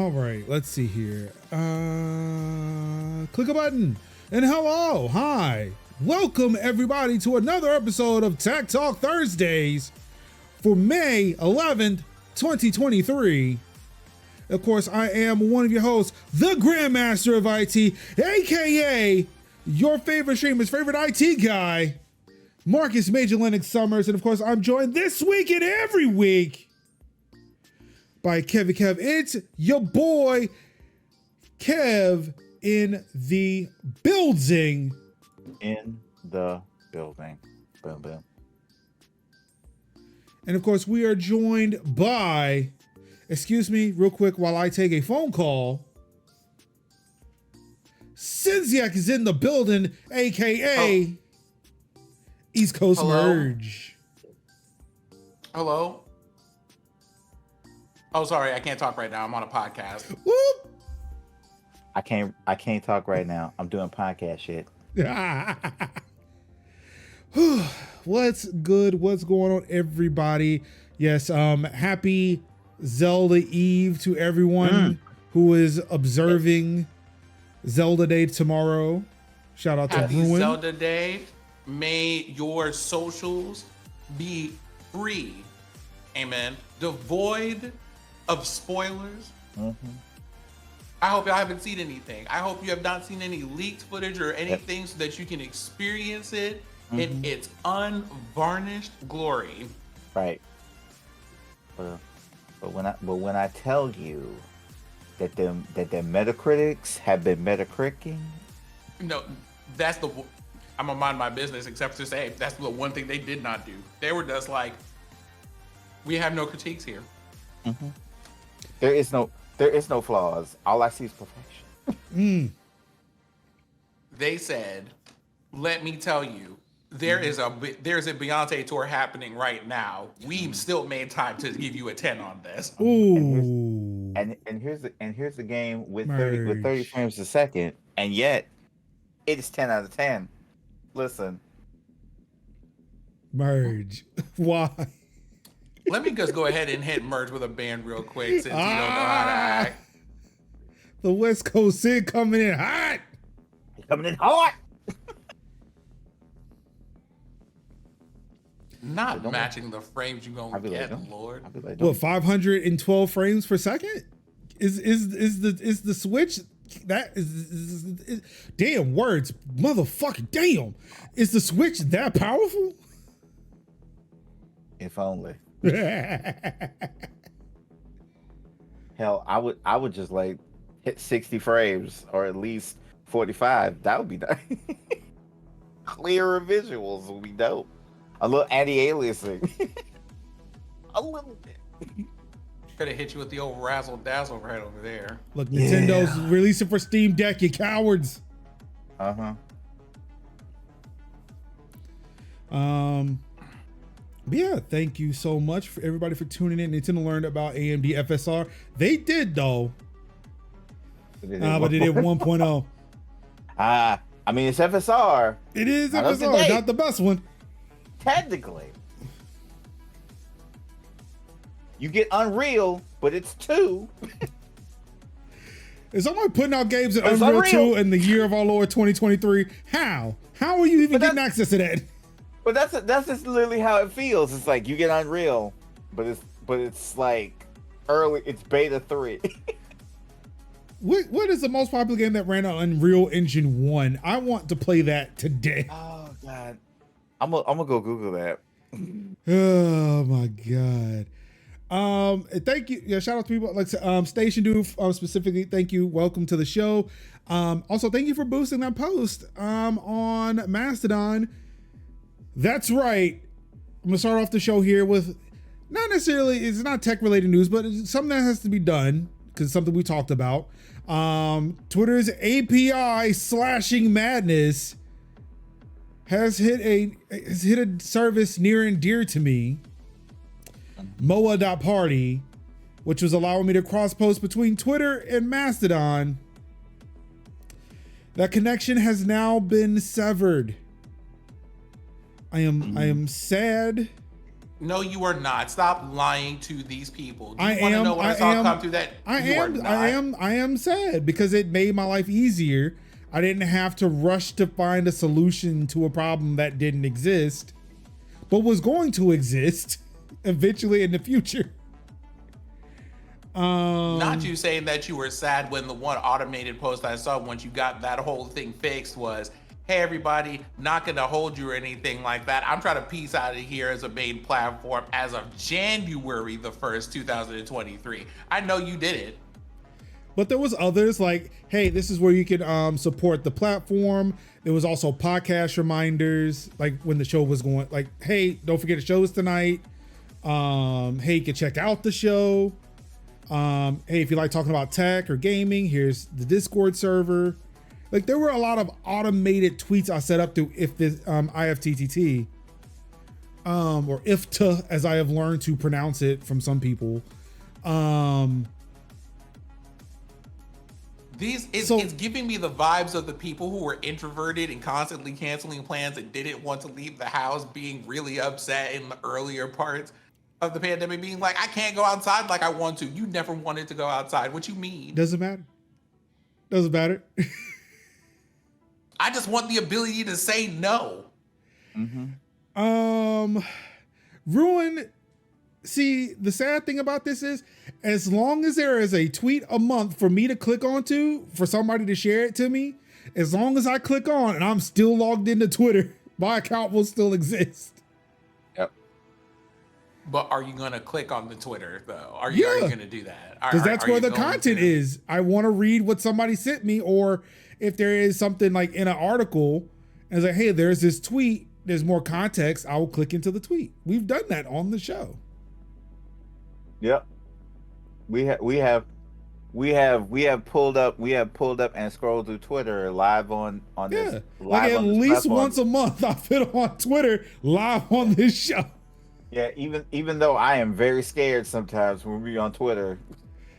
All right, let's see here. Click a button. And hello, hi. Welcome everybody to another episode of Tech Talk Thursdays for May 11th, 2023. Of course, I am one of your hosts, the Grandmaster of IT, aka your favorite streamer's favorite IT guy, Marcus Major Lennox Summers. And of course, I'm joined this week and every week by Kevy Kev. It's your boy, Kev, in the building. In the building. Boom, boom. And of course, we are joined by, excuse me, real quick while I take a phone call. Sinziak is in the building, aka East Coast Merge. Hello. Oh, sorry, I can't talk right now. I'm on a podcast. Whoop. I can't talk right now. I'm doing podcast shit. What's good? What's going on, everybody? Yes, happy Zelda Eve to everyone who is observing Zelda Day tomorrow. Shout out to Happy Bruin. Zelda Day. May your socials be free. Amen. Devoid of spoilers. Mm-hmm. I hope y'all haven't seen anything. I hope you have not seen any leaked footage or anything so that you can experience it in its unvarnished glory. Right. But when I tell you that their Metacritics have been Metacriticing. No, that's the. I'm gonna mind my business, except to say that's the one thing they did not do. They were just like, we have no critiques here. Mm-hmm. There is no flaws. All I see is perfection. They said, "Let me tell you, there's a Beyonce tour happening right now. We've still made time to give you a 10 on this." Ooh. And here's the game with 30 frames a second, and yet it's 10 out of 10. Listen. Merge. Why? Let me just go ahead and hit merge with a band real quick since you don't know how to act. The West Coast Sid coming in hot. Coming in hot. Not matching the frames you're gonna get, like, Lord. Like, What, 512 frames per second? Is the Switch that is damn words, motherfucker, damn. Is the Switch that powerful? If only. Hell, I would just like hit 60 frames or at least 45. That would be nice. Clearer visuals would be dope. A little anti-aliasing. A little bit. Could have hit you with the old razzle dazzle right over there. Look, Nintendo's releasing for Steam Deck, you cowards. But yeah, thank you so much for everybody for tuning in. Nintendo learned about AMD FSR. They did though. But they did 1.0. I mean, it's FSR. It is FSR, not the best one. Technically. You get Unreal, but it's 2. Is somebody putting out games in Unreal 2 in the year of our Lord 2023? How? How are you even getting access to that? But that's just literally how it feels. It's like you get Unreal, but it's like early. It's beta 3. What is the most popular game that ran on Unreal Engine 1? I want to play that today. Oh God, I'm gonna go Google that. Oh my God. Thank you. Yeah, shout out to people like Station Dude specifically. Thank you. Welcome to the show. Also, thank you for boosting that post on Mastodon. That's right. I'm gonna start off the show here with not necessarily, it's not tech related news, but it's something that has to be done because it's something we talked about. Twitter's API slashing madness has hit a service near and dear to me, moa.party, which was allowing me to cross post between Twitter and Mastodon. That connection has now been severed. I am sad No, you are not. Stop lying to these people. Do you I want to am. know what I saw come through that? I am sad because it made my life easier. I didn't have to rush to find a solution to a problem that didn't exist, but was going to exist eventually in the future. Not you saying that you were sad when the one automated post I saw once you got that whole thing fixed was, hey everybody, not gonna hold you or anything like that. I'm trying to peace out of here as a main platform as of January the 1st, 2023. I know you did it. But there was others like, hey, this is where you can support the platform. There was also podcast reminders, like when the show was going, like, hey, don't forget the show is tonight. Hey, you can check out the show. Hey, if you like talking about tech or gaming, here's the Discord server. Like there were a lot of automated tweets I set up through IFTTT, or IFTA, as I have learned to pronounce it from some people. It's giving me the vibes of the people who were introverted and constantly canceling plans and didn't want to leave the house, being really upset in the earlier parts of the pandemic, being like, I can't go outside like I want to. You never wanted to go outside. What you mean? Doesn't matter. Doesn't matter. I just want the ability to say no. Mm-hmm. Ruin. See, the sad thing about this is, as long as there is a tweet a month for me to click onto, for somebody to share it to me, as long as I click on and I'm still logged into Twitter, my account will still exist. Yep. But are you going to click on the Twitter, though? Are you going to do that? Because that's where the content is. I want to read what somebody sent me, or if there is something like in an article, and it's like, hey, there's this tweet, there's more context, I will click into the tweet. We've done that on the show. Yep. We have pulled up and scrolled through Twitter live on this. Like at least once a month I've been on Twitter live on this show. Yeah, even though I am very scared sometimes when we're on Twitter.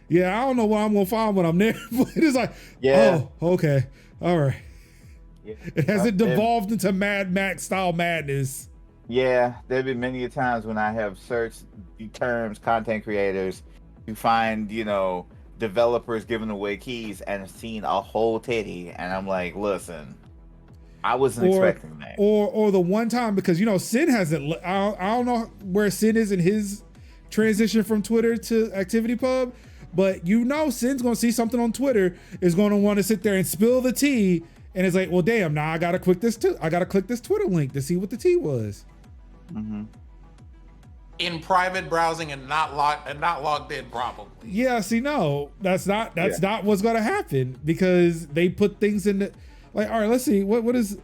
Yeah, I don't know what I'm gonna find when I'm there, but it's like, oh, okay, all right. Yeah, it hasn't devolved into Mad Max style madness. Yeah, there've been many times when I have searched the terms content creators to find, developers giving away keys and seen a whole titty, and I'm like, listen, I wasn't expecting that. Or the one time, because Sin hasn't. I don't know where Sin is in his transition from Twitter to ActivityPub, but Sin's gonna see something on Twitter, is gonna want to sit there and spill the tea, and it's like, well, damn, now I gotta click this Twitter link to see what the tea was. Mm-hmm. In private browsing and not logged in, probably. Yeah, see, no, that's not what's gonna happen, because they put things in the, like, all right, let's see, what does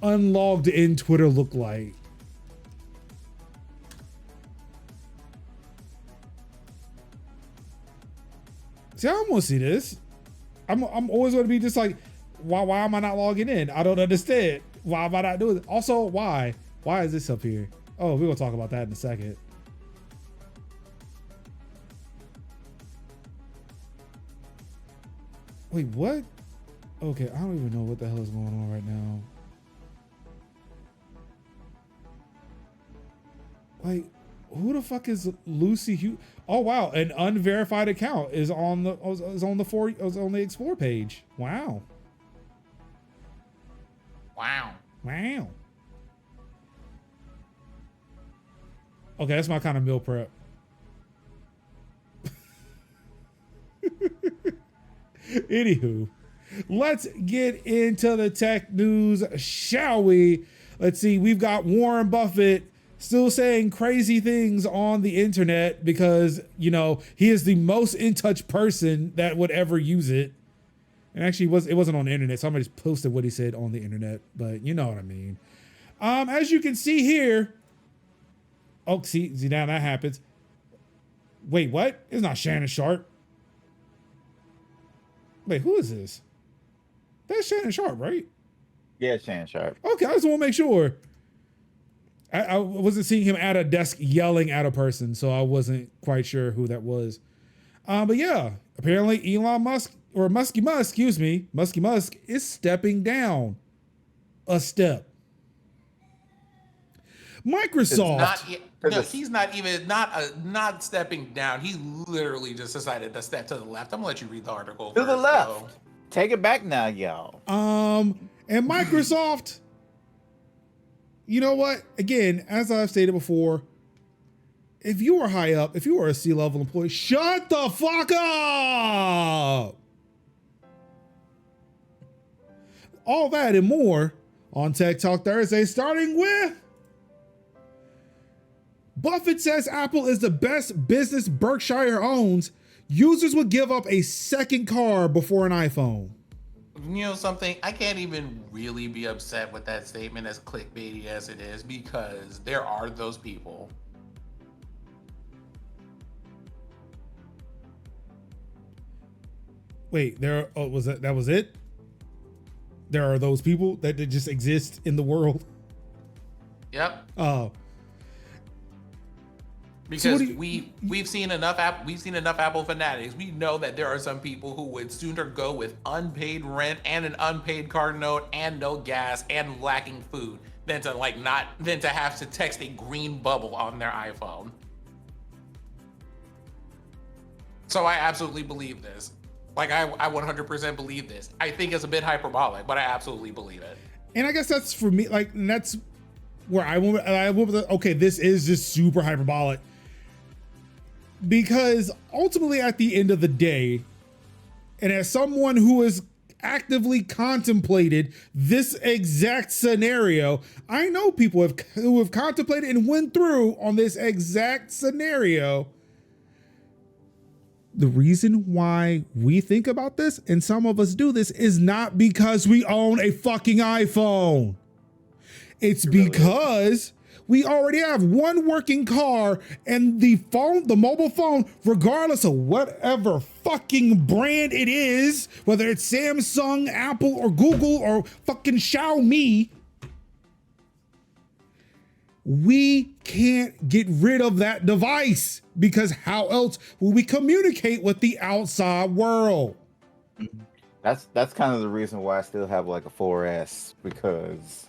unlogged in Twitter look like? See, I want to see this. I'm always going to be just like, why am I not logging in? I don't understand. Why am I not doing it? Also, why is this up here? Oh, we're gonna talk about that in a second. Wait, what? Okay, I don't even know what the hell is going on right now. Like, who the fuck is Lucy Hugh? Oh wow, an unverified account is on the explore page. Wow. Wow. Okay, that's my kind of meal prep. Anywho, let's get into the tech news, shall we? Let's see, we've got Warren Buffett still saying crazy things on the internet because, he is the most in touch person that would ever use it. And actually, it wasn't on the internet. Somebody just posted what he said on the internet, but you know what I mean. As you can see here, see now that happens. Wait, what? It's not Shannon Sharp. Wait, who is this? That's Shannon Sharp, right? Yeah, Shannon Sharp. Okay, I just want to make sure. I wasn't seeing him at a desk yelling at a person, so I wasn't quite sure who that was. But yeah, apparently Elon Musk, or Musky Musk is stepping down a step. Microsoft. He's not even not stepping down. He literally just decided to step to the left. I'm gonna let you read the article. To the left. Take it back now, y'all. And Microsoft, you know what? Again, as I've stated before, if you are high up, if you are a C-level employee, shut the fuck up. All that and more on Tech Talk Thursday, starting with Buffett says Apple is the best business Berkshire owns. Users would give up a second car before an iPhone. You know something? I can't even really be upset with that statement, as clickbaity as it is, because there are those people. Wait, that was it? There are those people that just exist in the world. Yep. Oh. Because we've seen enough Apple fanatics. We know that there are some people who would sooner go with unpaid rent and an unpaid car note and no gas and lacking food than to have to text a green bubble on their iPhone. So I absolutely believe this. Like I 100% believe this. I think it's a bit hyperbolic, but I absolutely believe it. And I guess that's for me, like, and that's where I went with the, okay, this is just super hyperbolic. Because ultimately at the end of the day, and as someone who has actively contemplated this exact scenario, I know people who have contemplated and went through on this exact scenario. The reason why we think about this, and some of us do this, is not because we own a fucking iPhone. It's because we already have one working car, and the mobile phone, regardless of whatever fucking brand it is, whether it's Samsung, Apple, or Google, or fucking Xiaomi, we can't get rid of that device, because how else will we communicate with the outside world? That's kind of the reason why I still have like a 4S, because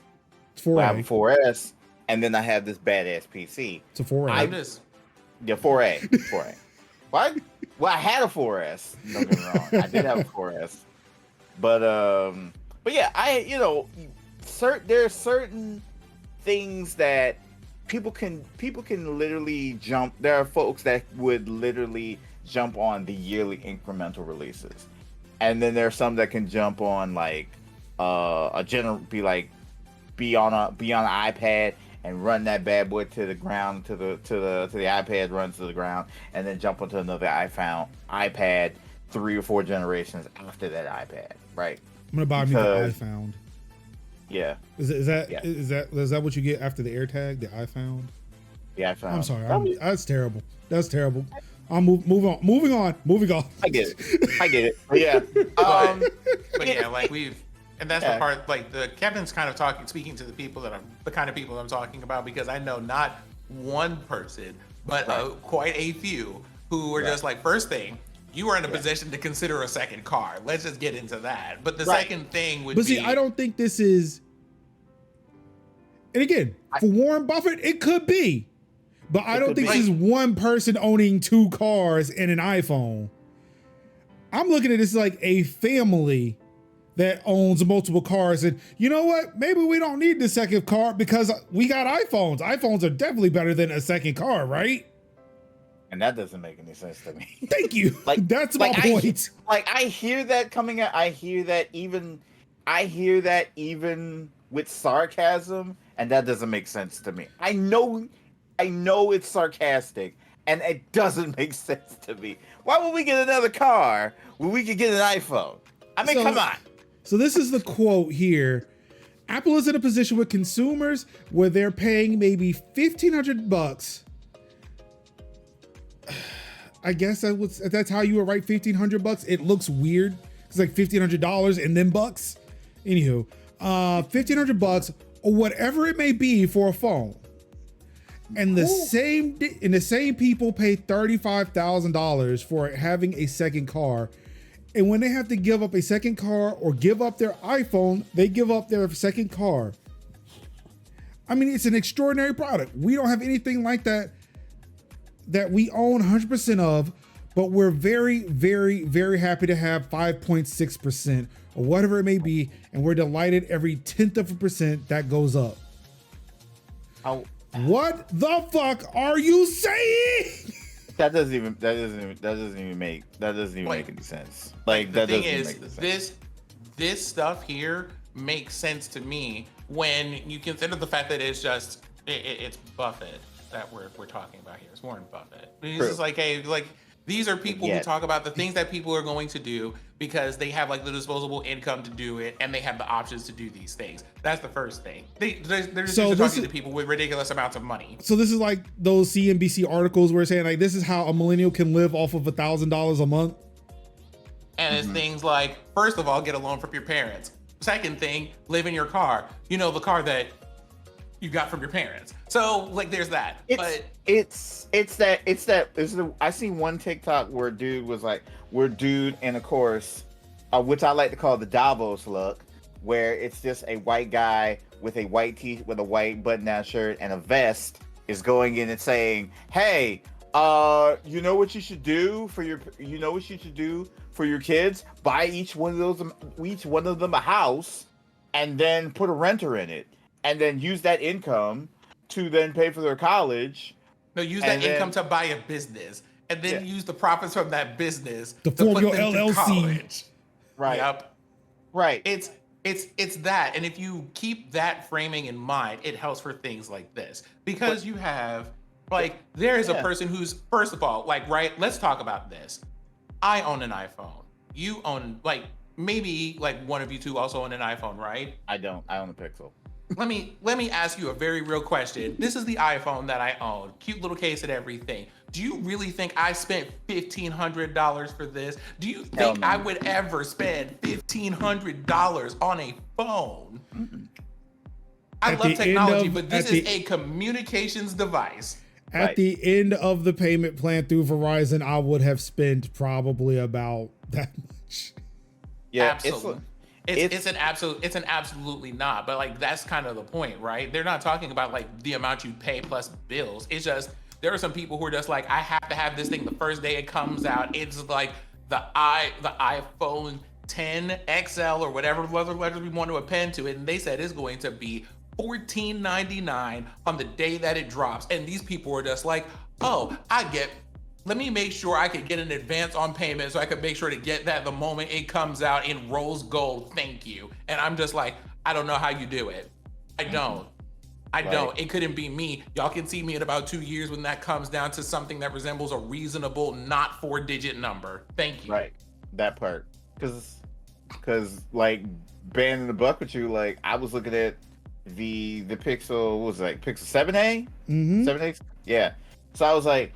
I have a 4S, and then I have this badass PC. It's a 4A. Yeah, 4A. Why? Well, I had a 4S. Don't get me wrong. I did have a 4S, but yeah, there are certain things that people can literally jump. There are folks that would literally jump on the yearly incremental releases, and then there are some that can jump on like be on an iPad and run that bad boy to the ground, to the iPad runs to the ground, and then jump onto another iPad 3 or 4 generations after that iPad, right? I'm gonna buy me the iPhone. Yeah. Is that what you get after the AirTag? The iPhone? Yeah, iPhone. I'm sorry. That's terrible. That's terrible. I'm moving on. I get it. But yeah. But yeah, like and that's the part, like Kevin's kind of speaking to the kind of people I'm talking about, because I know not one person, but quite a few who were just like, first thing, you are in a position to consider a second car. Let's just get into that. But the second thing would be... But see, I don't think this is... And again, for Warren Buffett, it could be. But I don't think this is one person owning 2 cars and an iPhone. I'm looking at this like a family that owns multiple cars. And you know what? Maybe we don't need the second car because we got iPhones. iPhones are definitely better than a second car, right? And that doesn't make any sense to me. Thank you. That's my point. I hear that coming out. I hear that even with sarcasm, and that doesn't make sense to me. I know it's sarcastic, and it doesn't make sense to me. Why would we get another car when we could get an iPhone? I mean, come on. So this is the quote here. Apple is in a position with consumers where they're paying maybe $1,500. I guess that's how you would write $1,500. It looks weird. It's like $1,500 and then bucks. Anywho, $1,500 or whatever it may be for a phone. And the same people pay $35,000 for having a second car. And when they have to give up a second car or give up their iPhone, they give up their second car. I mean, it's an extraordinary product. We don't have anything like that we own 100% of, but we're very, very, very happy to have 5.6% or whatever it may be, and we're delighted every 1/10% that goes up. What the fuck are you saying? That doesn't even make any sense. Like the that thing doesn't is, make any sense. this stuff here makes sense to me when you consider the fact that it's just it's Buffett that we're talking about here. It's Warren Buffett. It's just like, hey, like these are people who talk about the things that people are going to do because they have like the disposable income to do it and they have the options to do these things. That's the first thing. They're just talking to people with ridiculous amounts of money. So this is like those CNBC articles where it's saying like this is how a millennial can live off of $1,000 a month. And it's things like, first of all, get a loan from your parents. Second thing, live in your car. You know, the car that you got from your parents. So like there's that. I seen one TikTok where dude was like, and of course, which I like to call the Davos look, where it's just a white guy with a white with a white button-down shirt and a vest is going in and saying, hey, you know what you should do for your kids? Buy each one of them a house and then put a renter in it and then use that income to then pay for their college. No, use that income to buy a business and then use the profits from that business to form your LLC. Right. Yep. Right. It's that. And if you keep that framing in mind, it helps for things like this. Because you have like there is a person who's, first of all, like, right, let's talk about this. I own an iPhone. You own, like, maybe like one of you two also own an iPhone, right? I don't. I own a Pixel. Let me ask you a very real question. This is the iPhone that I own. Cute little case and everything. Do you really think I spent $1,500 for this? Do you think I would ever spend $1,500 on a phone? Mm-mm. I love technology, but this is a communications device. At the end of the payment plan through Verizon, I would have spent probably about that much. Yeah, absolutely. It's an absolutely not, but like that's kind of the point, right? They're not talking about like the amount you pay plus bills. It's just there are some people who are just like, I have to have this thing the first day it comes out. It's like the iPhone 10 XL or whatever letters we want to append to it, and they said it's going to be $14.99 on the day that it drops. And these people are just like, oh, let me make sure I could get an advance on payment so I could make sure to get that the moment it comes out in rose gold. Thank you. And I'm just like, I don't know how you do it. I don't. It couldn't be me. Y'all can see me in about 2 years when that comes down to something that resembles a reasonable, not 4-digit number. Thank you. Right. That part. Because like, being in the buck with you, like, I was looking at the Pixel, what was it, like Pixel 7a? Mm-hmm. 7a? Yeah. So I was like,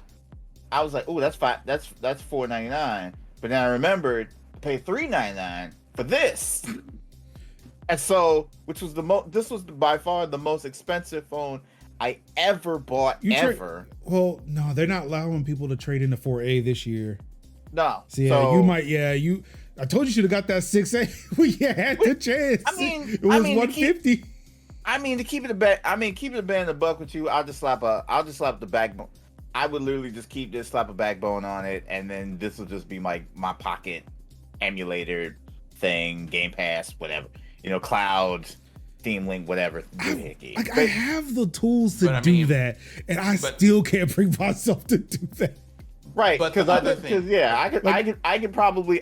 oh, that's $4.99. But then I remembered I paid $3.99 for this. And so, which was this was by far the most expensive phone I ever bought ever. Well, no, they're not allowing people to trade into 4A this year. No. So yeah, you might. Yeah, I told you should have got that 6A. We had the chance. I mean, it was $150. To keep it in the buck with you, I'll just slap the backbone. I would literally just slap a backbone on it, and then this will just be my pocket emulator thing, Game Pass, whatever. Cloud, Steam Link, whatever. I have the tools to do that, and I still can't bring myself to do that. Right, because I could probably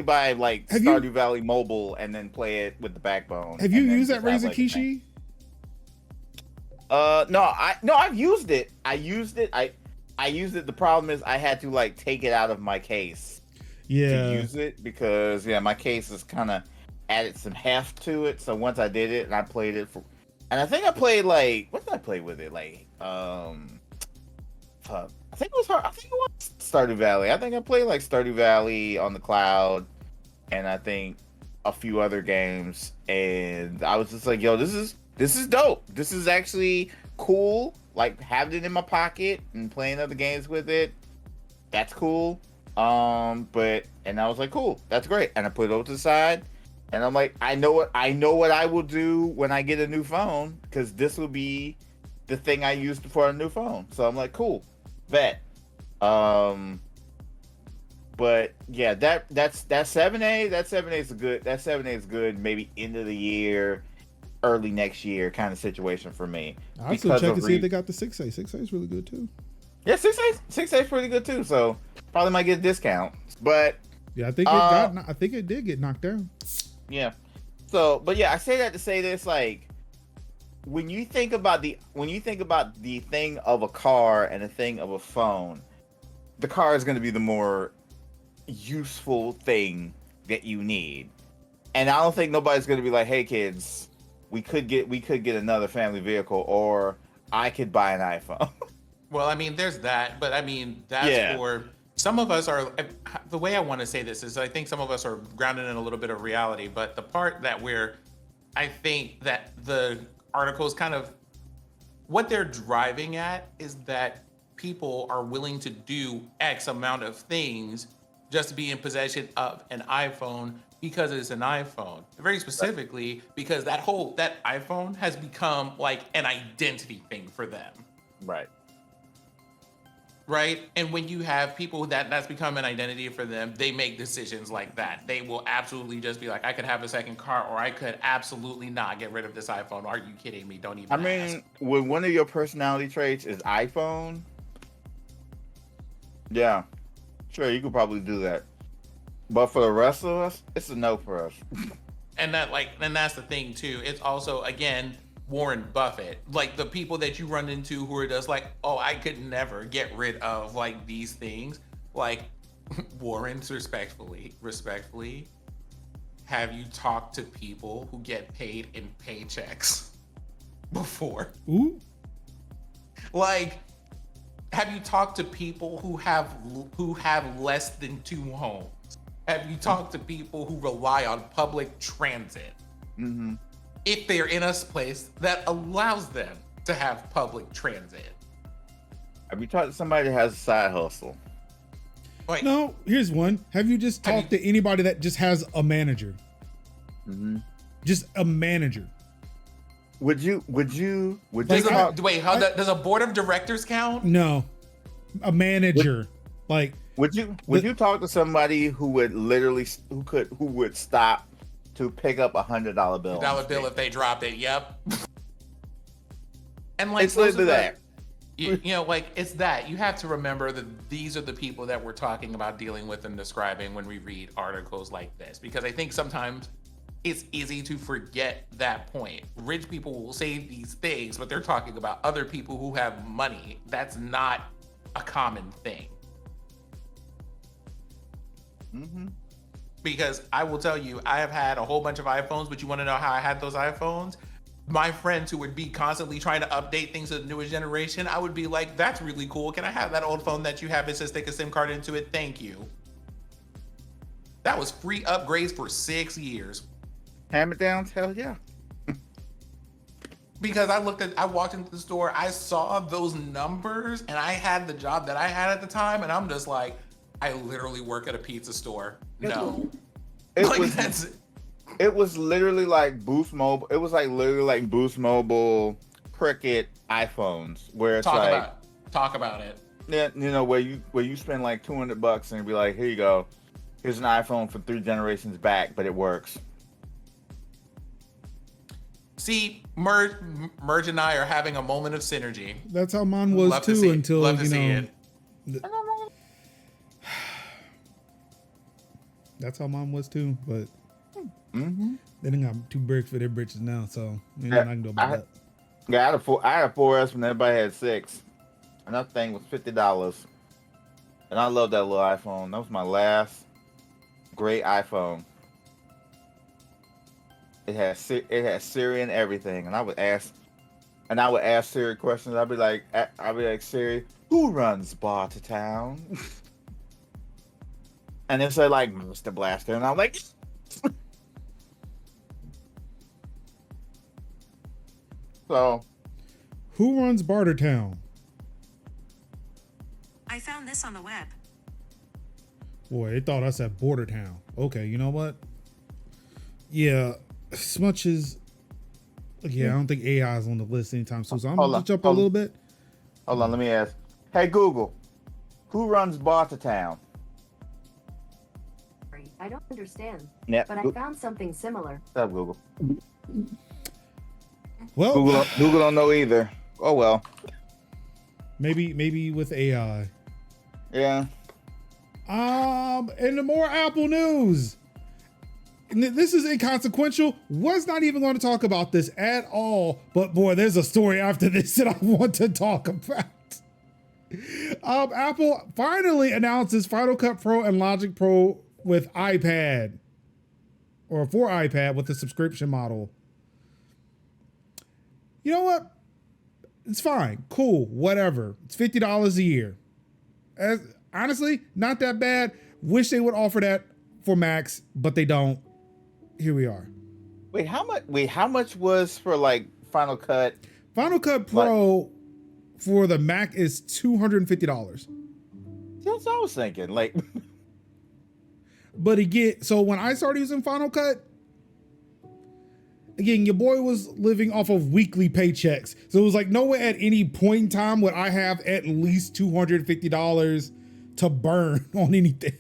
buy like Stardew Valley Mobile and then play it with the backbone. Have you used that Razer Kishi? No, I've used it. I used it. The problem is I had to like take it out of my case to use it because my case is kind of added some heft to it. So once I did it and I played it and I think I played like, what did I play with it? Like, I think it was Stardew Valley. I think I played like Stardew Valley on the cloud and I think a few other games. And I was just like, yo, this is dope. This is actually cool. Like having it in my pocket and playing other games with it. That's cool. And I was like, cool, that's great. And I put it over to the side. And I'm like, I know what I will do when I get a new phone, because this will be the thing I use for a new phone. So I'm like, cool, bet. But yeah, that's 7A. That 7A is good. That 7A is good. Maybe end of the year, early next year kind of situation for me. I'll also check and see if they got the 6A. 6A is really good too. Yeah, 6A is pretty good too. So probably might get a discount. But yeah, I think it did get knocked down. Yeah. So, but yeah, I say that to say this, like, when you think about the thing of a car and a thing of a phone, the car is going to be the more useful thing that you need. And I don't think nobody's going to be like, "Hey kids, we could get another family vehicle, or I could buy an iPhone." Well, I mean, there's that, but I mean, that's for some of us are, the way I want to say this is I think some of us are grounded in a little bit of reality, but the part that I think that the articles kind of, what they're driving at is that people are willing to do X amount of things just to be in possession of an iPhone because it's an iPhone. Very specifically, because that iPhone has become like an identity thing for them. Right. Right. And when you have people that's become an identity for them, they make decisions like that. They will absolutely just be like, I could have a second car, or I could absolutely not get rid of this iPhone. Are you kidding me? Don't even ask. When one of your personality traits is iPhone, yeah, sure, you could probably do that. But for the rest of us, it's a no for us. And that's the thing too. It's also, again, Warren Buffett, like the people that you run into who are just like, oh, I could never get rid of like these things. Like, Warren's respectfully, have you talked to people who get paid in paychecks before? Ooh. Like, have you talked to people who have less than 2 homes? Have you talked to people who rely on public transit? Mm-hmm. If they're in a place that allows them to have public transit. Have you talked to somebody that has a side hustle? Like, No, here's one. Have you just talked to anybody that just has a manager? Mm-hmm. Just a manager. Would you does talk? does a board of directors count? No, a manager. Would you talk to somebody who would stop to pick up $100 bill? $100 bill if they dropped it. Yep. And like, it's literally that. You know, like, it's that. You have to remember that these are the people that we're talking about dealing with and describing when we read articles like this, because I think sometimes it's easy to forget that point. Rich people will say these things, but they're talking about other people who have money. That's not a common thing. Mm-hmm. Because I will tell you, I have had a whole bunch of iPhones, but you want to know how I had those iPhones? My friends who would be constantly trying to update things to the newest generation, I would be like, that's really cool. Can I have that old phone that you have? It says stick a SIM card into it. Thank you. That was free upgrades for 6 years. Hand-me-downs? Hell yeah. Because I walked into the store, I saw those numbers, and I had the job that I had at the time, and I'm just like, I literally work at a pizza store. No. It was literally like Boost Mobile. It was like literally like Boost Mobile, Cricket iPhones, where it's talk about it. Yeah, you know, where you spend like $200 and be like, here you go, here's an iPhone from 3 generations back, but it works. See, Merge and I are having a moment of synergy. That's how mine was too, until love to see it. That's how mine was too, but Mm-hmm. they done got 2 bricks for their britches now, so I can do about that. Yeah, I had a 4S when everybody had 6, and that thing was $50. And I love that little iPhone. That was my last great iPhone. It had Siri and everything, and I would ask Siri questions. I'd be like, Siri, who runs Bar to Town? And it said like Mr. Blaster, and I'm like, so who runs Bartertown? I found this on the web. Boy, they thought I said Bordertown. Okay, you know what? Yeah, as much as I don't think AI is on the list anytime soon. So I'm Hold gonna on, jump a little bit. Hold on, let me ask. Hey Google, who runs Bartertown? I don't understand, Yeah, but I found something similar. What's up, Google? Well, Google don't know either. Oh well. maybe with AI. Yeah. And the more Apple news. And this is inconsequential. Was not even going to talk about this at all. But boy, there's a story after this that I want to talk about. Apple finally announces Final Cut Pro and Logic Pro with iPad. Or for iPad with the subscription model. You know what? It's fine. Cool. Whatever. It's $50 a year. Honestly, not that bad. Wish they would offer that for Macs, but they don't. Here we are. Wait, how much was for like Final Cut? Final Cut Pro for the Mac is $250. That's what I was thinking. Like, but again, so when I started using Final Cut, again, your boy was living off of weekly paychecks. So it was like nowhere at any point in time would I have at least $250 to burn on anything.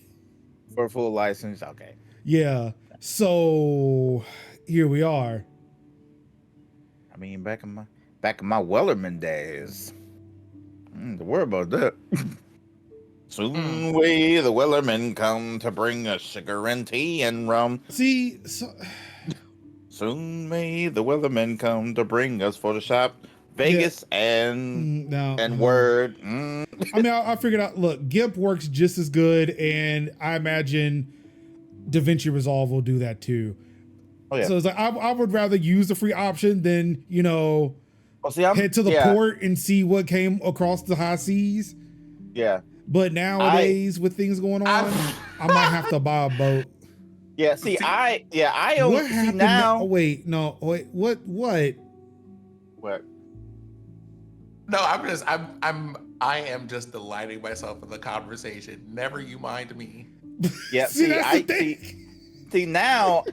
for a full license, okay. Yeah. So here we are. I mean, back in my Wellerman days. The word about that. Soon may the Wellerman come to bring us sugar and tea and rum. See, Soon may the Wellerman come to bring us Photoshop, Vegas, and Word. I mean, I figured out, look, GIMP works just as good, and I imagine DaVinci Resolve will do that too. Oh, yeah. So it's like, I would rather use the free option than, head to the port and see what came across the high seas. Yeah. But nowadays, with things going on, I might have to buy a boat. Yeah, I own. What happened now? What? What? No, I am just delighting myself in the conversation. Never you mind me. Yeah, see now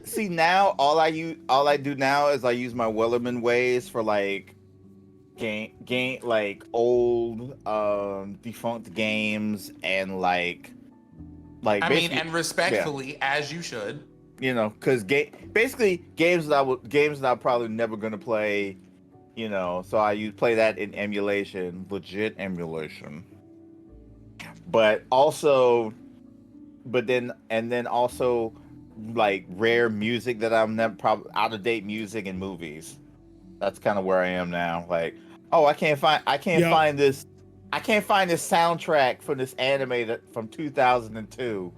all I do now is I use my Wellerman ways for like game like old defunct games and like I mean, and respectfully, as you should. Because basically games that I'm probably never gonna play. So I play that in emulation, legit emulation. But then also like rare music that I'm never probably out of date music and movies. That's kind of where I am now. Like, oh, I can't find this soundtrack for this anime from 2002.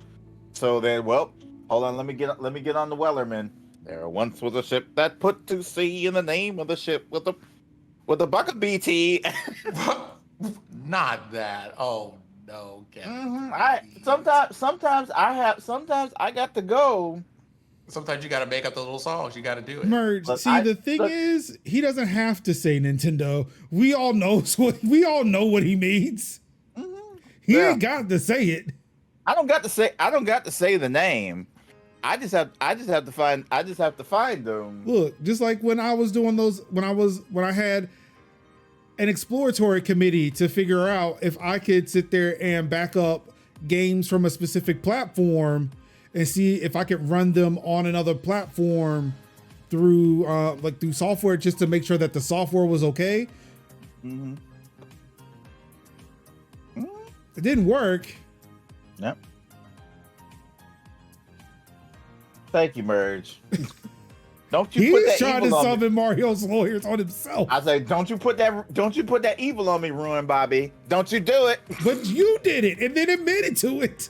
So then, well, hold on, let me get on the Wellerman. There once was a ship that put to sea in the name of the ship with a bucket BT. Not that. Oh no, Kevin. Sometimes I got to go. Sometimes you got to make up the little songs. You got to do it. Merge. The thing is, he doesn't have to say Nintendo. We all know what he means. Mm-hmm. He ain't got to say it. I don't got to say the name. I just have to find them. Look, just like when I was doing those, when I had an exploratory committee to figure out if I could sit there and back up games from a specific platform and see if I could run them on another platform through software, just to make sure that the software was okay. Mm-hmm. It didn't work. Yep. Thank you, Merge. Don't you put that He's trying to evil on me. summon Mario's lawyers on himself. I say, don't you put that evil on me, Ruin Bobby. Don't you do it. But you did it and then admitted to it.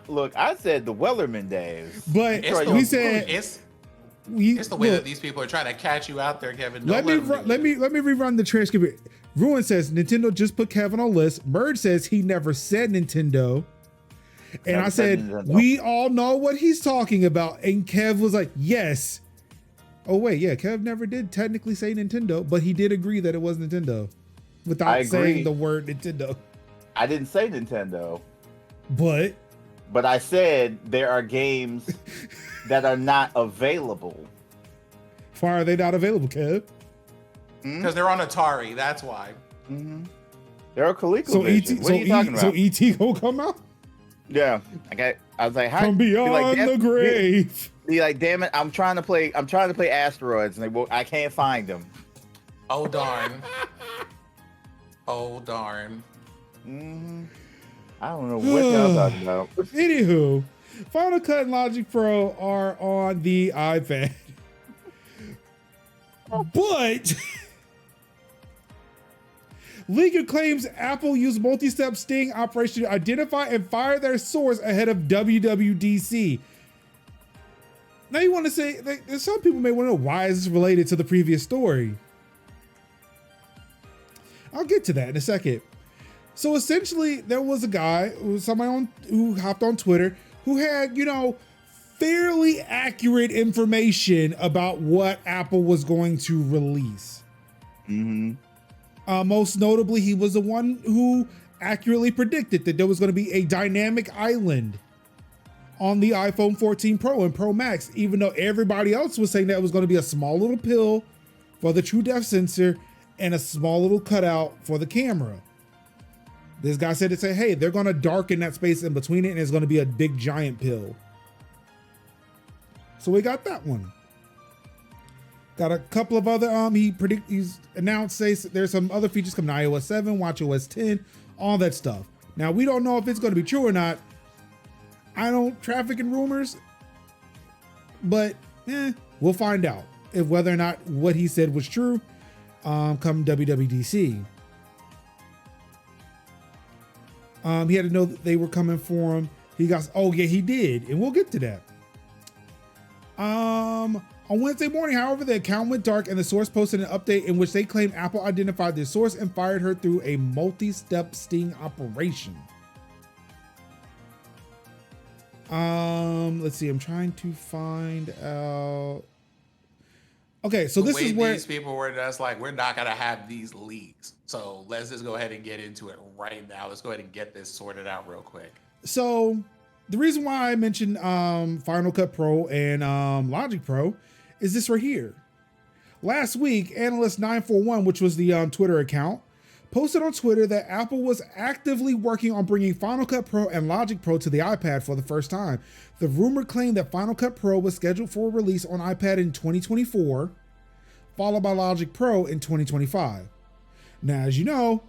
Look, I said the Wellerman days. But we said it's the way that these people are trying to catch you out there, Kevin. Let me rerun the transcript. Ruin says Nintendo just put Kevin on list. Merge says he never said Nintendo. And I said, we all know what he's talking about. And Kev was like, yes. Oh, wait, yeah, Kev never did technically say Nintendo, but he did agree that it was Nintendo without saying the word Nintendo. I didn't say Nintendo. But But I said there are games that are not available. Why are they not available, Kev? Because they're on Atari. That's why. Mm-hmm. They're a ColecoVision. So ET, what are you talking about? So ET gonna come out Yeah. I was like, how? from beyond the grave. Be like, damn it! I'm trying to play Asteroids, and I can't find them. Oh darn. Oh darn. Mm-hmm. I don't know what y'all talking about. Anywho, Final Cut and Logic Pro are on the iPad, but leaker claims Apple used multi-step sting operation to identify and fire their source ahead of WWDC. Now you want to say, like, some people may want to know, why is this related to the previous story? I'll get to that in a second. So essentially, there was a guy, who hopped on Twitter, who had, fairly accurate information about what Apple was going to release. Mm-hmm. Most notably, he was the one who accurately predicted that there was going to be a dynamic island on the iPhone 14 Pro and Pro Max, even though everybody else was saying that it was going to be a small little pill for the true depth sensor and a small little cutout for the camera. This guy said hey, they're going to darken that space in between it and it's going to be a big giant pill. So we got that one. Got a couple of other, he's announced, there's some other features coming to iOS 7, watchOS 10, all that stuff. Now, we don't know if it's going to be true or not. I don't traffic in rumors, but we'll find out if whether or not what he said was true come WWDC. He had to know that they were coming for him. He did, and we'll get to that. On Wednesday morning, however, the account went dark and the source posted an update in which they claimed Apple identified their source and fired her through a multi-step sting operation. Let's see. I'm trying to find out. Okay, so this is where these people were just like, we're not gonna have these leaks. So let's just go ahead and get into it right now. Let's go ahead and get this sorted out real quick. So the reason why I mentioned Final Cut Pro and Logic Pro is this right here. Last week, Analyst 941, which was the Twitter account, posted on Twitter that Apple was actively working on bringing Final Cut Pro and Logic Pro to the iPad for the first time. The rumor claimed that Final Cut Pro was scheduled for release on iPad in 2024, followed by Logic Pro in 2025. Now, as you know,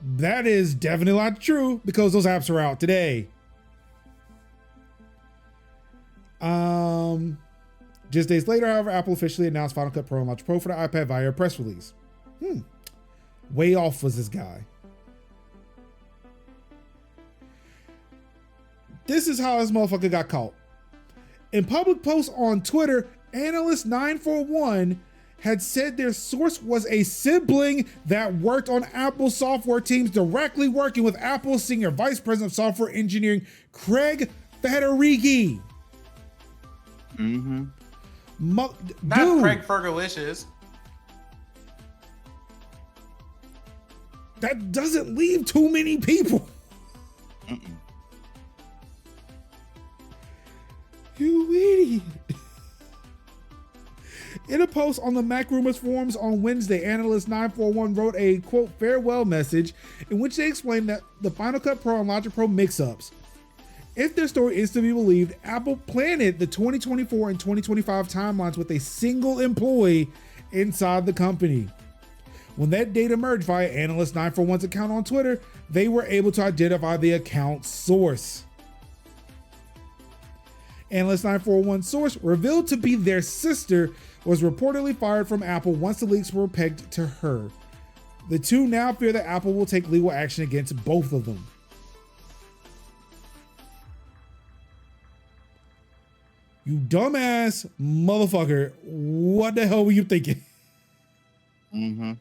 that is definitely not true because those apps are out today. Just days later, however, Apple officially announced Final Cut Pro and Logic Pro for the iPad via a press release. Way off was this guy. This is how this motherfucker got caught. In public posts on Twitter, Analyst 941 had said their source was a sibling that worked on Apple software teams, directly working with Apple's Senior Vice President of Software Engineering, Craig Federighi. Mm-hmm. Not Craig Fergalicious. That doesn't leave too many people. You idiot. In a post on the MacRumors forums on Wednesday, Analyst 941 wrote a, quote, farewell message in which they explained that the Final Cut Pro and Logic Pro mix-ups. If their story is to be believed, Apple planned the 2024 and 2025 timelines with a single employee inside the company. When that data emerged via Analyst 941's account on Twitter, they were able to identify the account source. Analyst 941's source, revealed to be their sister, was reportedly fired from Apple once the leaks were pegged to her. The two now fear that Apple will take legal action against both of them. You dumbass motherfucker. What the hell were you thinking? Mm-hmm.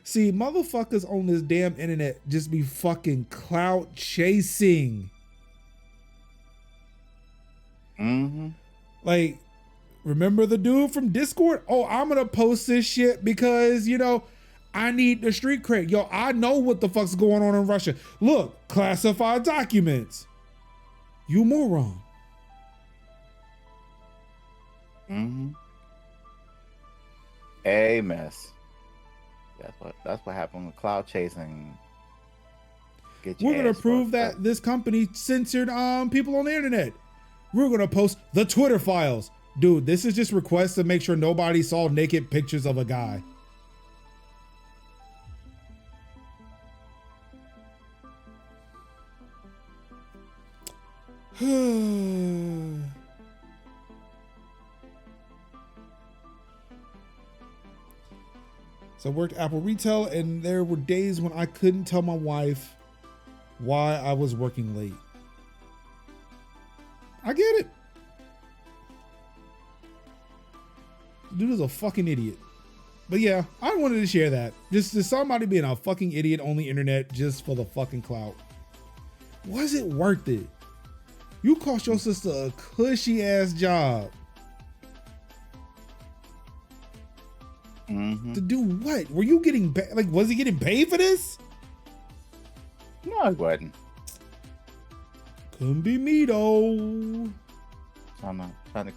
See, motherfuckers on this damn internet just be fucking clout chasing. Mm-hmm. Like, remember the dude from Discord? Oh, I'm gonna post this shit because, I need the street cred. Yo, I know what the fuck's going on in Russia. Look, classified documents. You moron. Mm-hmm. A mess. That's what happened with cloud chasing. We're gonna prove that this company censored people on the internet. We're gonna post the Twitter files. Dude, this is just requests to make sure nobody saw naked pictures of a guy. So I worked Apple retail, and there were days when I couldn't tell my wife why I was working late. I get it. Dude is a fucking idiot. But yeah, I wanted to share that. Just somebody being a fucking idiot on the internet just for the fucking clout. Was it worth it? You cost your sister a cushy ass job. Mm-hmm. To do what? Were you getting like? Was he getting paid for this? No, I wasn't. Couldn't be me though. Trying to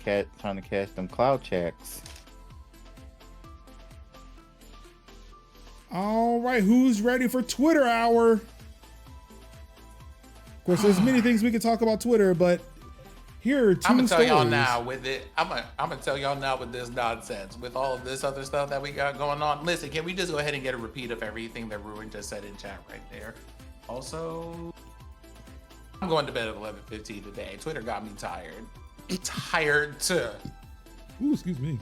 cash them cloud checks. All right, who's ready for Twitter hour? Of course, there's many things we can talk about Twitter, but here are two I'm gonna tell y'all stories. now with it. I'm gonna tell y'all now with this nonsense, with all of this other stuff that we got going on. Listen, can we just go ahead and get a repeat of everything that Ruin just said in chat right there? Also, I'm going to bed at 11:15 today. Twitter got me tired. Tired too. Ooh, excuse me.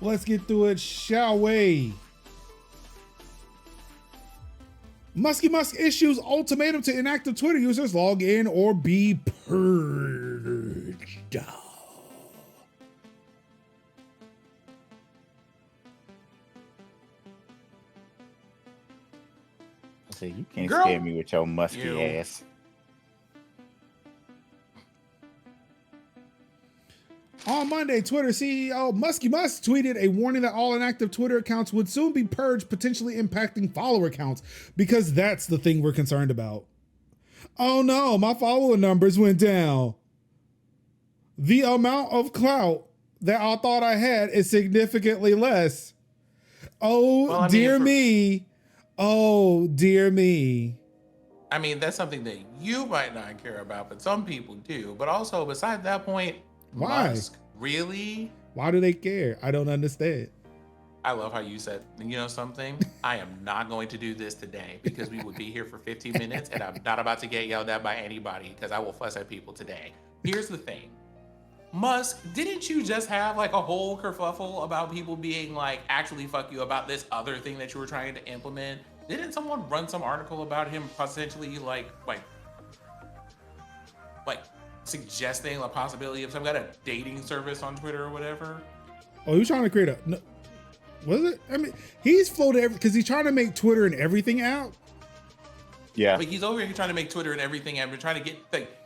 Let's get through it, shall we? Musk issues ultimatum to inactive Twitter users: log in or be purged. So you can't Girl, scare me with your musky you. ass. On Monday, Twitter CEO Musk tweeted a warning that all inactive Twitter accounts would soon be purged, potentially impacting follower counts, because that's the thing we're concerned about. Oh no, my follower numbers went down. The amount of clout that I thought I had is significantly less. Oh, Well, I mean, dear me. Oh, dear me. I mean, that's something that you might not care about, but some people do. But also, besides that point, Why? Musk, really? Why do they care? I don't understand. I love how you said, you know something? I am not going to do this today because we would be here for 15 minutes and I'm not about to get yelled at by anybody because I will fuss at people today. Here's the thing. Musk, didn't you just have like a whole kerfuffle about people being like, actually fuck you about this other thing that you were trying to implement? Didn't someone run some article about him potentially like suggesting a possibility of some kind of dating service on Twitter or whatever? Oh, he was trying to create a... No, was it? I mean, he's floated because he's trying to make Twitter and everything out. Yeah. Like he's over here trying to make Twitter and everything, and we're trying to get like,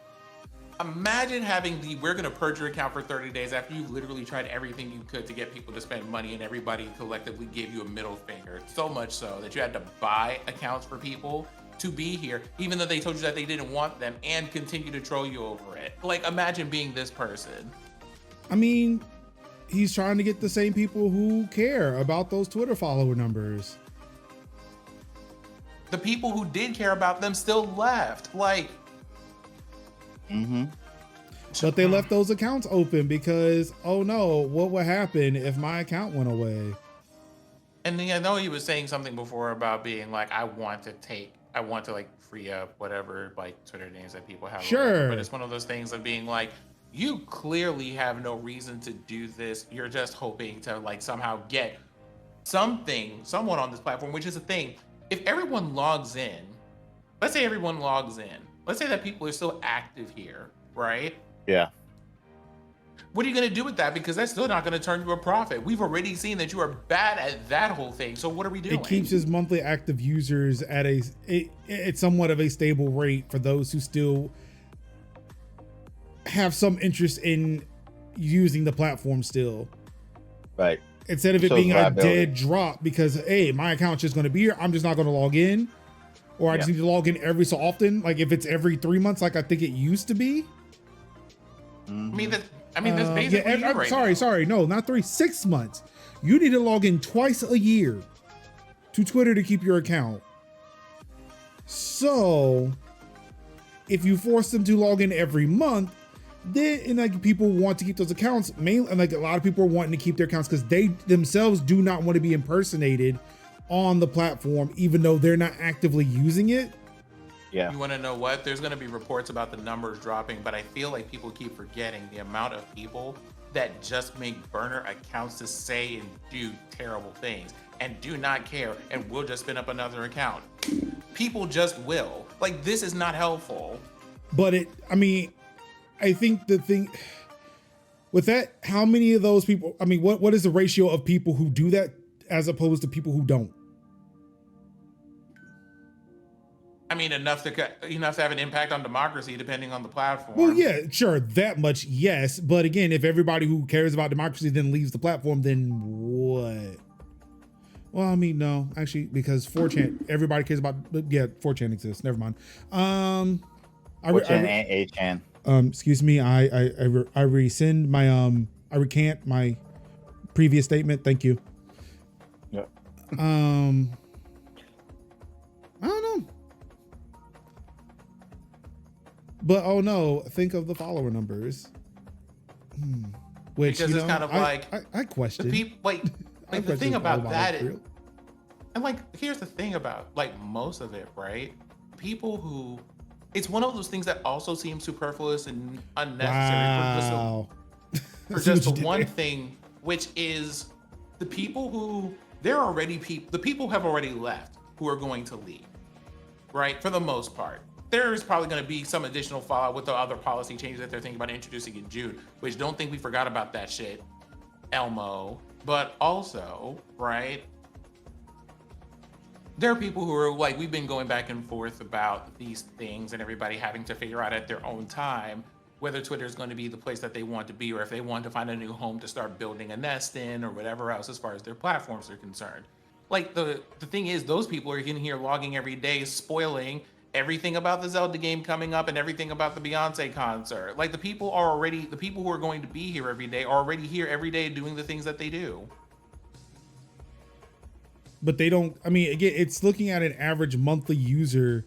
imagine having we're gonna purge your account for 30 days after you literally tried everything you could to get people to spend money, and everybody collectively gave you a middle finger. So much so that you had to buy accounts for people to be here, even though they told you that they didn't want them, and continue to troll you over it. Like, imagine being this person. I mean, he's trying to get the same people who care about those Twitter follower numbers. The people who did care about them still left. Like, But they left those accounts open because, oh no, what would happen if my account went away? and then I know he was saying something before about being like, I want to like free up whatever like Twitter names that people have. Sure. But it's one of those things of being like, you clearly have no reason to do this. You're just hoping to like somehow get someone on this platform, which is the thing. If everyone logs in, let's say everyone logs in, let's say that people are still active here, right? Yeah. What are you going to do with that? Because that's still not going to turn you a profit. We've already seen that you are bad at that whole thing. So what are we doing? It keeps his monthly active users at it's somewhat of a stable rate for those who still have some interest in using the platform still. Right. instead of it Shows being a liability. dead drop because, hey, my account's just going to be here. I'm just not going to log in. Or I just need to log in every so often. Like if it's every 3 months, like I think it used to be. I mean, that's basically you right now. Sorry. No, not 6 months. You need to log in twice a year to Twitter to keep your account. So if you force them to log in every month, then and like people want to keep those accounts mainly, and like a lot of people are wanting to keep their accounts because they themselves do not want to be impersonated on the platform, even though they're not actively using it. Yeah. You want to know what? There's going to be reports about the numbers dropping, but I feel like people keep forgetting the amount of people that just make burner accounts to say and do terrible things and do not care and will just spin up another account. People just will. Like, this is not helpful. But I think the thing with that, how many of those people, what is the ratio of people who do that as opposed to people who don't? I mean, enough to have an impact on democracy, depending on the platform. Well, yeah, sure, that much, yes. But again, if everybody who cares about democracy then leaves the platform, then what? Well, no, actually, because 4chan, everybody cares about. Yeah, 4chan exists. Never mind. 4chan and 8chan. Excuse me. I rescind my I recant my previous statement. Thank you. Yep. I don't know. But oh no, think of the follower numbers. Which because it's kind of I question. The people, like the thing about that is, and like here's the thing about like most of it, right? People who, it's one of those things that also seems superfluous and unnecessary for just the one thing, which is the people who the people have already left who are going to leave, right? For the most part. There's probably going to be some additional fallout with the other policy changes that they're thinking about introducing in June, which don't think we forgot about that shit, Elmo. But also, right, there are people who are like, we've been going back and forth about these things and everybody having to figure out at their own time whether Twitter is going to be the place that they want to be or if they want to find a new home to start building a nest in or whatever else as far as their platforms are concerned. Like the thing is, those people are in here logging every day, spoiling everything about the Zelda game coming up and everything about the Beyonce concert. Like the people who are going to be here every day are already here every day doing the things that they do. But they don't, again, it's looking at an average monthly user.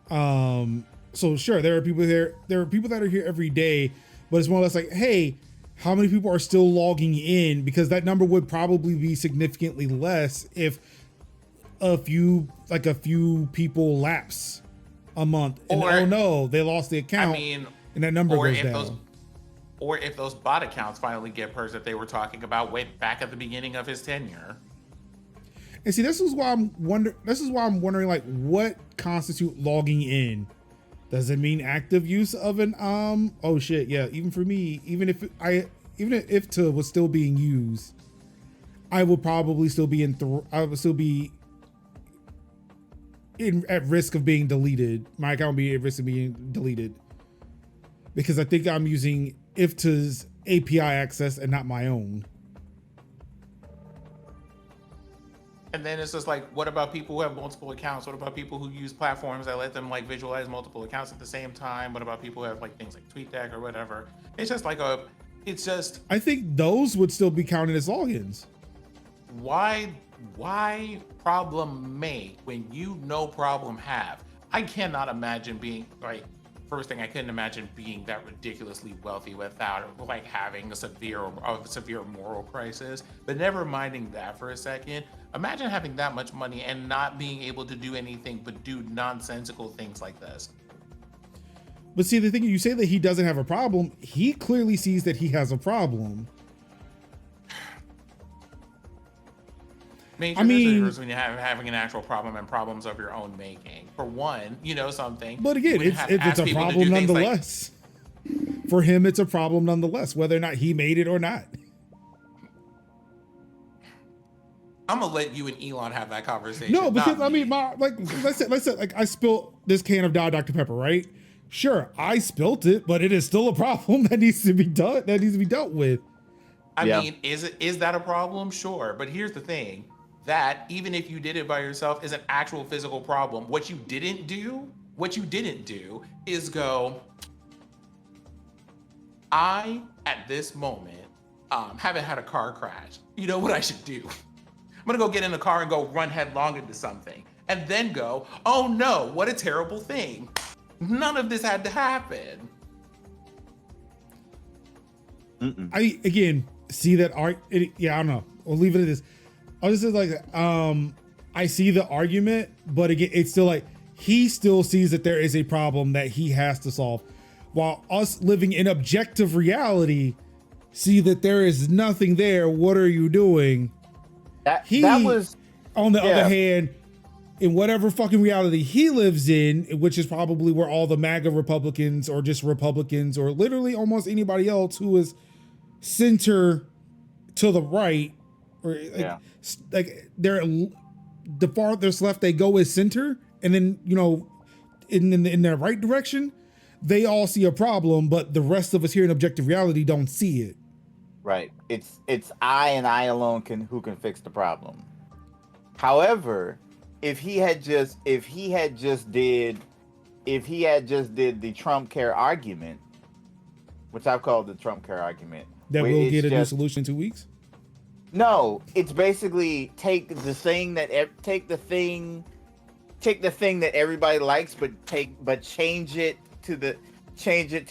So sure, there are people that are here every day, but it's more or less like, hey, how many people are still logging in? Because that number would probably be significantly less if a few people lapse a month and oh no, they lost the account. And that number goes down. Or if those bot accounts finally get purged that they were talking about way back at the beginning of his tenure. And see, this is why I'm wondering like what constitute logging in. Does it mean active use of an oh shit, yeah, even for me, even if IFTA was still being used, I would probably still be at risk of being deleted. My account would be at risk of being deleted because I think I'm using IFTA's API access and not my own. And then it's just like, what about people who have multiple accounts? What about people who use platforms that let them like visualize multiple accounts at the same time? What about people who have like things like TweetDeck or whatever? It's just like I think those would still be counted as logins. Why problem make when you no problem have? I cannot imagine being like, first thing, I couldn't imagine being that ridiculously wealthy without like having a severe moral crisis. But never minding that for a second, imagine having that much money and not being able to do anything but do nonsensical things like this. But see, the thing, you say that he doesn't have a problem. He clearly sees that he has a problem. When you're having an actual problem and problems of your own making. For one, something. But again, it's a problem nonetheless. For him, it's a problem nonetheless, whether or not he made it or not. I'm gonna let you and Elon have that conversation. No, because let's say I spilled this can of Dr. Pepper, right? Sure, I spilt it, but it is still a problem that needs to be dealt with. I mean, is that a problem? Sure. But here's the thing, that even if you did it by yourself is an actual physical problem. What you didn't do is go, I, at this moment, haven't had a car crash. You know what I should do? I'm gonna go get in the car and go run headlong into something. And then go, oh no, what a terrible thing. None of this had to happen. I, again, see that yeah, I don't know. We'll leave it at this. I'll just say like, I see the argument, but again, it's still like, he still sees that there is a problem that he has to solve. While us living in objective reality, see that there is nothing there. What are you doing? That was, on the other hand, in whatever fucking reality he lives in, which is probably where all the MAGA Republicans or just Republicans or literally almost anybody else who is center to the right, or like they're the farthest left they go is center, and then in the right direction, they all see a problem, but the rest of us here in objective reality don't see it. Right. It's I and I alone who can fix the problem. However, if he had just did the Trump care argument, which I've called the Trump care argument, that we'll get a new solution in 2 weeks. No, it's basically take the thing that everybody likes, but change it to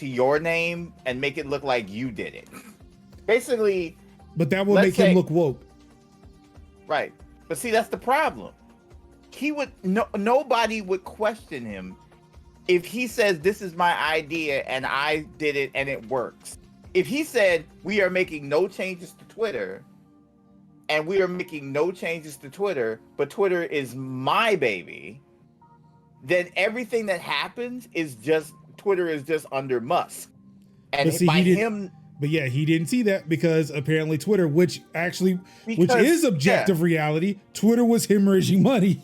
your name and make it look like you did it. Basically, but that will make him look woke. Right. But see, that's the problem. Nobody would question him if he says, this is my idea and I did it and it works. If he said, we are making no changes to Twitter and we are making no changes to Twitter, but Twitter is my baby, then everything that happens is just, Twitter is just under Musk. And see, but yeah, he didn't see that because apparently Twitter, which is objective reality, Twitter was hemorrhaging money.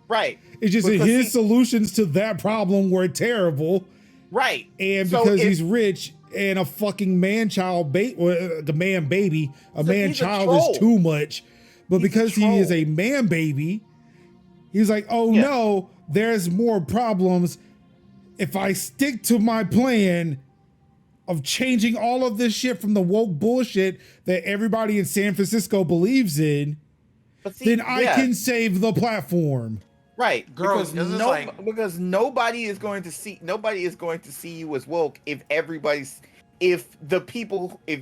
Right. It's just that his solutions to that problem were terrible. Right. And because he's rich and a fucking man-child the man baby, a man-child is too much. But because he is a man baby, he's like, oh no, there's more problems. If I stick to my plan of changing all of this shit from the woke bullshit that everybody in San Francisco believes in, then I can save the platform. Right, because nobody is going to see you as woke if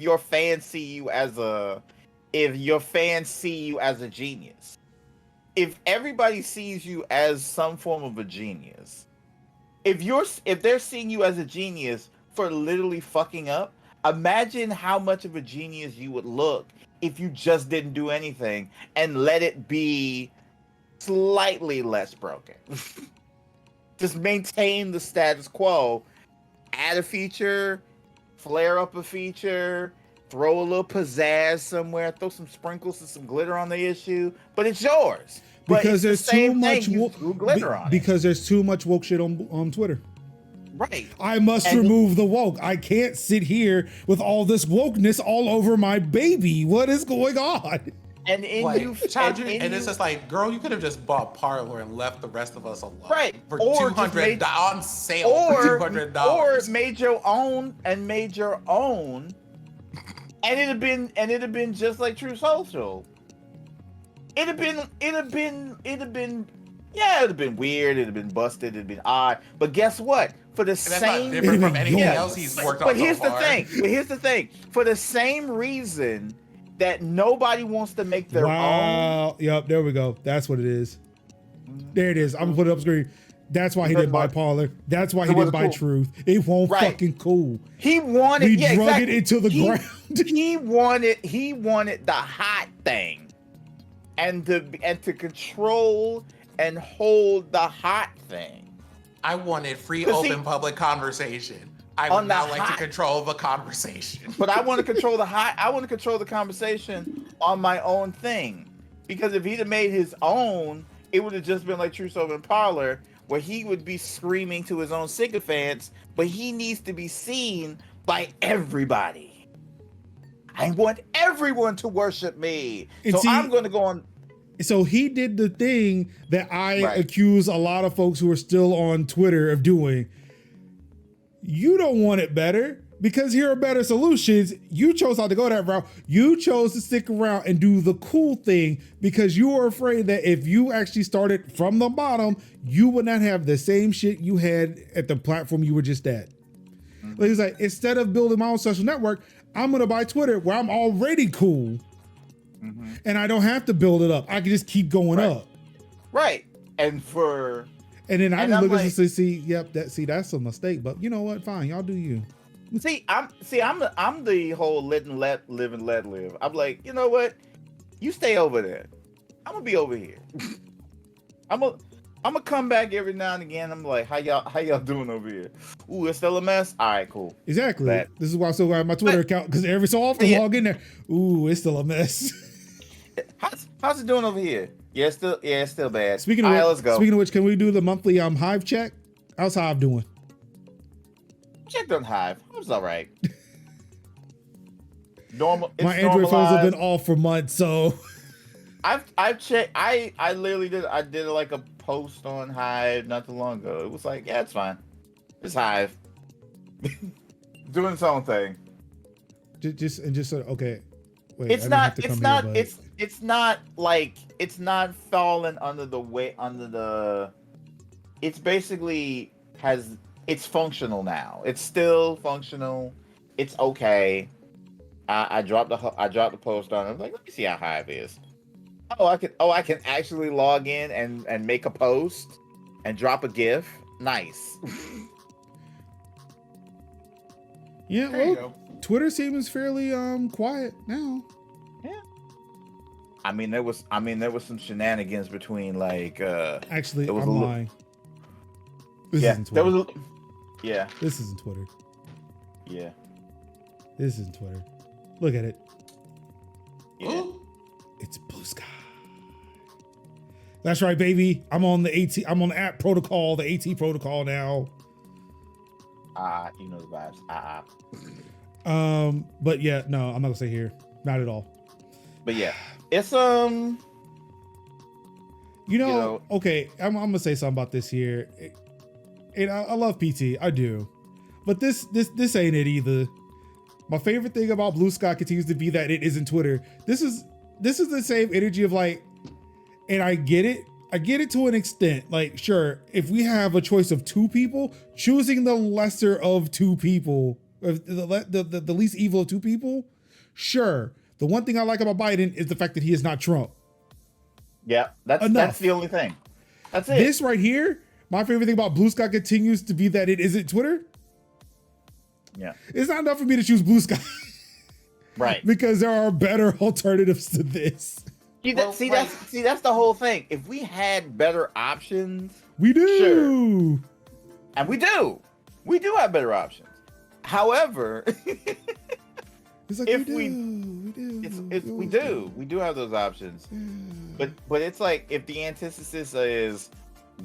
your fans see you as a genius. If everybody sees you as some form of a genius, if they're seeing you as a genius for literally fucking up, imagine how much of a genius you would look if you just didn't do anything and let it be slightly less broken. Just maintain the status quo, add a feature, flare up a feature, throw a little pizzazz somewhere, throw some sprinkles and some glitter on the issue, but it's yours. Because there's too much glitter on because there's too much woke shit on Twitter. Right. I must remove the woke. I can't sit here with all this wokeness all over my baby. What is going on? And it's just like, girl, you could have just bought Parler and left the rest of us alone. Right. For $200 on sale for $200. Or made your own, and it'd have been just like True Social. It'd have been weird, it'd have been busted, it'd have been odd. But guess what? For the same, that's not different from anything else he's worked on. But here's the thing. For the same reason that nobody wants to make their own. Yep, there we go. That's what it is. There it is. I'm gonna put it up screen. That's why he didn't buy Parler. That's why he didn't buy Truth. It won't fucking cool. He wanted. We drug it into the ground. He wanted the hot thing, and to control and hold the hot thing. I wanted free, open, public conversation. I would not like to control the conversation. But I want to control the conversation on my own thing. Because if he'd have made his own, it would have just been like True Soap and Parler, where he would be screaming to his own sycophants, but he needs to be seen by everybody. I want everyone to worship me. And So see, I'm going to go on. So he did the thing that I Right. accuse a lot of folks who are still on Twitter of doing. You don't want it better because here are better solutions. You chose not to go that route. You chose to stick around and do the cool thing because you were afraid that if you actually started from the bottom, you would not have the same shit you had at the platform you were just at. Like it's like, instead of building my own social network, I'm gonna buy Twitter where I'm already cool. And I don't have to build it up. I can just keep going up. Right. And then I and just I'm look at like- this and see, yep, that's a mistake. But you know what? Fine, y'all do you. I'm the whole live and let live. I'm like, you know what? You stay over there. I'm gonna be over here. I'm gonna come back every now and again. I'm like, how y'all doing over here? Ooh, it's still a mess. All right, cool. Exactly. That- This is why I still got my Twitter account because every so often Yeah. log in there. Ooh, it's still a mess. How's it doing over here? Yeah, it's still bad. Speaking All of right, which, let's go. Speaking of which, can we do the monthly Hive check? How's Hive doing? Checked on Hive. It was all right. Normal. It's My Android phones have normalized. been off for months, so I've checked. I literally did like a post on Hive not too long ago. It was like, yeah, it's fine. It's Hive doing its own thing. just sort of okay. Wait, It's I didn't not. have to It's come not. here, but- It's not like it's not falling under the weight under the. It's basically it's functional now. It's still functional. It's okay. I dropped the post on. I was like, let me see how Hive is. I can actually log in and make a post and drop a GIF. Nice. Yeah, There you well, go. Twitter seems fairly quiet now. I mean, there was some shenanigans between like Actually, It was I'm a little- lying. This yeah, isn't there Twitter. was yeah. This isn't Twitter. Yeah. This isn't Twitter. Look at it. Yeah. Ooh. It's Blue Sky. That's right, baby. I'm on the app protocol, the AT protocol now. You know the vibes. But yeah, no, I'm not gonna say here. Not at all. But yeah, it's You know, know- okay, I'm gonna say something about this here. And I love PT, I do. But this ain't it either. My favorite thing about Blue Sky continues to be that it isn't Twitter. This is the same energy of like, and I get it to an extent. Like, sure, if we have a choice of two people, choosing the lesser of two people, the least evil of two people, sure. The one thing I like about Biden is the fact that he is not Trump. yeah. That's Enough. the only thing. That's it. This right here, my favorite thing about Blue Sky continues to be that it isn't Twitter. Yeah. It's not enough for me to choose Blue Sky Right. because there are better alternatives to this. That's the whole thing. If we had better options, We do. and we do have better options. However, It's like if we we do have those options. But it's like if the antithesis is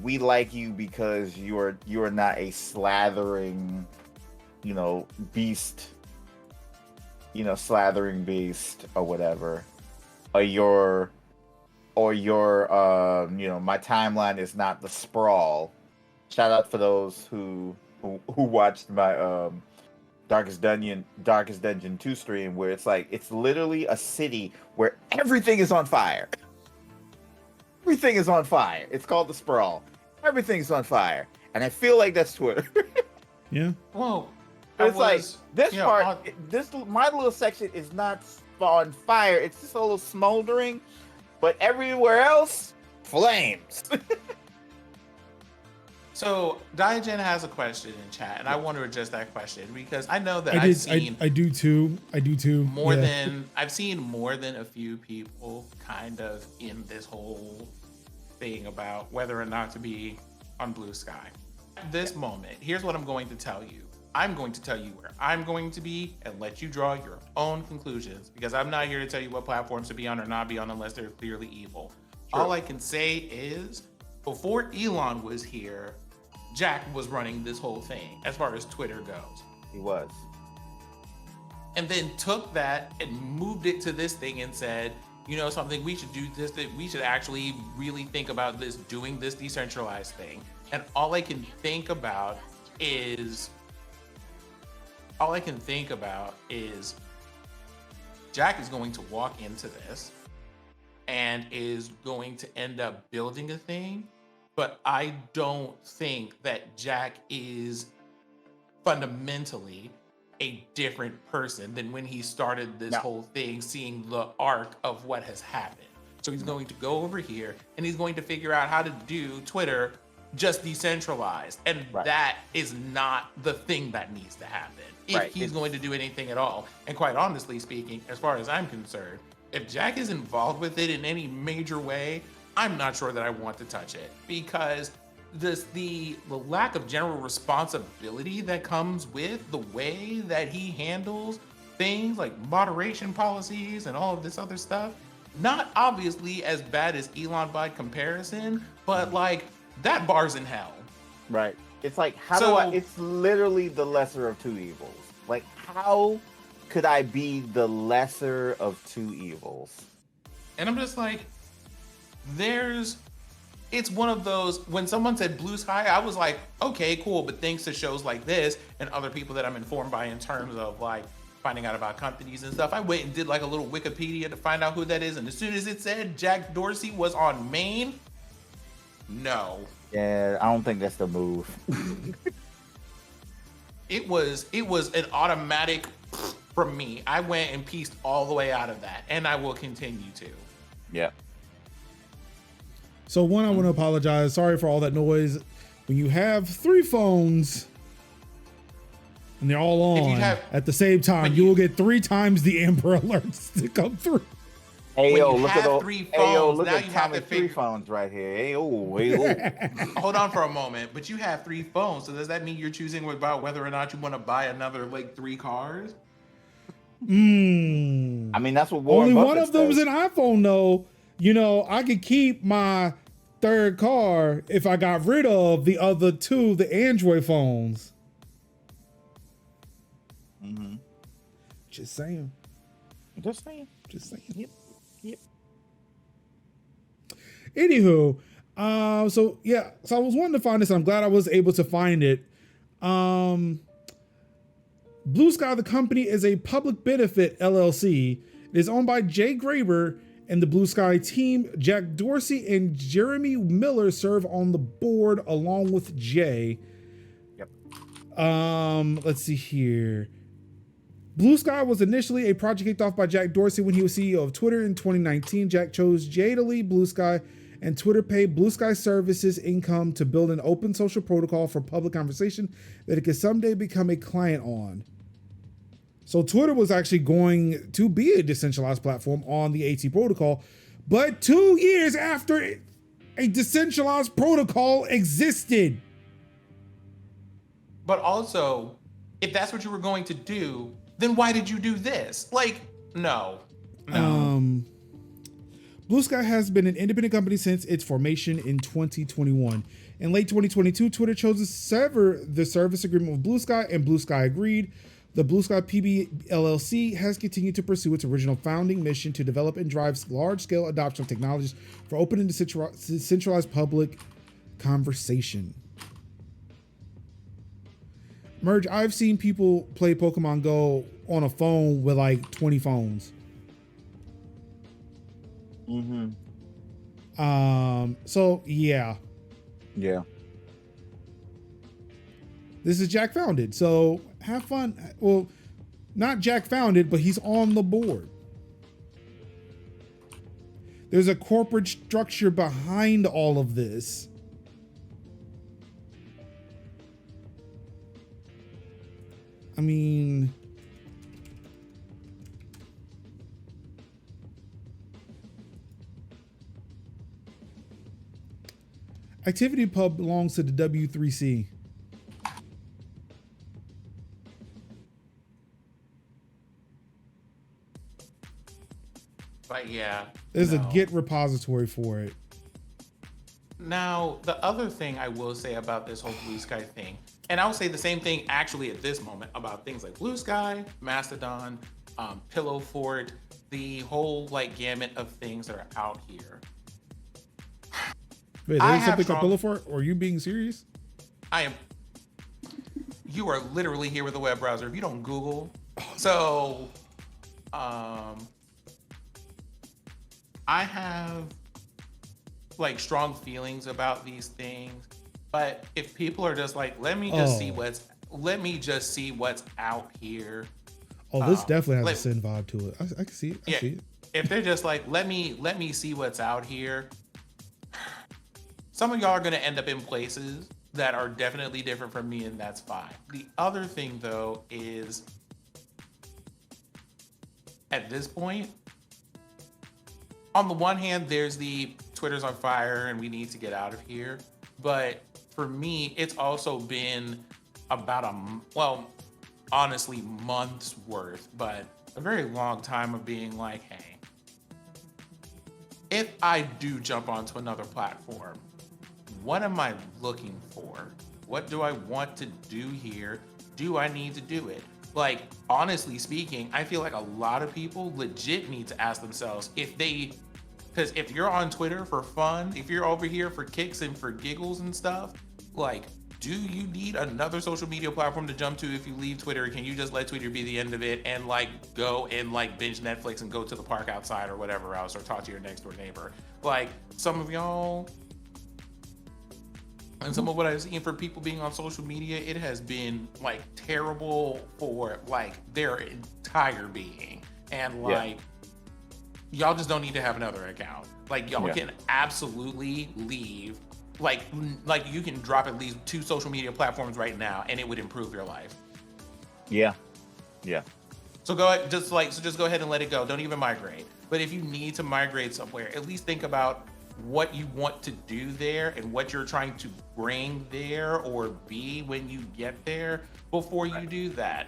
we like you because you are not a slathering, beast, slathering beast or whatever, or your my timeline is not the sprawl. Shout out for those who watched my Darkest Dungeon 2 stream, where it's literally a city where everything is on fire. Everything is on fire. It's called the sprawl. Everything's on fire. And I feel like that's Twitter. Yeah. Whoa. But it's like this part, on- my little section is not on fire. It's just a little smoldering, but everywhere else, flames. So Diagen has a question in chat, and I want to address that question because I know that I I've seen do too. more Yeah. than I've seen more than a few people kind of in this whole thing about whether or not to be on Blue Sky. At this moment, here's what I'm going to tell you. I'm going to tell you where I'm going to be and let you draw your own conclusions because I'm not here to tell you what platforms to be on or not be on unless they're clearly evil. True. All I can say is before Elon was here, Jack was running this whole thing as far as Twitter goes. He was. and then took that and moved it to this thing and said, you know something, we should do this, that we should actually really think about this, doing this decentralized thing. And all I can think about is Jack is going to walk into this and is going to end up building a thing, but I don't think that Jack is fundamentally a different person than when he started this whole thing, seeing the arc of what has happened. So he's going to go over here and he's going to figure out how to do Twitter just decentralized. And that is not the thing that needs to happen if he's going to do anything at all. And quite honestly speaking, as far as I'm concerned, if Jack is involved with it in any major way, I'm not sure that I want to touch it, because the lack of general responsibility that comes with the way that he handles things like moderation policies and all of this other stuff, not obviously as bad as Elon by comparison, but like that bar's in hell. Right. It's like, it's literally the lesser of two evils. Like, how could I be the lesser of two evils? And I'm just like, it's one of those, when someone said blue sky, I was like, okay, cool. But thanks to shows like this and other people that I'm informed by in terms of like finding out about companies and stuff, I went and did like a little Wikipedia to find out who that is. And as soon as it said Jack Dorsey was on Maine, no. Yeah, I don't think that's the move. It was an automatic from me. I went and pieced all the way out of that, and I will continue to. Yeah. So one, I want to apologize. Sorry for all that noise. When you have 3 phones and they're all on at the same time, you will get 3 times the Amber Alerts to come through. Hey, when yo, you look have at 3 phones, look now at you have to three figure. phones right here. Hey, oh. Hold on for a moment, but you have 3 phones, so does that mean you're choosing about whether or not you want to buy another like 3 cars? I mean, that's what Warren Only Buffett one of them is says. an iPhone, though. You know, I could keep my 3rd car if I got rid of the other 2, the Android phones. Mm-hmm. Just saying. Just saying. Yep. Yep. Anywho, so I was wanting to find this, and I'm glad I was able to find it. Blue Sky, the company, is a public benefit LLC. It is owned by Jay Graber and the Blue Sky team. Jack Dorsey and Jeremy Miller serve on the board along with Jay. Yep. Let's see here. Blue Sky was initially a project kicked off by Jack Dorsey when he was CEO of Twitter in 2019. Jack chose Jay to lead Blue Sky, and Twitter paid Blue Sky Services income to build an open social protocol for public conversation that it could someday become a client on. So Twitter was actually going to be a decentralized platform on the AT protocol, but 2 years after a decentralized protocol existed. But also, if that's what you were going to do, then why did you do this? Like, no. Blue Sky has been an independent company since its formation in 2021. In late 2022, Twitter chose to sever the service agreement with Blue Sky, and Blue Sky agreed. The Blue Sky PB LLC has continued to pursue its original founding mission to develop and drive large-scale adoption of technologies for open and decentralized public conversation. Merge, I've seen people play Pokemon Go on a phone with like 20 phones. So yeah. Yeah. This is Jack founded, so have fun. Well, not Jack founded, but he's on the board. There's a corporate structure behind all of this. I mean, Activity Pub belongs to the W3C. But yeah. There's no. a Git repository for it. Now, the other thing I will say about this whole Blue Sky thing, And I would say the same thing actually at this moment about things like Blue Sky, Mastodon, Pillow Fort, the whole like gamut of things that are out here. Wait, there's something called Pillow Fort? Or are you being serious? I am. You are literally here with a web browser. If you don't Google, so I have like strong feelings about these things, but if people are just like, let me just see what's out here. Oh, this definitely has a sin vibe to it. I can see it. I see it. If they're just like, let me see what's out here. Some of y'all are gonna end up in places that are definitely different from me, and that's fine. The other thing though is, at this point, on the one hand, there's the Twitter's on fire and we need to get out of here. But for me, it's also been about honestly, months worth, but a very long time of being like, hey, if I do jump onto another platform, what am I looking for? What do I want to do here? Do I need to do it? Like, honestly speaking, I feel like a lot of people legit need to ask themselves because if you're on Twitter for fun, if you're over here for kicks and for giggles and stuff, like, do you need another social media platform to jump to if you leave Twitter? Can you just let Twitter be the end of it and like go and like binge Netflix and go to the park outside or whatever else, or talk to your next door neighbor? Like, some of y'all, and some of what I've seen for people being on social media, it has been like terrible for like their entire being. And like, y'all just don't need to have another account. Like, y'all can absolutely leave. Like you can drop at least 2 social media platforms right now and it would improve your life. Yeah. So go ahead, just go ahead and let it go. Don't even migrate. But if you need to migrate somewhere, at least think about what you want to do there and what you're trying to bring there or be when you get there before you do that,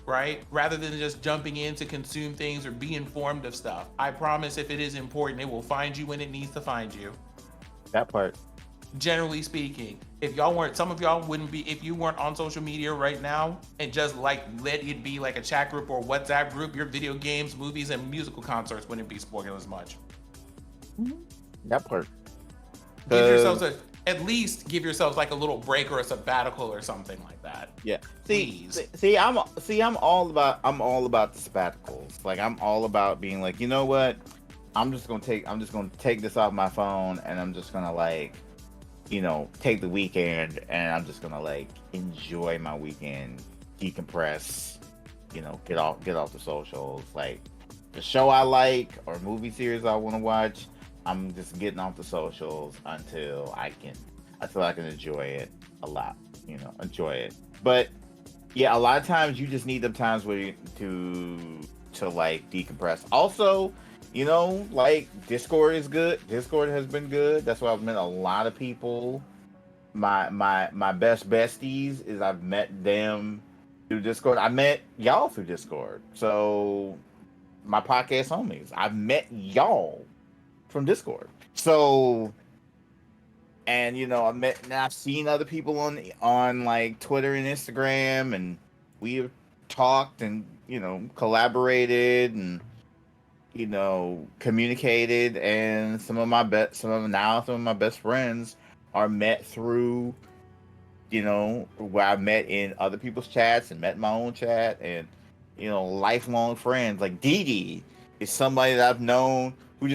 right? Rather than just jumping in to consume things or be informed of stuff. I promise if it is important, it will find you when it needs to find you. That part. Generally speaking, some of y'all wouldn't be, if you weren't on social media right now and just like let it be like a chat group or WhatsApp group, your video games, movies, and musical concerts wouldn't be spoiled as much. That part. At least give yourselves like a little break or a sabbatical or something like that. Yeah. Please. I'm all about the sabbaticals. Like, I'm all about being like, you know what? I'm just gonna take this off my phone and I'm just gonna like, you know, take the weekend and I'm just gonna like enjoy my weekend, decompress, you know, get off the socials. Like, the show I like or movie series I want to watch, I'm just getting off the socials until I can enjoy it a lot, you know, enjoy it. But yeah, a lot of times you just need them times where to like decompress. Also, you know, like, Discord is good. Discord has been good. That's why I've met a lot of people. My best besties is I've met them through Discord. I met y'all through Discord. So my podcast homies, I've met y'all from Discord. So, and you know, I've seen other people on like Twitter and Instagram, and we have talked and, you know, collaborated and, you know, communicated, and some of my best friends are met through, you know, where I met in other people's chats and met in my own chat, and, you know, lifelong friends. Like, Dee Dee is somebody that I've known who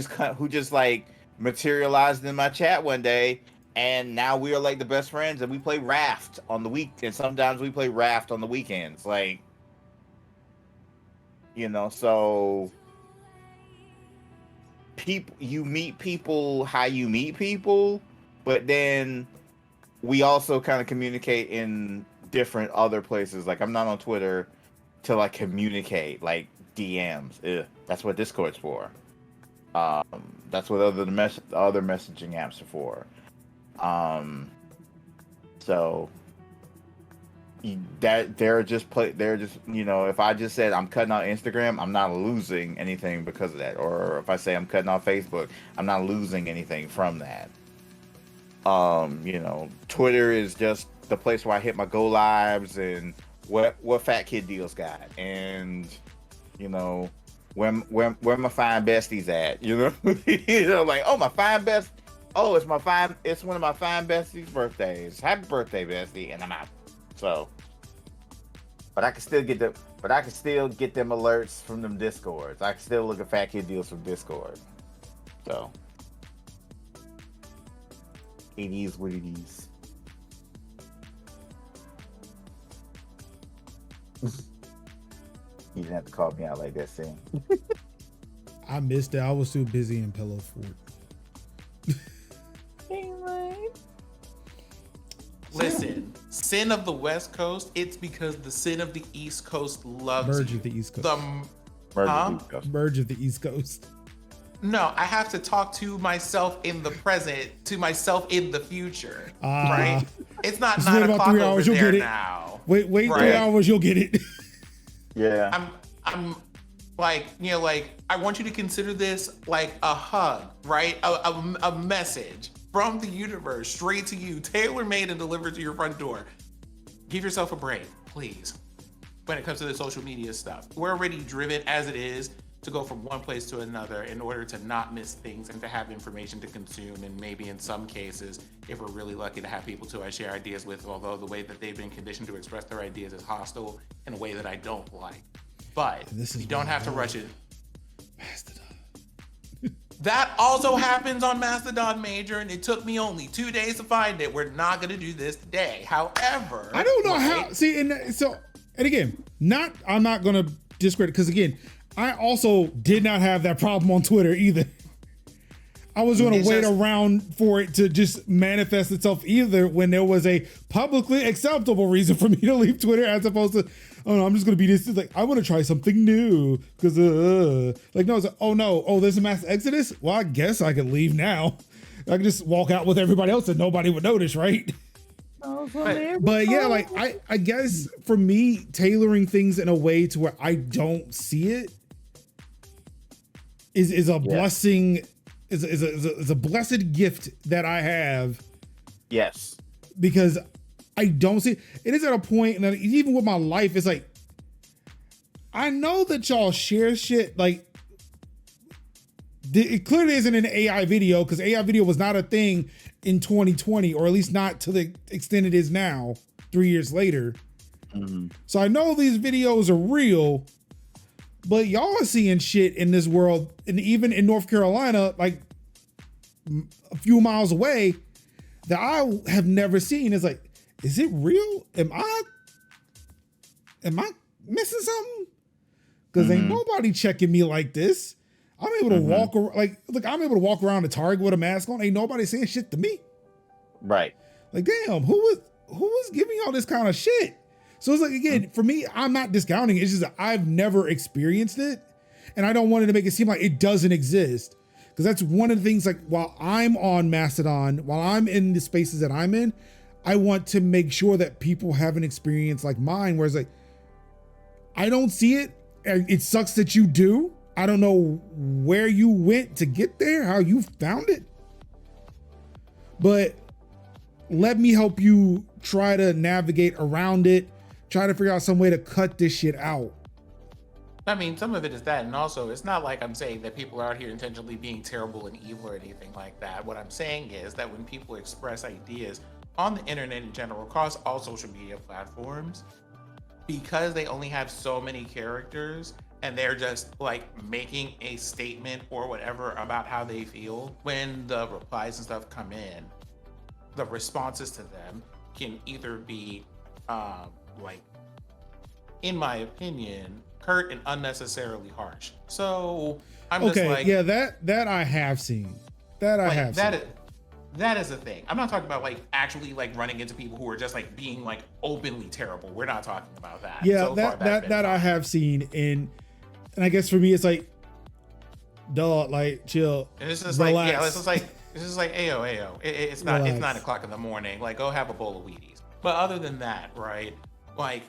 just like materialized in my chat one day, and now we are like the best friends, and we play Raft on the week, and sometimes we play Raft on the weekends. Like, you know, so you meet people how you meet people, but then we also kind of communicate in different other places. Like, I'm not on Twitter to like communicate like DMs. That's what Discord's for. That's what other messaging apps are for. So that they're just, you know, if I just said I'm cutting out Instagram, I'm not losing anything because of that. Or if I say I'm cutting out Facebook, I'm not losing anything from that. You know, Twitter is just the place where I hit my go lives and what Fat Kid Deals got, and you know where my fine besties at, you know. You know, like, oh, my fine best, oh, it's one of my fine besties' birthdays. Happy birthday, bestie, and I'm out. So, but I can still get them alerts from them Discords. I can still look at Fat Kid Deals from Discord. So it is what it is. You didn't have to call me out like that, Sam. I missed it. I was too busy in Pillow Fort. Listen, sin of the West Coast, it's because the sin of the East Coast loves Merge you. of the East Coast. Merge of the East Coast. No, I have to talk to myself in the present, to myself in the future, right? It's not 9 o'clock over there now. Wait, right? 3 hours, you'll get it. Yeah. I'm like, you know, like, I want you to consider this like a hug, right? A message from the universe straight to you, tailor-made and delivered to your front door. Give yourself a break, please. When it comes to the social media stuff, we're already driven as it is to go from one place to another in order to not miss things and to have information to consume. And maybe in some cases, if we're really lucky to have people to share ideas with, although the way that they've been conditioned to express their ideas is hostile in a way that I don't like. But you don't have to rush it. Mastodon. That also happens on Mastodon Major, and it took me only 2 days to find it. We're not gonna do this today. However, I don't know how, see, and again, I'm not gonna discredit, because again, I also did not have that problem on Twitter either. I was going to wait around for it to just manifest itself either when there was a publicly acceptable reason for me to leave Twitter, as opposed to, oh no, I'm just going to be this. It's like, I want to try something new because, like, no, it's like, oh no, oh, there's a mass exodus. Well, I guess I could leave now. I could just walk out with everybody else and nobody would notice, right? But yeah, like, I guess for me, tailoring things in a way to where I don't see it is a blessing, is a blessed gift that I have. Yes. Because I don't see it is at a point, and even with my life, it's like, I know that y'all share shit. Like, it clearly isn't an AI video, because AI video was not a thing in 2020, or at least not to the extent it is now, 3 years later. Mm-hmm. So I know these videos are real, but y'all are seeing shit in this world, and even in North Carolina, like a few miles away, that I have never seen. It's like, is it real? Am I missing something? Because ain't nobody checking me like this. I'm able to walk around, like, look, I'm able to walk around to Target with a mask on. Ain't nobody saying shit to me. Right. Like, damn, who was giving y'all this kind of shit? So it's like, again, for me, I'm not discounting it. It's just that I've never experienced it, and I don't want it to make it seem like it doesn't exist. Because that's one of the things, like, while I'm on Mastodon, while I'm in the spaces that I'm in, I want to make sure that people have an experience like mine, where it's like, I don't see it. It sucks that you do. I don't know where you went to get there, how you found it, but let me help you try to navigate around it, try to figure out some way to cut this shit out. I mean, some of it is that, and also it's not like I'm saying that people are out here intentionally being terrible and evil or anything like that. What I'm saying is that when people express ideas on the internet in general, across all social media platforms, because they only have so many characters and they're just like making a statement or whatever about how they feel, when the replies and stuff come in, the responses to them can either be like, in my opinion, curt and unnecessarily harsh. So I'm just like, yeah, that I have seen. That is a thing. I'm not talking about like actually like running into people who are just like being like openly terrible. We're not talking about that. Yeah, so that I have seen, and I guess for me it's like, dog, like, chill. And it's just relax. like, yeah, this is like ayo. It's not. Relax. It's 9 o'clock in the morning. Like, go have a bowl of Wheaties. But other than that, right? Like,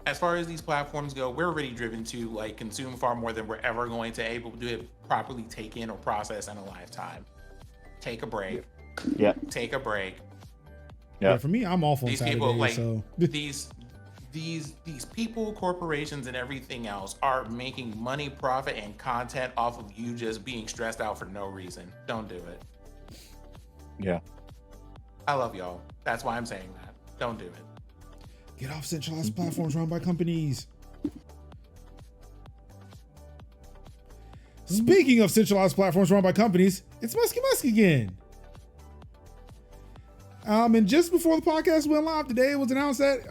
as far as these platforms go, we're already driven to like consume far more than we're ever going to able to properly take in or process in a lifetime. Take a break. Yeah. Take a break. Yeah, for me, I'm off on These Saturday. people, like so these people, corporations, and everything else are making money, profit, and content off of you just being stressed out for no reason. Don't do it. Yeah. I love y'all. That's why I'm saying that. Don't do it. Get off centralized platforms run by companies. Speaking of centralized platforms run by companies, it's Musky Musk again. And just before the podcast went live today, it was announced that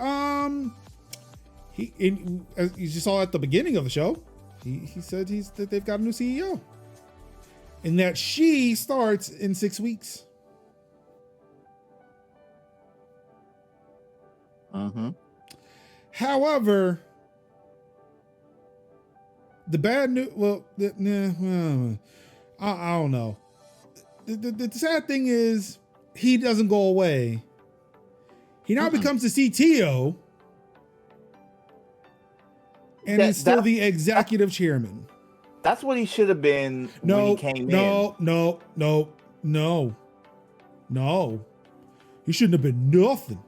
as you just saw at the beginning of the show, he said that they've got a new CEO, and that she starts in 6 weeks. Mm-hmm. However, the bad news, I don't know. The sad thing is he doesn't go away. He now becomes the CTO, and he's still the executive chairman. That's what he should have been when he came in. No. He shouldn't have been nothing.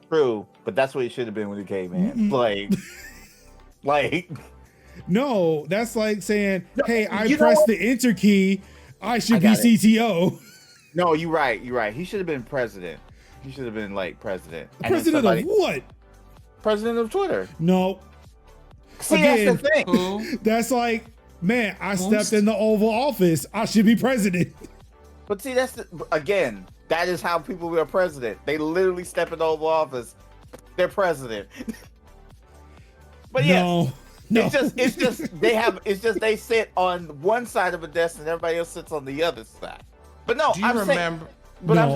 True, but that's what he should have been when he came in. Like, no, that's like saying, hey, I you pressed the enter key. I should be CTO. No, you're right. He should have been president. He should have been like president. President of what? President of Twitter. No. See, again, that's the thing. That's like, man, I stepped in the Oval Office. I should be president. But see, again, that is how people are president. They literally step in the Oval Office. They're president. But no. It's just they sit on one side of a desk and everybody else sits on the other side. But no,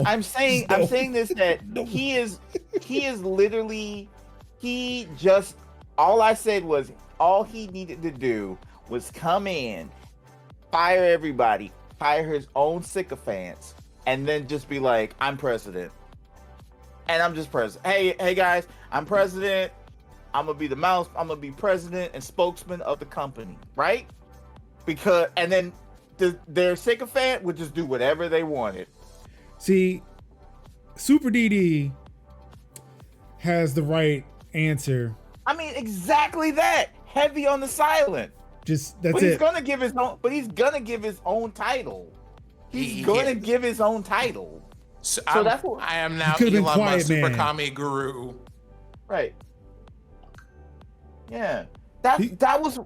I'm saying this that he is literally, all I said was all he needed to do was come in, fire everybody, hire his own sycophants, and then just be like, I'm president. And I'm just president. Hey guys, I'm president. I'm gonna be the mouse. I'm gonna be president and spokesman of the company, right? And then their sycophant would just do whatever they wanted. See, Super DD has the right answer. I mean, exactly that. Heavy on the silent. He's gonna give his own. But he's gonna give his own title. He's gonna give his own title. So that's what I am now. Elon Musk, super commie guru. Right. Yeah. That was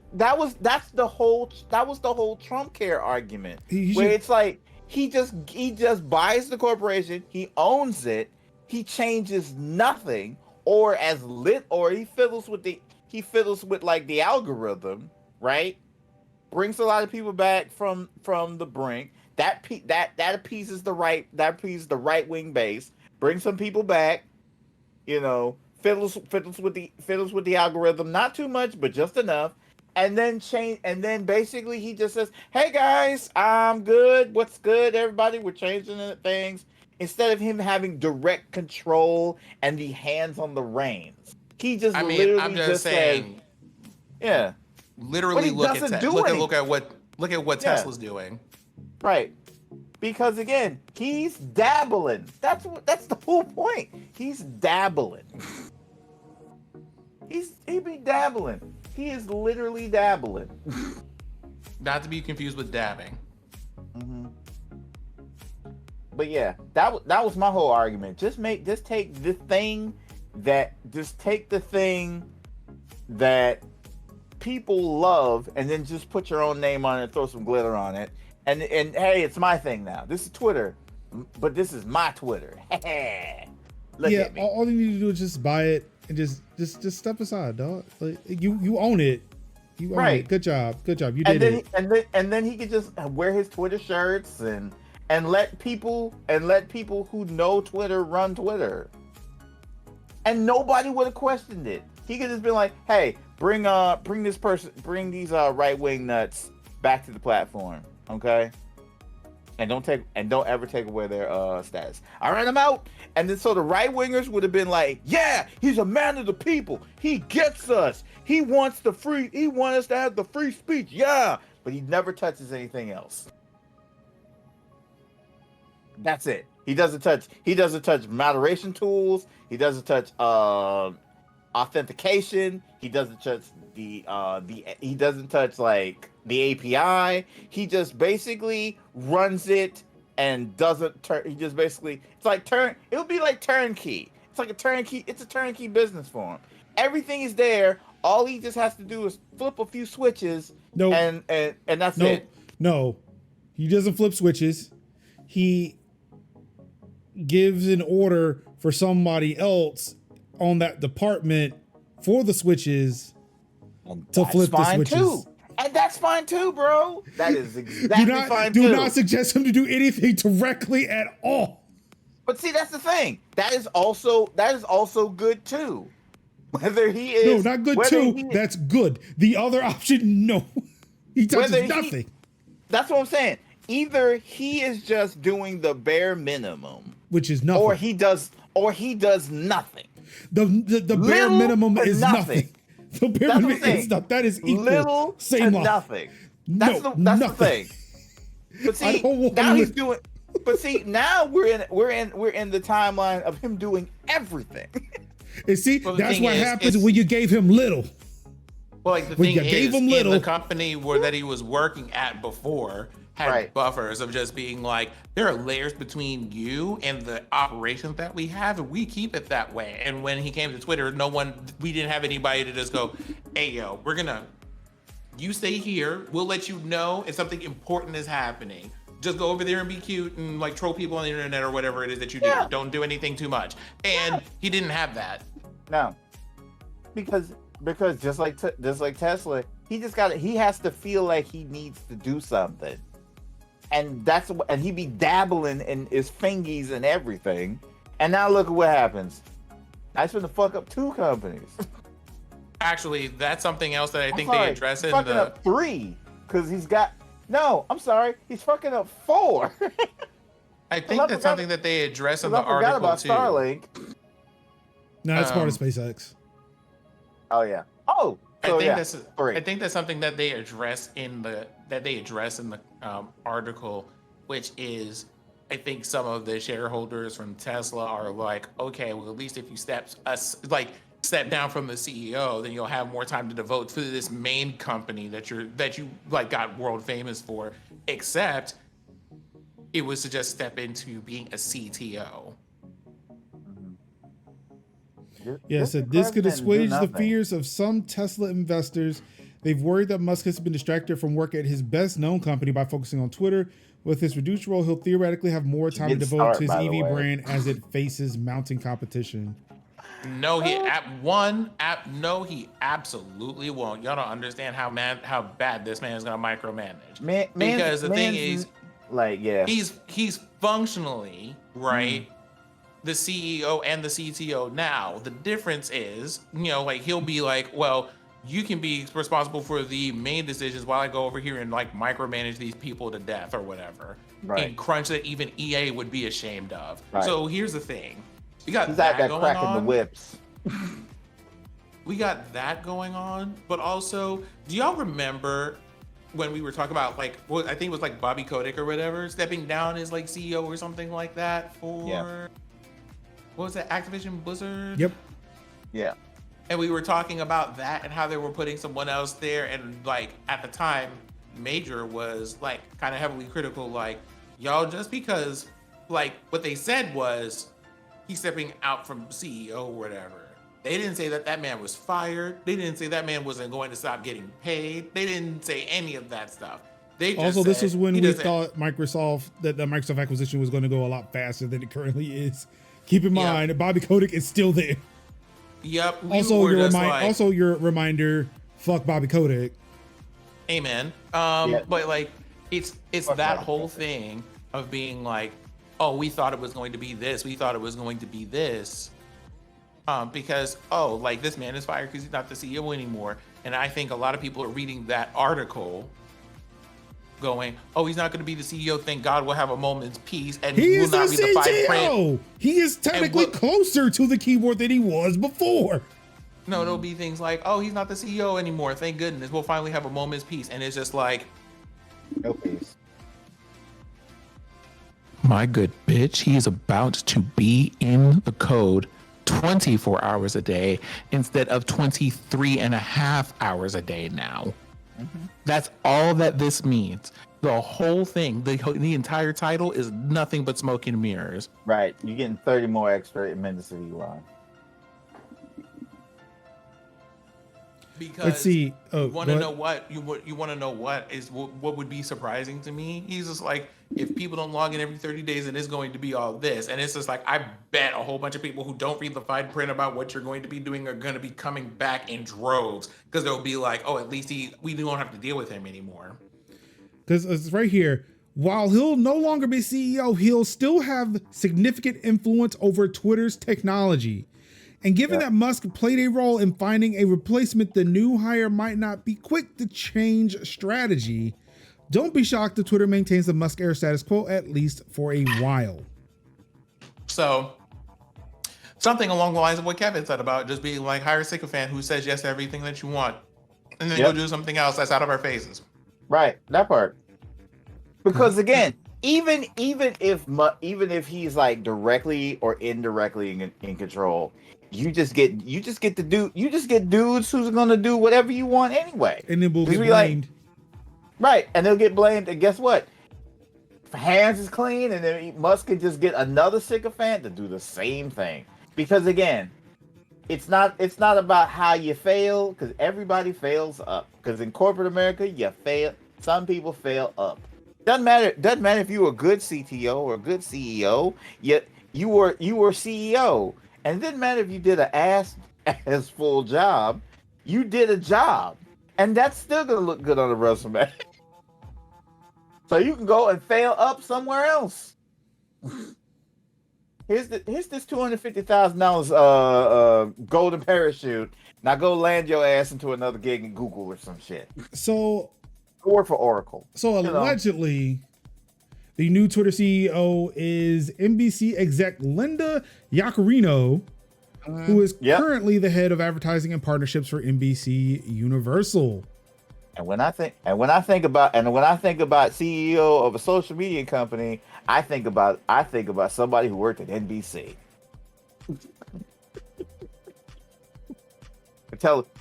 the whole Trump care argument. It's like he just buys the corporation, he owns it, he changes nothing, or he fiddles with like the algorithm, right? Brings a lot of people back from the brink. That appeases the right wing base, brings some people back, fiddles with the algorithm, not too much, but just enough, and then basically he just says, "Hey guys, I'm good. What's good, everybody? We're changing things." Instead of him having direct control and the hands on the reins, he just saying, yeah. Literally look at what Tesla's doing. Right. Because again, he's dabbling. That's the whole point. He's dabbling. He be dabbling. He is literally dabbling. Not to be confused with dabbing. Mm-hmm. But yeah, that was my whole argument. Take the thing that people love, and then just put your own name on it, throw some glitter on it, and hey, it's my thing now. This is Twitter, but this is my Twitter. Look at me. All you need to do is just buy it and just step aside, dog. Like you own it. You own it. Good job. You did it. And then he could just wear his Twitter shirts and let people who know Twitter run Twitter. And nobody would have questioned it. He could just be like, "Hey, bring these right-wing nuts back to the platform, okay? And don't ever take away their status. All right, I'm out." And then so the right-wingers would have been like, "Yeah, he's a man of the people. He gets us. He wants us to have the free speech. Yeah." But he never touches anything else. That's it. He doesn't touch moderation tools. He doesn't touch authentication. He doesn't touch he doesn't touch like the API. He just basically runs it and doesn't turn. He just basically it would be like turnkey. It's like a turnkey. It's a turnkey business for him. Everything is there. All he just has to do is flip a few switches. No, and that's it. No, he doesn't flip switches. He gives an order for somebody else on that department for the switches to flip the switches. Too. And that's fine too, bro. That is exactly fine too. Do not suggest him to do anything directly at all. But see, that's the thing. That is also good too. Whether he is no, not good too. That's good. The other option, no. He touches nothing. That's what I'm saying. Either he is just doing the bare minimum, which is nothing, or he does nothing. The bare minimum is nothing. The bare minimum is nothing. That is equal. Little Same to nothing. That's the thing. But see, now he's doing. But see, now we're in the timeline of him doing everything. And see, that's what happens when you gave him little. Well, like the thing is, in the company that he was working at before had buffers of just being like, there are layers between you and the operations that we have, and we keep it that way. And when he came to Twitter, we didn't have anybody to just go, hey, yo, you stay here. We'll let you know if something important is happening. Just go over there and be cute and like troll people on the internet or whatever it is that you do. Yeah. Don't do anything too much. And he didn't have that. No, because just like Tesla, he has to feel like he needs to do something, and he be dabbling in his fingies and everything. And now look at what happens. I spent the fuck up 2 companies. Actually, that's something else that I think they address in the up 3 because he's got. No, I'm sorry. He's fucking up 4. I think that's something that they address in the article about too. Starlink. No, that's part of SpaceX. Oh yeah. Oh, so I think that's something that they address in the article, which is I think some of the shareholders from Tesla are like, okay, well at least if you step down from the CEO, then you'll have more time to devote to this main company that you like got world famous for. Except it was to just step into being a CTO. Yeah, so this could assuage the fears of some Tesla investors. They've worried that Musk has been distracted from work at his best known company by focusing on Twitter. With his reduced role, he'll theoretically have more time to devote to his EV brand as it faces mounting competition. No, he absolutely won't. Y'all don't understand how bad this man is gonna micromanage. Because the thing is, he's functionally right. The CEO and the CTO now. The difference is, he'll be like, well, you can be responsible for the main decisions while I go over here and like micromanage these people to death or whatever. Right. And crunch that even EA would be ashamed of. Right. So here's the thing. We got that going cracking on. The whips. We got that going on, but also, do y'all remember when we were talking about I think it was like Bobby Kotick or whatever stepping down as like CEO or something like that for what was that, Activision Blizzard? Yep. Yeah. And we were talking about that and how they were putting someone else there, and like at the time, Major was like kind of heavily critical, like, y'all, just because like what they said was he's stepping out from CEO or whatever. They didn't say that man was fired. They didn't say that man wasn't going to stop getting paid. They didn't say any of that stuff. They just also, this is when we thought that the Microsoft acquisition was going to go a lot faster than it currently is. Keep in mind, Bobby Kotick is still there. Yep. Also, your reminder, fuck Bobby Kotick. Amen. But like, it's fuck that whole thing of being like, oh, we thought it was going to be this. We thought it was going to be this. Because, like this man is fired because he's not the CEO anymore. And I think a lot of people are reading that article going, oh, he's not going to be the CEO. Thank God we'll have a moment's peace. And he will not read the fine print. He is technically closer to the keyboard than he was before. No, it'll be things like, oh, he's not the CEO anymore. Thank goodness. We'll finally have a moment's peace. And it's just like, no peace. My good bitch, he is about to be in the code 24 hours a day instead of 23 and a half hours a day now. That's all that this means. The whole thing, the entire title is nothing but smoke and mirrors. Right. You're getting 30 more extra minutes of Elon. Because Let's see. You want to know what what would be surprising to me? He's just like, if people don't log in every 30 days, then it's going to be all this. And it's just like, I bet a whole bunch of people who don't read the fine print about what you're going to be doing are going to be coming back in droves, because they'll be like, oh, at least we don't have to deal with him anymore. Because it's right here. While he'll no longer be CEO, he'll still have significant influence over Twitter's technology. And given that Musk played a role in finding a replacement, the new hire might not be quick to change strategy. Don't be shocked if Twitter maintains the Musk era status quo, at least for a while. So, something along the lines of what Kevin said about just being like, hire a sycophant who says yes to everything that you want, and then go do something else that's out of our faces. Right, that part. Because again, even if he's like directly or indirectly in control, you just get dudes who's gonna do whatever you want anyway, and then we'll get blamed. Right, and they'll get blamed, and guess what? Hands is clean, and then Musk can just get another sycophant to do the same thing. Because again, it's not about how you fail, because everybody fails up. Because in corporate America, you fail. Some people fail up. Doesn't matter if you were a good CTO or a good CEO. Yet you were CEO, and it didn't matter if you did an ass full job. You did a job, and that's still gonna look good on the resume. So you can go and fail up somewhere else. Here's this $250,000 golden parachute. Now go land your ass into another gig in Google or some shit. So go work for Oracle. So allegedly, the new Twitter CEO is NBC exec Linda Yaccarino, who is currently the head of advertising and partnerships for NBC Universal. And when I think about CEO of a social media company, I think about somebody who worked at NBC.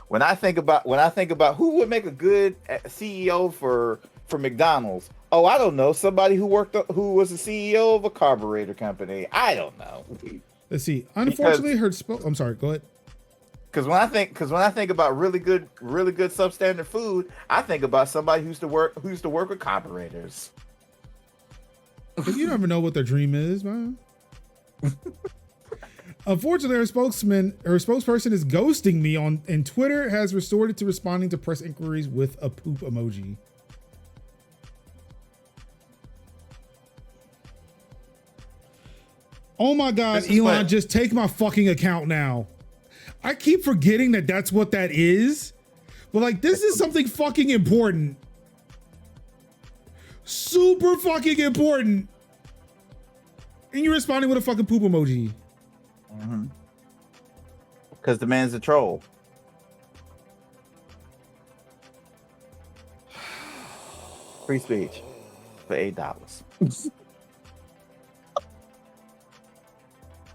When I think about who would make a good CEO for McDonald's, I don't know, somebody who was the CEO of a carburetor company. I don't know. Let's see. Unfortunately, I'm sorry. Go ahead. Because when I think about really good substandard food, I think about somebody who used to work with carburetors. You never know what their dream is, man. Unfortunately, her spokesperson is ghosting me and Twitter has resorted to responding to press inquiries with a poop emoji. Oh my God, Elon, just take my fucking account now. I keep forgetting that that's what that is. But like, this is something fucking important. Super fucking important. And you're responding with a fucking poop emoji. Because the man's a troll. Free speech for $8.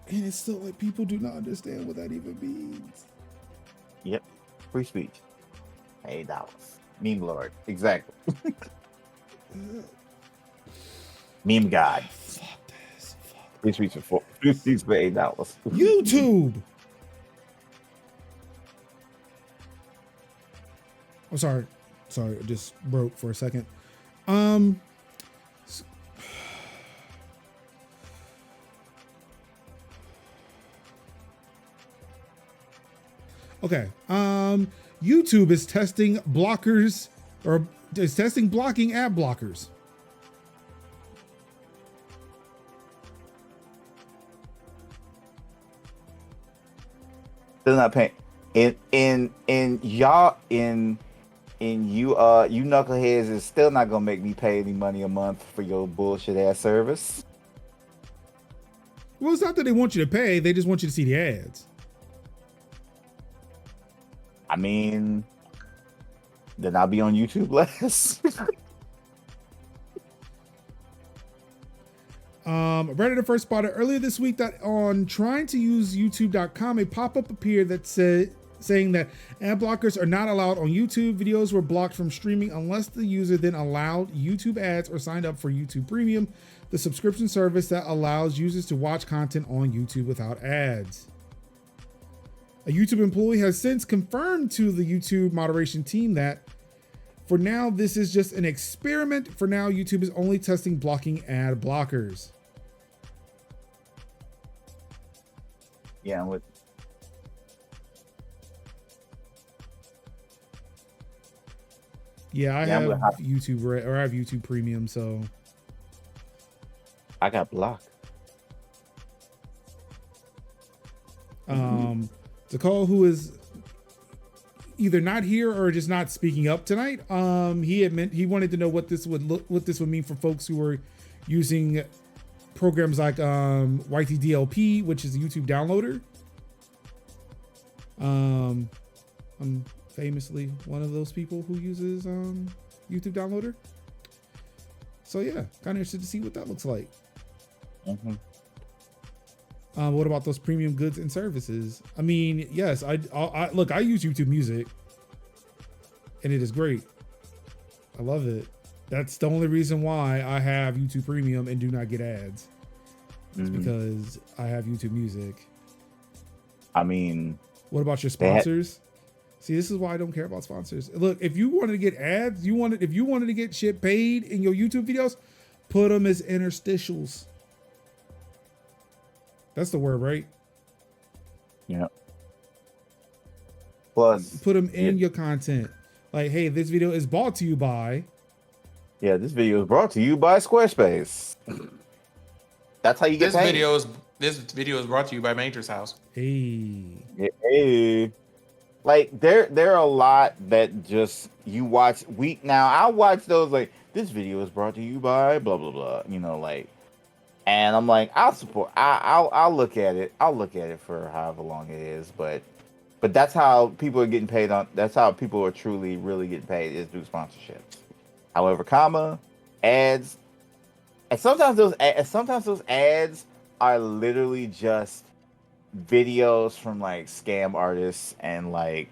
And it's still like people do not understand what that even means. Yep. Free speech. $8. Meme lord. Exactly. Meme god. Fuck this. Free speech for $8. YouTube. I'm sorry. Sorry, it just broke for a second. Okay. YouTube is testing blockers, or is testing blocking ad blockers. Still not paying. You knuckleheads is still not gonna make me pay any money a month for your bullshit ass service. Well, it's not that they want you to pay; they just want you to see the ads. I mean, then I'll be on YouTube less. Redditor first spotted earlier this week that on trying to use YouTube.com, a pop-up appeared that said saying that ad blockers are not allowed on YouTube. Videos were blocked from streaming unless the user then allowed YouTube ads or signed up for YouTube Premium, the subscription service that allows users to watch content on YouTube without ads. A YouTube employee has since confirmed to the YouTube moderation team that for now, this is just an experiment. For now, YouTube is only testing blocking ad blockers. Yeah, with I have YouTube or I have YouTube Premium, so I got blocked. Nicole, who is either not here or just not speaking up tonight, he wanted to know what this would mean for folks who are using programs like YTDLP, which is a YouTube downloader. I'm famously one of those people who uses YouTube downloader. So yeah, kind of interested to see what that looks like. Mm-hmm. What about those premium goods and services? I mean, yes, I look, I use YouTube Music and it is great. I love it. That's the only reason why I have YouTube Premium and do not get ads. It's because I have YouTube Music. I mean, what about your sponsors? See, this is why I don't care about sponsors. Look, if you wanted to get ads, if you wanted to get shit paid in your YouTube videos, put them as interstitials. That's the word, right? Yeah. Plus, put them in your content. Like, hey, this video is brought to you by. Yeah, this video is brought to you by Squarespace. That's how you get paid. This video is brought to you by Major's House. Hey. Like there are a lot that just you watch now. I watch those like this video is brought to you by blah blah blah. You know, like. And I'm like, I'll support. I'll look at it. I'll look at it for however long it is. But that's how people are getting paid on. That's how people are truly really getting paid is through sponsorships. However, ads, and sometimes those ads are literally just videos from like scam artists and like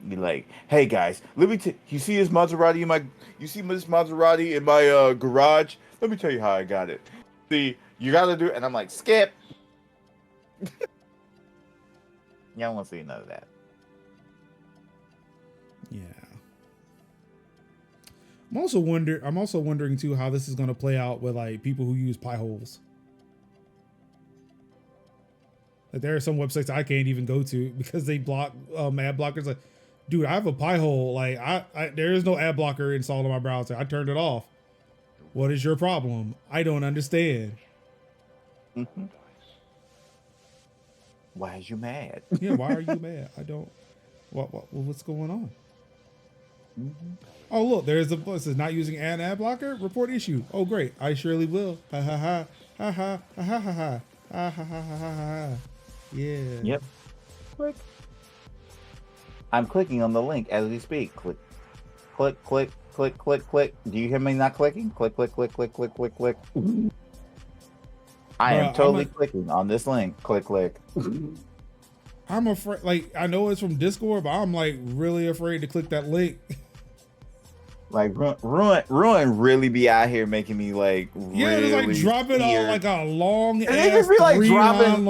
be like, hey guys, let me you see this Maserati in my garage? Let me tell you how I got it. See, you gotta do it, and I'm like, skip. You don't want to see none of that. Yeah. I'm also wondering too how this is gonna play out with like people who use pie holes. Like there are some websites I can't even go to because they block ad blockers. Like, dude, I have a pie hole. Like there is no ad blocker installed on my browser. I turned it off. What is your problem? I don't understand. Mm-hmm. Why are you mad? Yeah, why are you mad? I don't. What's going on? Mm-hmm. Oh, look, there's it says not using an ad blocker. Report issue. Oh, great. I surely will. Ha ha ha ha ha ha ha ha ha ha ha ha ha ha. Yeah. Yep. Click. I'm clicking on the link as we speak. Click. Click. Click. Click, click, click. Do you hear me not clicking? Click, click, click, click, click, click, click. I am totally clicking on this link. Click, click. I'm afraid, like, I know it's from Discord, but I'm like really afraid to click that link. Like, Ruin really be out here making me like, yeah, really it's like dropping on like a long and ass, be like dropping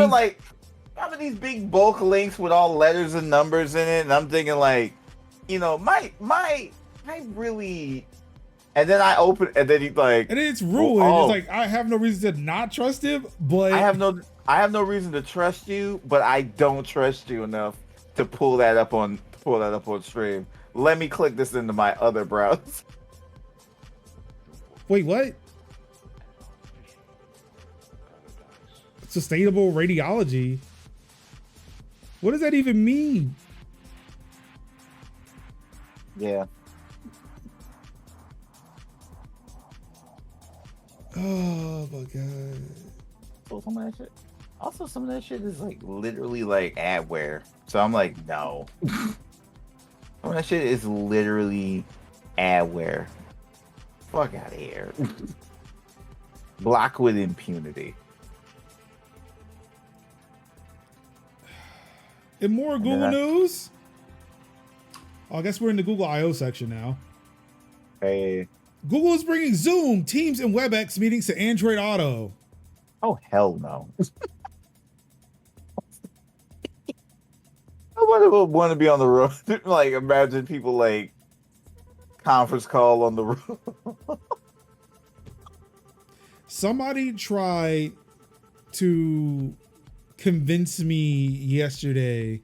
like these big bulk links with all letters and numbers in it, and I'm thinking like, you know, I really, and then I open, and then he's like, and then it's ruined. Oh. It's like I have no reason to not trust him, but I have no reason to trust you, but I don't trust you enough to pull that up on stream. Let me click this into my other browser. Wait, what? Sustainable radiology. What does that even mean? Yeah. Oh my god. So some of that shit is like literally like adware. So I'm like, no. Some of that shit is literally adware. Fuck out of here. Block with impunity. In more Google Yeah. news, I guess we're in the Google I/O section now. Hey. Google is bringing Zoom, Teams, and Webex meetings to Android Auto. Oh, hell no. Nobody would want to be on the road. Like, imagine people like conference call on the road. Somebody tried to convince me yesterday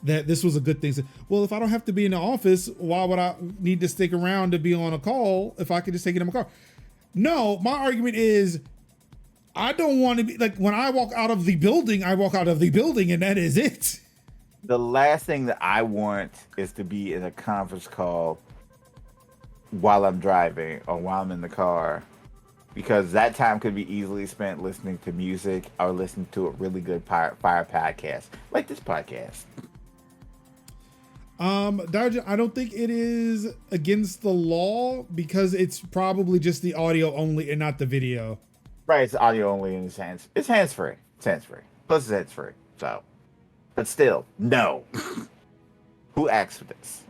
that this was a good thing. Well, if I don't have to be in the office, why would I need to stick around to be on a call if I could just take it in my car? No, my argument is I don't want to be like, when I walk out of the building, I walk out of the building and that is it. The last thing that I want is to be in a conference call while I'm driving or while I'm in the car, because that time could be easily spent listening to music or listening to a really good fire podcast like this podcast. I don't think it is against the law because it's probably just the audio only and not the video. Right, it's audio only and it's hands free. It's hands free. Plus it's hands free. So, but still, no. Who asked for this?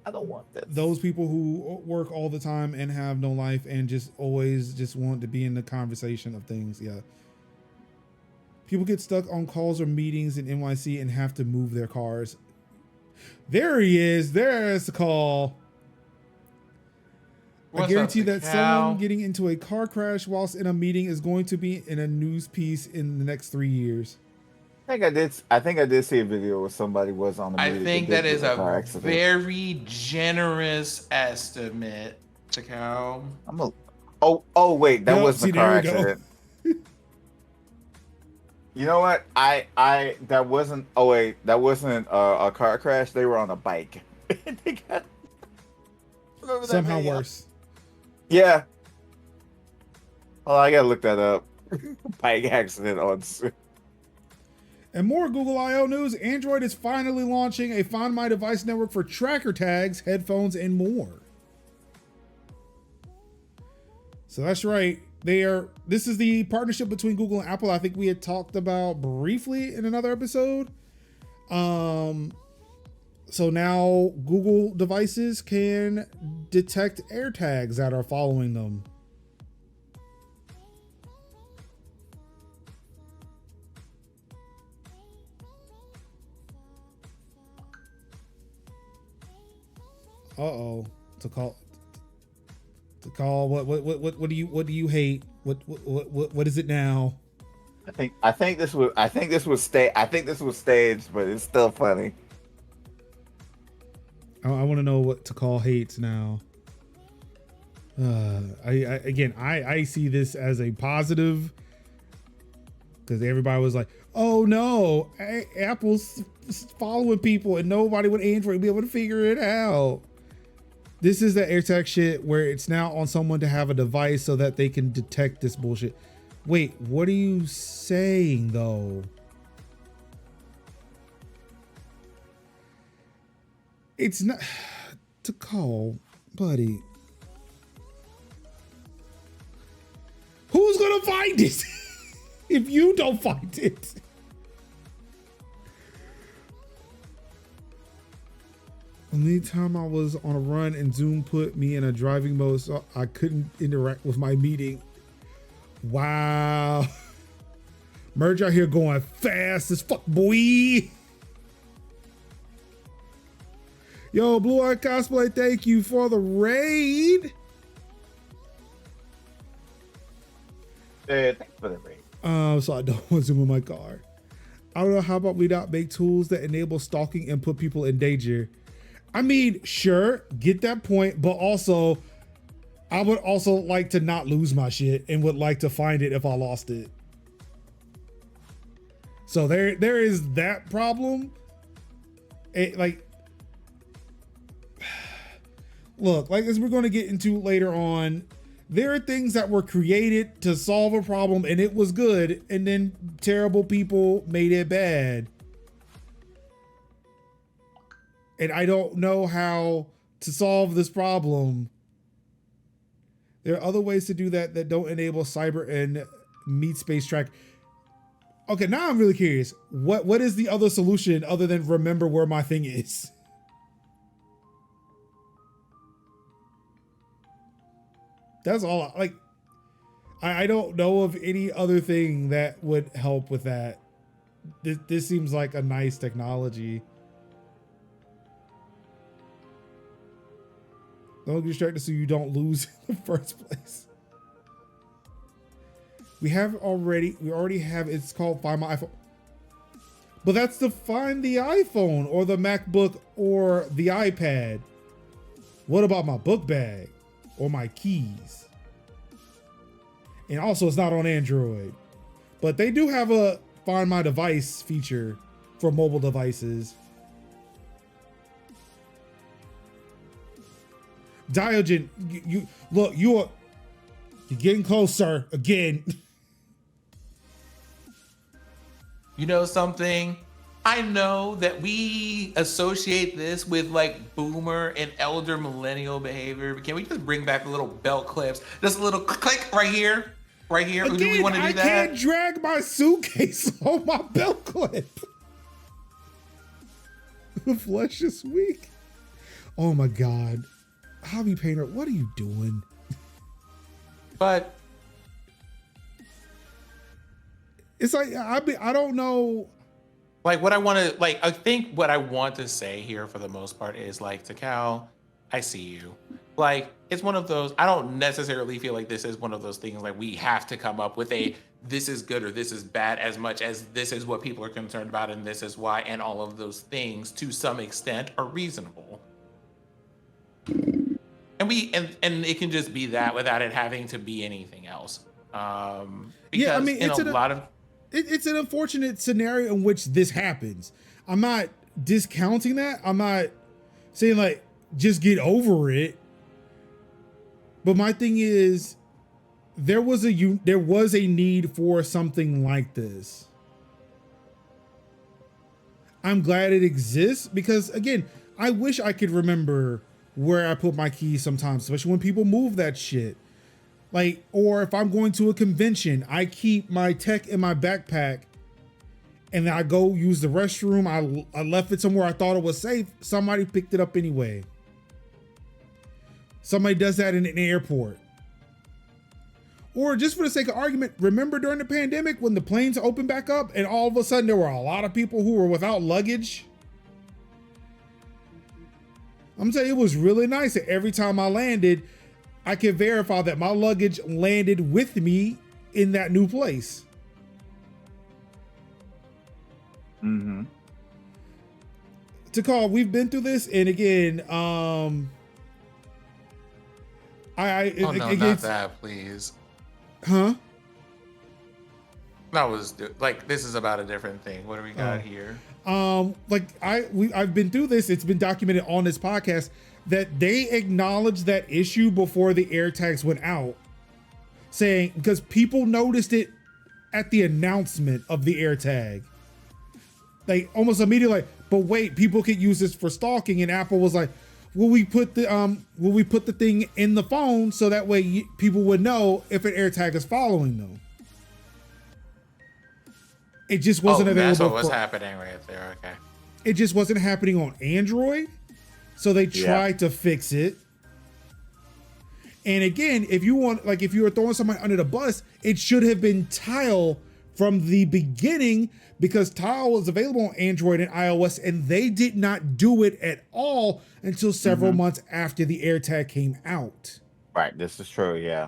I don't want this. Those people who work all the time and have no life and just always just want to be in the conversation of things. Yeah. People get stuck on calls or meetings in NYC and have to move their cars. There he is. There's the call. I guarantee that someone getting into a car crash whilst in a meeting is going to be in a news piece in the next 3 years. I think I did see a video where somebody was on the meeting. I think that is a very generous estimate, Takao. Oh wait, that wasn't a car accident. You know what? That wasn't a car crash. They were on a bike. They got somehow worse. Yeah. Oh, I gotta look that up. Bike accident on. And more Google I/O news. Android is finally launching a Find My Device network for tracker tags, headphones, and more. So that's right. This is the partnership between Google and Apple. I think we had talked about briefly in another episode. So now Google devices can detect AirTags that are following them. Uh-oh. To call what do you hate? What is it now? I think this was staged, but it's still funny. I want to know what to call hates now. I see this as a positive because everybody was like, "Oh no, Apple's following people, and nobody with Android will be able to figure it out." This is the AirTag shit where it's now on someone to have a device so that they can detect this bullshit. Wait, what are you saying though? It's not to call, buddy. Who's gonna find it if you don't find it? Only time I was on a run and Zoom put me in a driving mode so I couldn't interact with my meeting. Wow. Merge out here going fast as fuck, boy. Yo, Blue Eye Cosplay, thank you for the raid. Thanks for the raid. So I don't want Zoom in my car. I don't know, how about we not make tools that enable stalking and put people in danger? I mean, sure, get that point, but also, I would also like to not lose my shit and would like to find it if I lost it. So there is that problem. Look, like as we're going to get into later on, there are things that were created to solve a problem and it was good, and then terrible people made it bad. And I don't know how to solve this problem There are other ways to do that that don't enable cyber and meat space track. Okay, now I'm really curious. What is the other solution other than remember where my thing is? That's all. I don't know of any other thing that would help with that. This seems like a nice technology. Don't get distracted so you don't lose in the first place. We already have, it's called Find My iPhone. But that's to find the iPhone or the MacBook or the iPad. What about my book bag or my keys? And also it's not on Android. But they do have a Find My Device feature for mobile devices. Diogen, you look, you're getting closer again. You know something? I know that we associate this with like boomer and elder millennial behavior. But can we just bring back the little belt clips? Just a little click right here. Right here. Again, do we want to do that? I can't drag my suitcase on my belt clip. The flesh is weak. Oh my God. Hobby painter, what are you doing? But it's like I don't know. Like what I want to I think what I want to say here for the most part is like, Takao, I see you. Like it's one of those. I don't necessarily feel like this is one of those things like we have to come up with a this is good or this is bad as much as this is what people are concerned about and this is why, and all of those things to some extent are reasonable. And it can just be that without it having to be anything else. Because I mean, it's an unfortunate scenario in which this happens. I'm not discounting that. I'm not saying like just get over it. But my thing is, there was a need for something like this. I'm glad it exists because again, I wish I could remember where I put my keys sometimes, especially when people move that shit. Like, or if I'm going to a convention, I keep my tech in my backpack and then I go use the restroom. I left it somewhere I thought it was safe. Somebody picked it up anyway. Somebody does that in an airport. Or just for the sake of argument, remember during the pandemic when the planes opened back up and all of a sudden there were a lot of people who were without luggage? I'm telling you, it was really nice that every time I landed, I could verify that my luggage landed with me in that new place. Mm-hmm. Takal, we've been through this, and again, not that, please. Huh? That was like this is about a different thing. What do we got here? I've been through this. It's been documented on this podcast that they acknowledged that issue before the AirTags went out, saying because people noticed it at the announcement of the AirTag. Like almost immediately, like, but wait, people could use this for stalking, and Apple was like, will we put the thing in the phone so that way people would know if an AirTag is following them? It just wasn't available. That's what was happening right there. Okay. It just wasn't happening on Android. So they tried to fix it. And again, if you were throwing somebody under the bus, it should have been Tile from the beginning because Tile was available on Android and iOS and they did not do it at all until several months after the AirTag came out. Right. This is true. Yeah.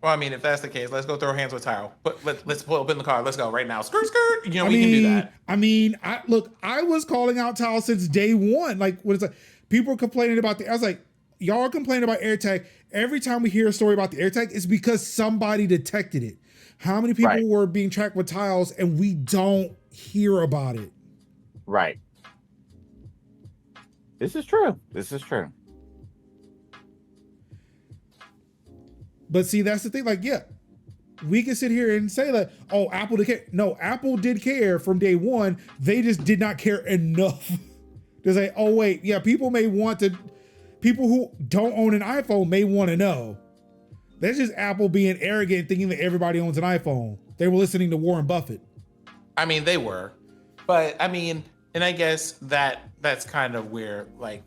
Well, I mean, if that's the case, let's go throw hands with Tile. But let's pull up in the car. Let's go right now. Skirt, skirt. We can do that. I mean, I was calling out Tile since day one. Like, what is it? People were complaining about I was like, y'all are complaining about AirTag. Every time we hear a story about the AirTag, it's because somebody detected it. How many people were being tracked with Tiles and we don't hear about it? Right. This is true. But see, that's the thing. Like, yeah, we can sit here and say that, oh, Apple did care. No, Apple did care from day one. They just did not care enough to say, oh, wait, yeah, people who don't own an iPhone may want to know. That's just Apple being arrogant, thinking that everybody owns an iPhone. They were listening to Warren Buffett. I mean, they were, but I mean, and I guess that's kind of where like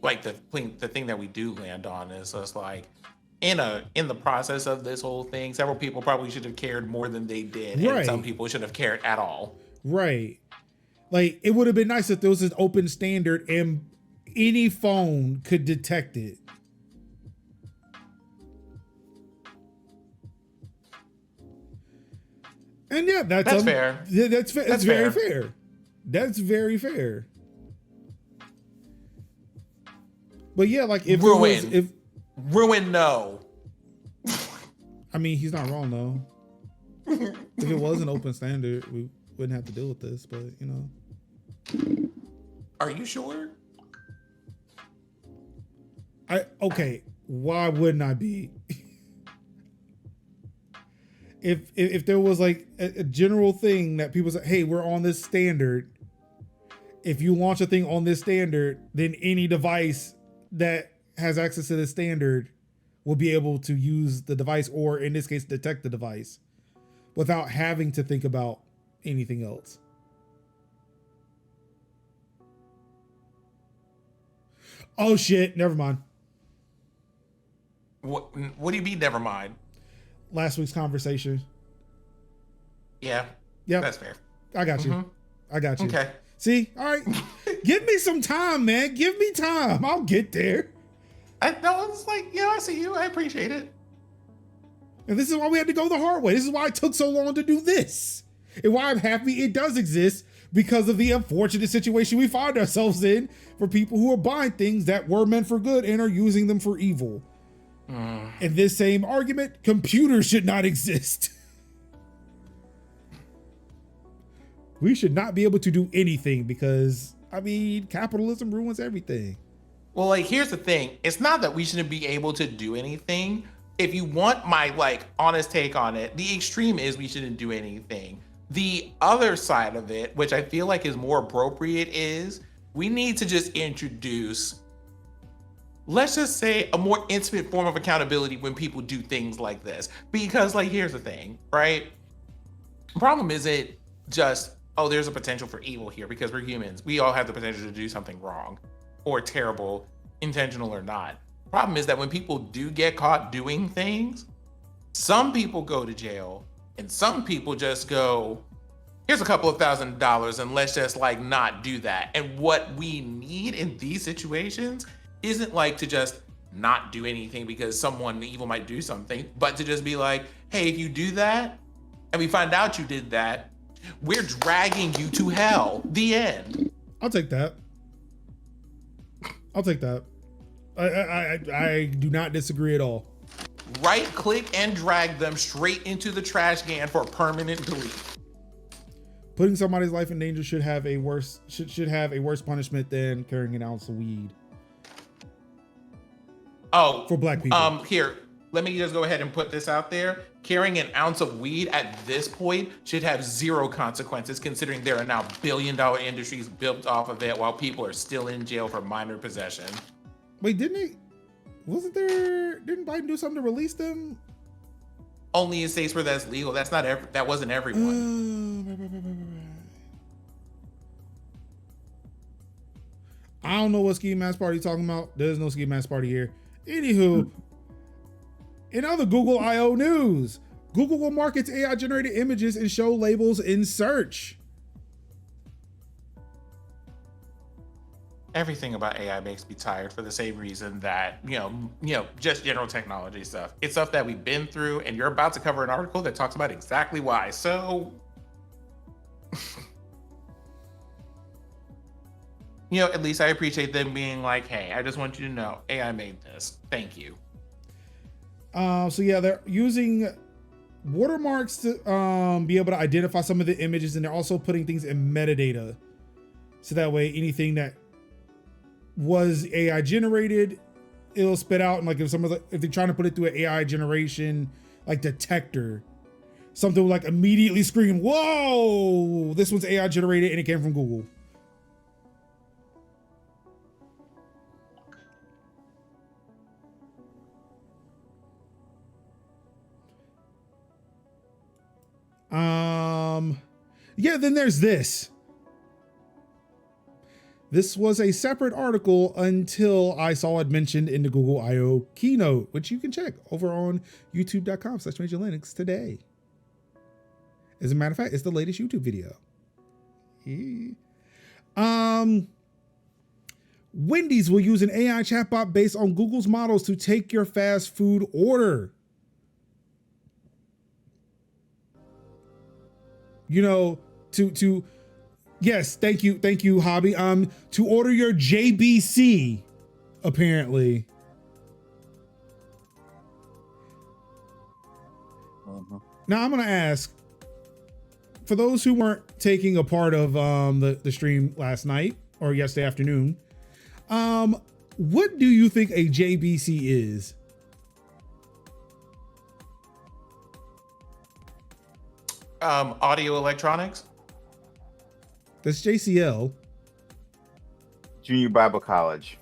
the thing that we do land on is just like in the process of this whole thing, several people probably should have cared more than they did, Right. and some people should have cared at all. Right. Like, it would have been nice if there was an open standard and any phone could detect it. And yeah, that's fair. Yeah, that's fair. That's That's very fair. fair. That's very fair. But yeah, like if Ruin. it was, if Ruin, no. I mean, he's not wrong though. If it was an open standard, we wouldn't have to deal with this. But you know, Are you sure? okay. Why wouldn't I be? If there was like a general thing that people say, hey, we're on this standard. If you launch a thing on this standard, then any device that has access to the standard will be able to use the device, or in this case, detect the device without having to think about anything else. Oh shit, never mind. What do you mean? Never mind. Last week's conversation. Yeah. Yep. That's fair. I got you. I got you. Okay. See? All right. Give me some time, man. Give me time. I'll get there. I know, it's like, yeah, I see you. I appreciate it. And this is why we had to go the hard way. This is why it took so long to do this. And why I'm happy it does exist, because of the unfortunate situation we find ourselves in for people who are buying things that were meant for good and are using them for evil. In this same argument, computers should not exist. We should not be able to do anything because, I mean, capitalism ruins everything. Well, like, here's the thing. It's not that we shouldn't be able to do anything. If you want my, like, honest take on it, the extreme is we shouldn't do anything. The other side of it, which I feel like is more appropriate, is we need to just introduce, let's just say, a more intimate form of accountability when people do things like this. Because, like, here's the thing, right? The problem isn't just, oh, there's a potential for evil here because we're humans. We all have the potential to do something wrong or terrible, intentional or not. The problem is that when people do get caught doing things, some people go to jail and some people just go, here's a couple of $1,000 and let's just like not do that. And what we need in these situations isn't like to just not do anything because someone evil might do something, but to just be like, hey, if you do that and we find out you did that, we're dragging you to hell. The end. I'll take that. I'll take that. I do not disagree at all. Right click and drag them straight into the trash can for permanent delete. Putting somebody's life in danger should have a worse punishment than carrying an ounce of weed. Oh, for black people. Here, let me just go ahead and put this out there. Carrying an ounce of weed at this point should have zero consequences, considering there are now billion-dollar industries built off of it while people are still in jail for minor possession. Wait, didn't Biden do something to release them? Only in states where that's legal. That's not that wasn't everyone. I don't know what ski mask party you're talking about. There's no ski mask party here. Anywho, in other Google I/O news, Google will mark its AI-generated images and show labels in search. Everything about AI makes me tired for the same reason that, you know, just general technology stuff. It's stuff that we've been through, and you're about to cover an article that talks about exactly why. So, you know, at least I appreciate them being like, hey, I just want you to know AI made this. Thank you. So yeah, they're using watermarks to be able to identify some of the images, and they're also putting things in metadata. So that way anything that was AI generated, it'll spit out, and like if they're trying to put it through an AI generation like detector, something will like immediately scream, whoa, this one's AI generated and it came from Google. Yeah, then there's this. This was a separate article until I saw it mentioned in the Google I/O keynote, which you can check over on youtube.com/Major Linux today. As a matter of fact, it's the latest YouTube video. Yeah. Wendy's will use an AI chatbot based on Google's models to take your fast food order. You know, yes, thank you, Hobby. To order your JBC, apparently. Now I'm gonna ask, for those who weren't taking a part of the stream last night or yesterday afternoon, what do you think a JBC is? Audio electronics. That's JCL. Junior Bible College.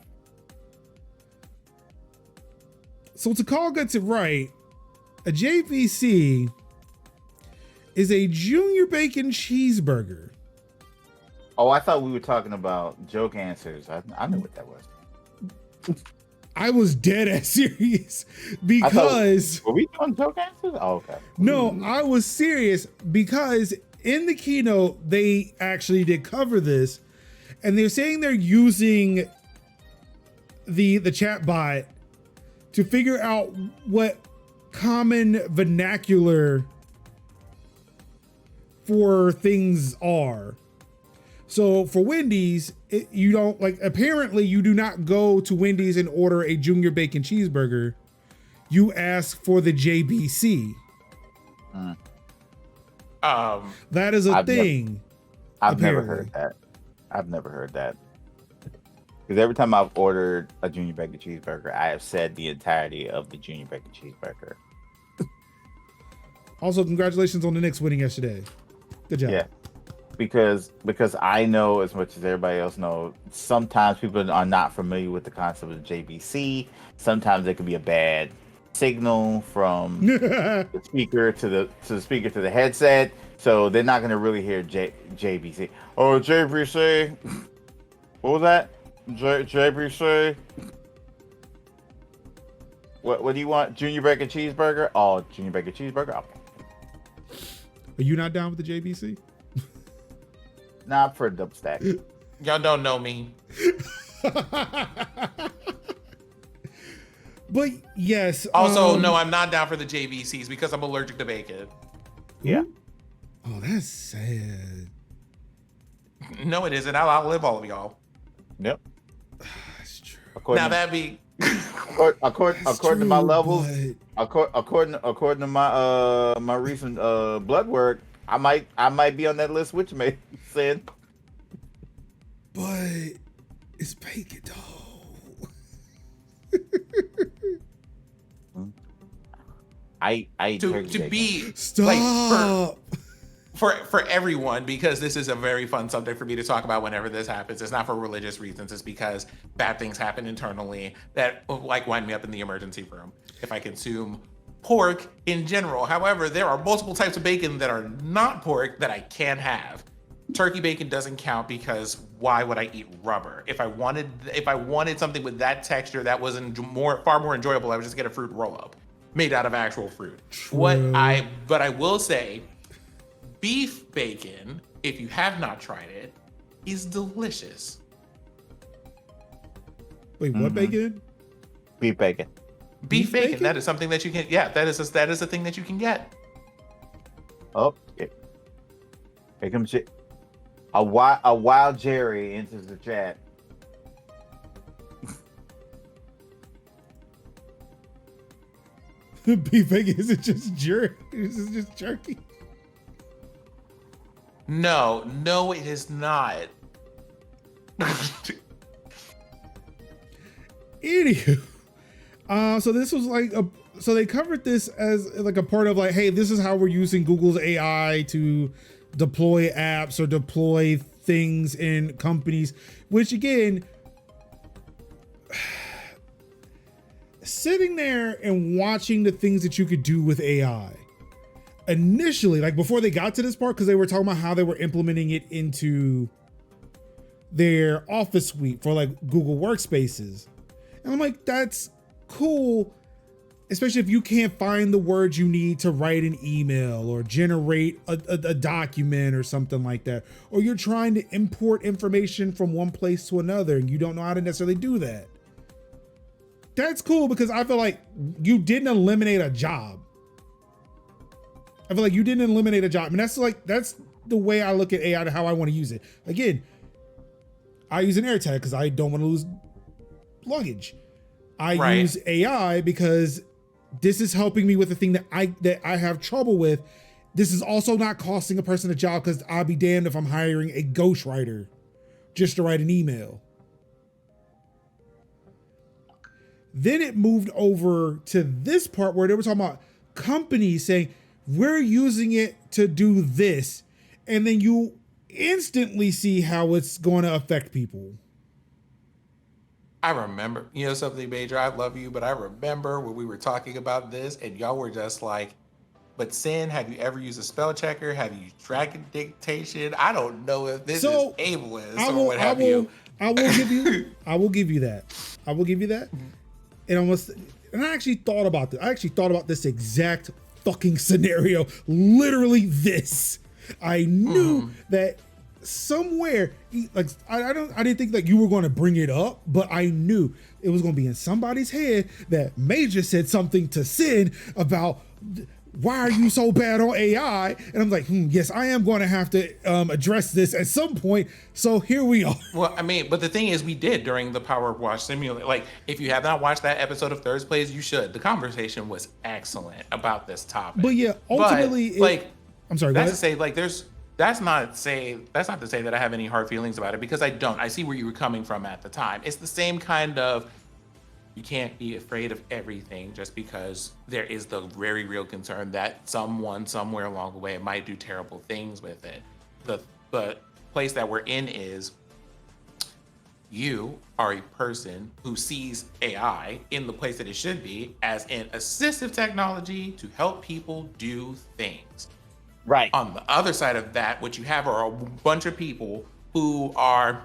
So Takal gets it right. A JBC is a junior bacon cheeseburger. Oh, I thought we were talking about joke answers. I knew what that was. I was dead ass serious because were we doing joke answers? Oh, okay. No, I was serious because in the keynote they actually did cover this, and they're saying they're using the chatbot to figure out what common vernacular for things are. So for Wendy's, you don't apparently you do not go to Wendy's and order a junior bacon cheeseburger. You ask for the JBC. That is a thing. I've never heard that. I've never heard that. Because every time I've ordered a junior bacon cheeseburger, I have said the entirety of the junior bacon cheeseburger. Also, congratulations on the Knicks winning yesterday. Good job. Yeah. Because I know as much as everybody else knows, sometimes people are not familiar with the concept of JBC. Sometimes it can be a bad signal from the speaker to the speaker to the headset, so they're not going to really hear JBC. Oh, JBC. What was that? JBC. What do you want? Junior bacon cheeseburger? Oh, junior bacon cheeseburger. Okay. Are you not down with the JBC? Nah, for a double stack. Y'all don't know me. But yes. Also, no, I'm not down for the JVCs because I'm allergic to bacon. Yeah. Oh, that's sad. No, it isn't. I'll outlive all of y'all. Yep. That's true. Now that'd be according to my levels, according to my my recent blood work, I might be on that list, which may said. But it's bacon though. I to be stop like, for everyone, because this is a very fun subject for me to talk about whenever this happens. It's not for religious reasons. It's because bad things happen internally that like wind me up in the emergency room if I consume pork in general. However, there are multiple types of bacon that are not pork that I can have. Turkey bacon doesn't count because why would I eat rubber? If I wanted something with that texture that was far more enjoyable, I would just get a fruit roll up made out of actual fruit. True. But I will say, beef bacon, if you have not tried it, is delicious. Wait, what bacon? Beef bacon. Beef bacon. That is something that you can. Yeah, that is a thing that you can get. Oh, yeah. Here comes a wild Jerry enters the chat. Beef bacon is it just jerky? Is it just jerky? No, it is not. Anywho, so this was so they covered this as like a part of like, hey, this is how we're using Google's AI to deploy apps or deploy things in companies, which again, sitting there and watching the things that you could do with AI, initially, like before they got to this part, because they were talking about how they were implementing it into their office suite for like Google Workspaces. And I'm like, that's cool, especially if you can't find the words you need to write an email or generate a document or something like that, or you're trying to import information from one place to another and you don't know how to necessarily do that. That's cool, because I feel like you didn't eliminate a job. I feel like you didn't eliminate a job. And that's the way I look at AI to how I want to use it. Again, I use an AirTag because I don't want to lose luggage. I use AI because this is helping me with the thing that I have trouble with. This is also not costing a person a job, because I'll be damned if I'm hiring a ghostwriter just to write an email. Then it moved over to this part where they were talking about companies saying, we're using it to do this. And then you instantly see how it's going to affect people. I remember, you know something, Major, I love you, but I remember when we were talking about this and y'all were just like, but Sin, have you ever used a spell checker? Have you used dragon dictation? I don't know if this is ableist or what have you. I will give you that. I will give you that. And I actually thought about this. I actually thought about this exact fucking scenario. Literally this. I knew that somewhere, like I didn't think that you were going to bring it up, but I knew it was going to be in somebody's head that Major said something to Sin about, why are you so bad on AI? And I'm like, yes, I am going to have to address this at some point. So here we are. Well, I mean, but the thing is, we did during the Power Wash Simulator. Like, if you have not watched that episode of Third Place, you should. The conversation was excellent about this topic. But yeah, ultimately, I'm sorry. That's to say, like, that's not to say that I have any hard feelings about it, because I don't. I see where you were coming from at the time. It's the same kind of, you can't be afraid of everything just because there is the very real concern that someone somewhere along the way might do terrible things with it. The place that we're in is, you are a person who sees AI in the place that it should be, as an assistive technology to help people do things. Right. On the other side of that, what you have are a bunch of people who are,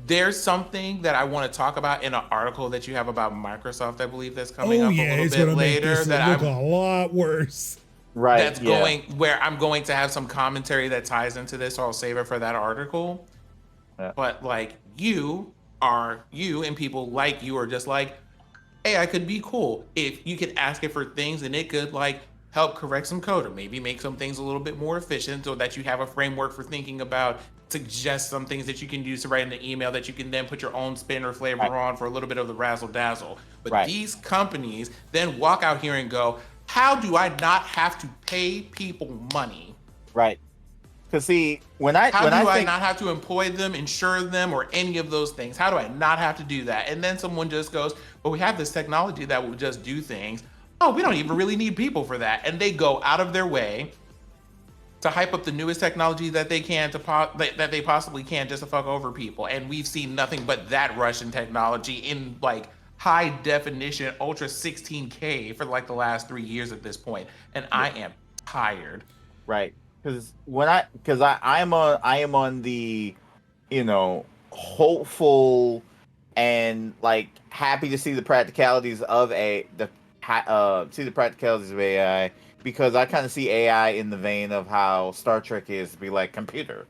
there's something that I want to talk about in an article that you have about Microsoft, I believe, that's coming up a little bit later. That look a lot worse. Right. That's going, where I'm going to have some commentary that ties into this, so I'll save it for that article. Yeah. But like, you and people like you are just like, hey, I could be cool if you could ask it for things and it could like help correct some code, or maybe make some things a little bit more efficient, so that you have a framework for thinking about, suggest some things that you can use to write in the email that you can then put your own spin or flavor on for a little bit of the razzle dazzle. But these companies then walk out here and go, how do I not have to pay people money? Right. Because see, how do I not have to employ them, insure them, or any of those things? How do I not have to do that? And then someone just goes, but we have this technology that will just do things. Oh, we don't even really need people for that. And they go out of their way to hype up the newest technology that they can, that they possibly can, just to fuck over people. And we've seen nothing but that Russian technology in like high definition, ultra 16K for like the last 3 years at this point. And I am tired. Right. Because I am on the, hopeful and like happy to see the practicalities of AI, because I kind of see AI in the vein of how Star Trek is, to be like, computer,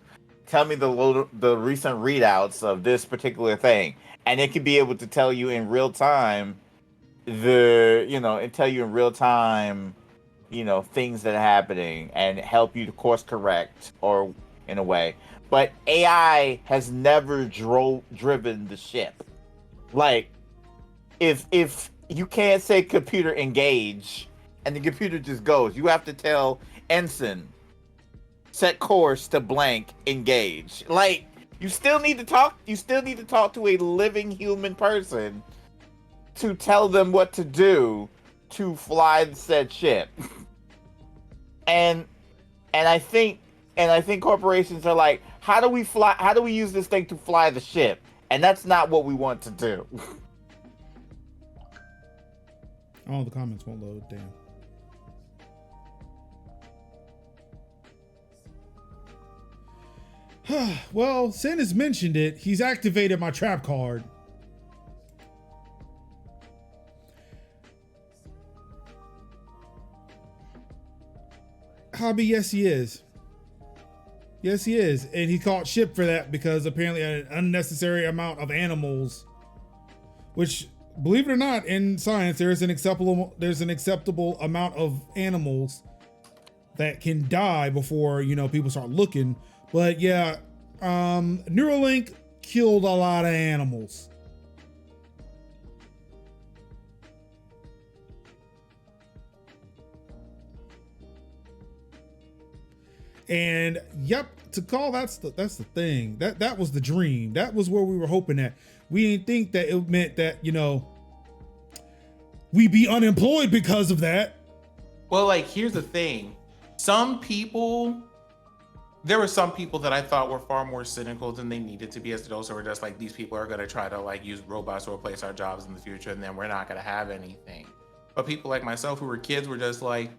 tell me the recent readouts of this particular thing, and it could be able to tell you in real time things that are happening and help you to course correct, or in a way. But AI has never driven the ship. Like, if you can't say computer engage and the computer just goes, you have to tell Ensign set course to blank engage. Like, you still need to talk to a living human person to tell them what to do to fly said ship. and I think corporations are like, how do we use this thing to fly the ship? And that's not what we want to do. Oh, the comments won't load. Damn. Well, Sin has mentioned it. He's activated my trap card. Hobby, yes, he is. Yes, he is. And he caught shit for that because apparently an unnecessary amount of animals, which, believe it or not, in science, there's an acceptable amount of animals that can die before, people start looking. But yeah, Neuralink killed a lot of animals. And yep, to call that's the thing. That was the dream. That was where we were hoping at. We didn't think that it meant that, we'd be unemployed because of that. Well, like, here's the thing. There were some people that I thought were far more cynical than they needed to be, as those who were just like, these people are going to try to like use robots to replace our jobs in the future, and then we're not going to have anything. But people like myself who were kids were just like,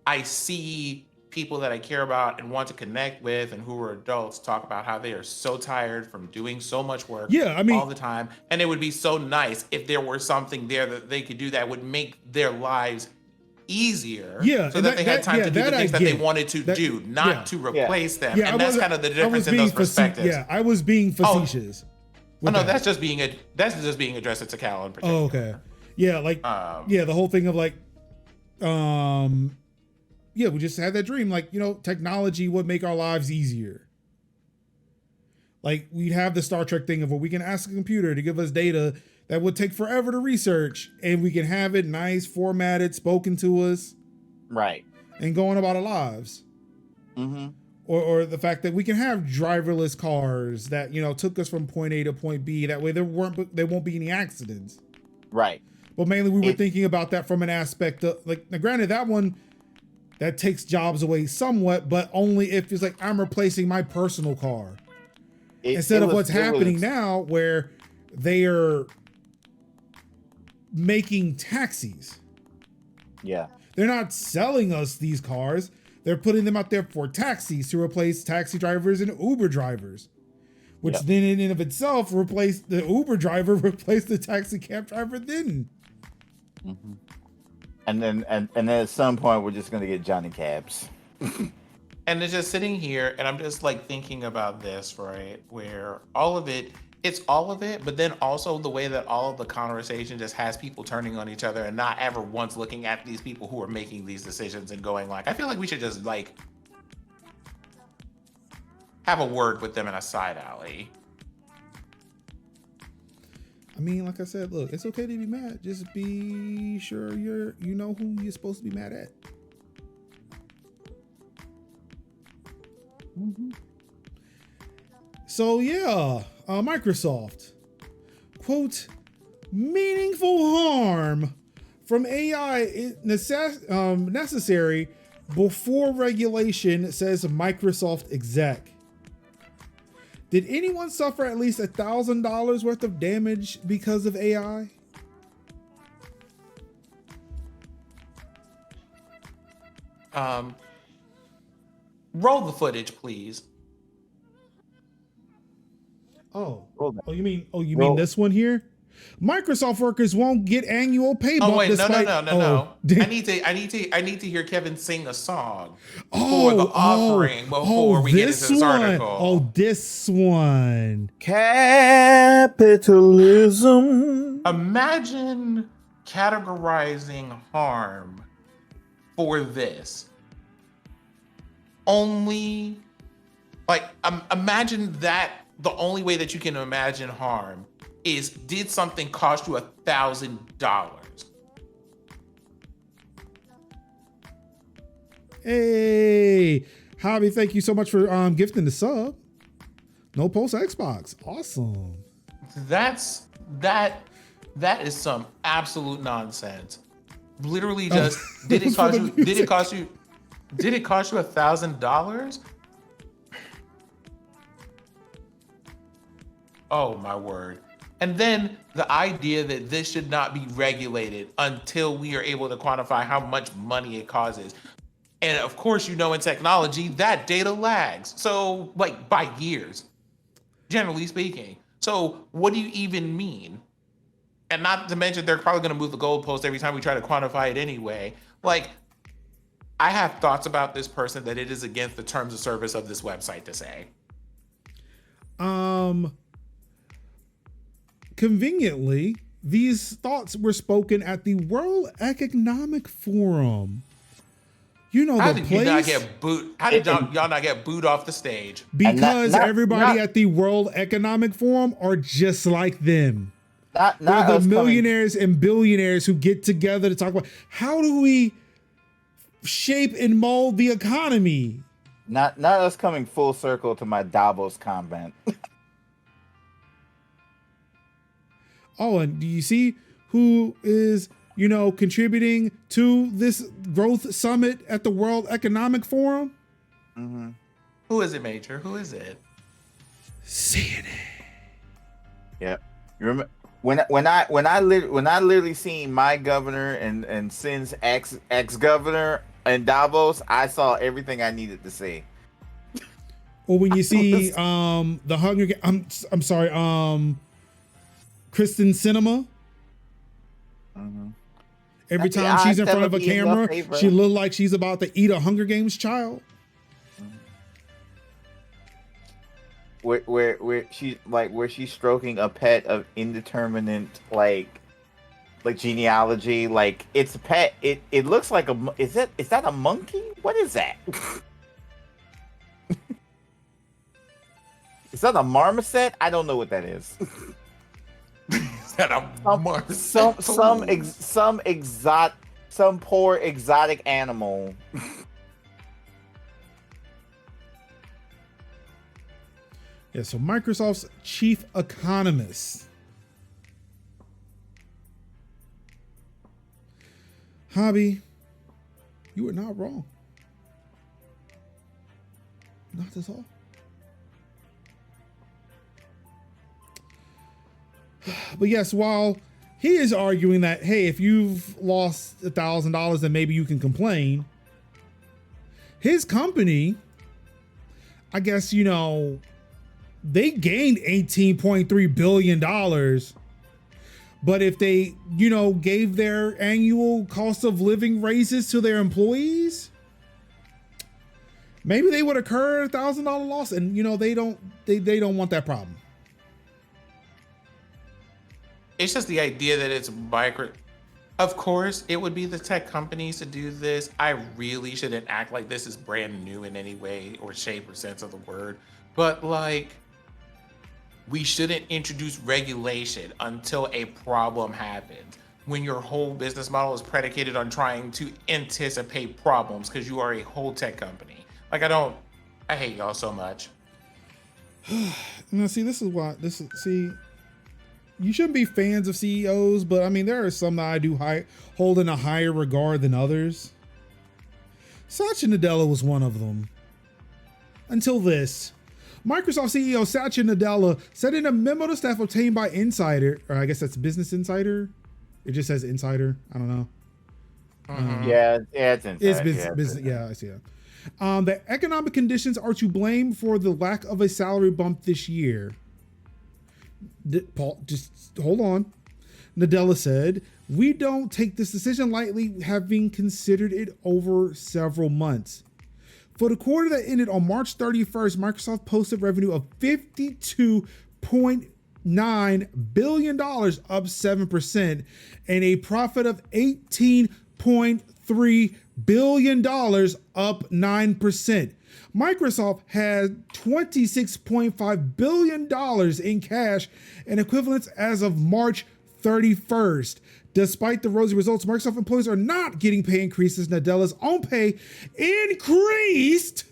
I see people that I care about and want to connect with and who are adults talk about how they are so tired from doing so much work all the time. And it would be so nice if there were something there that they could do that would make their lives easier, so that they had time to do the things that they wanted to do, not to replace them. And that's kind of the difference in those perspectives. Yeah, I was being facetious. Oh no, that's just being addressed to Cal in particular. Oh, okay. Yeah, like the whole thing of like we just had that dream, like, technology would make our lives easier. Like, we'd have the Star Trek thing of where we can ask a computer to give us data that would take forever to research, and we can have it nice, formatted, spoken to us. Right. And go on about our lives. Mm-hmm. Or the fact that we can have driverless cars that, took us from point A to point B. That way there won't be any accidents. Right. But mainly we were thinking about that from an aspect of, like, now granted, that one, that takes jobs away somewhat, but only if it's like I'm replacing my personal car. Instead of what's happening now, where they are making taxis. Yeah. They're not selling us these cars. They're putting them out there for taxis to replace taxi drivers and Uber drivers. Which then in and of itself replaced the Uber driver, replaced the taxi cab driver then. Mm-hmm. And then at some point we're just gonna get Johnny Cabs. And it's just sitting here and I'm just like thinking about this, right? Where it's all of it, but then also the way that all of the conversation just has people turning on each other and not ever once looking at these people who are making these decisions and going like, I feel like we should just like have a word with them in a side alley. I mean, like I said, look, it's okay to be mad. Just be sure you know who you're supposed to be mad at. Mm-hmm. So yeah, Microsoft, quote, meaningful harm from AI is necessary before regulation, says Microsoft exec. Did anyone suffer at least $1,000 worth of damage because of AI? Roll the footage, please. You mean this one here? Microsoft workers won't get annual pay bump. Oh wait, despite... no. I need to hear Kevin sing a song for the offering before we get into this article. Oh, this one. Capitalism. Imagine categorizing harm for this. Only, like, imagine that the only way that you can imagine harm is, did something cost you $1,000? Hey, Hobby, thank you so much for gifting the sub. No post Xbox. Awesome. That is some absolute nonsense. Literally just did it cost you $1,000? Oh my word. And then the idea that this should not be regulated until we are able to quantify how much money it causes. And of course, in technology, that data lags. So, like, by years, generally speaking. So, what do you even mean? And not to mention, they're probably going to move the goalpost every time we try to quantify it anyway. Like, I have thoughts about this person that it is against the terms of service of this website to say. Conveniently, these thoughts were spoken at the World Economic Forum. How did you not get booed? How did y'all not get booed off the stage? Because everybody at the World Economic Forum are just like them. Not They're the millionaires and billionaires who get together to talk about how do we shape and mold the economy. Not us coming full circle to my Davos comment. Oh, and do you see who is, contributing to this growth summit at the World Economic Forum? Mm-hmm. Who is it, Major? Who is it? CNN. Yeah. You remember when I literally seen my governor and Sin's ex governor in Davos, I saw everything I needed to see. Or when you see the Hunger I'm sorry, Kristen Cinema. Mm-hmm. Every time she's in front of a camera, she look like she's about to eat a Hunger Games child. Where she's stroking a pet of indeterminate like genealogy, like it's a pet. It looks like is that a monkey? What is that? Is that a marmoset? I don't know what that is. Is that a some poor exotic animal. Yeah, so Microsoft's chief economist, Hobby, you were not wrong. Not at all. But yes, while he is arguing that, hey, if you've lost $1,000, then maybe you can complain. His company, I guess, they gained $18.3 billion. But if they, gave their annual cost of living raises to their employees, maybe they would incur a $1,000 loss. And, they don't want that problem. It's just the idea that it's micro. Of course, it would be the tech companies to do this. I really shouldn't act like this is brand new in any way or shape or sense of the word. But we shouldn't introduce regulation until a problem happens. When your whole business model is predicated on trying to anticipate problems because you are a whole tech company. I hate y'all so much. Now, see, you shouldn't be fans of CEOs, but I mean, there are some that I do hold in a higher regard than others. Satya Nadella was one of them. Until this. Microsoft CEO Satya Nadella said in a memo to staff obtained by Insider, or I guess that's Business Insider. It just says Insider. I don't know. Yeah, it's Insider. It's business. Yeah, I see that. The economic conditions are to blame for the lack of a salary bump this year. Paul, just hold on. Nadella said, "We don't take this decision lightly, having considered it over several months." For the quarter that ended on March 31st, Microsoft posted revenue of $52.9 billion, up 7%, and a profit of $18.3 billion, up 9%. Microsoft had $26.5 billion in cash and equivalents as of March 31st. Despite the rosy results, Microsoft employees are not getting pay increases. Nadella's own pay increased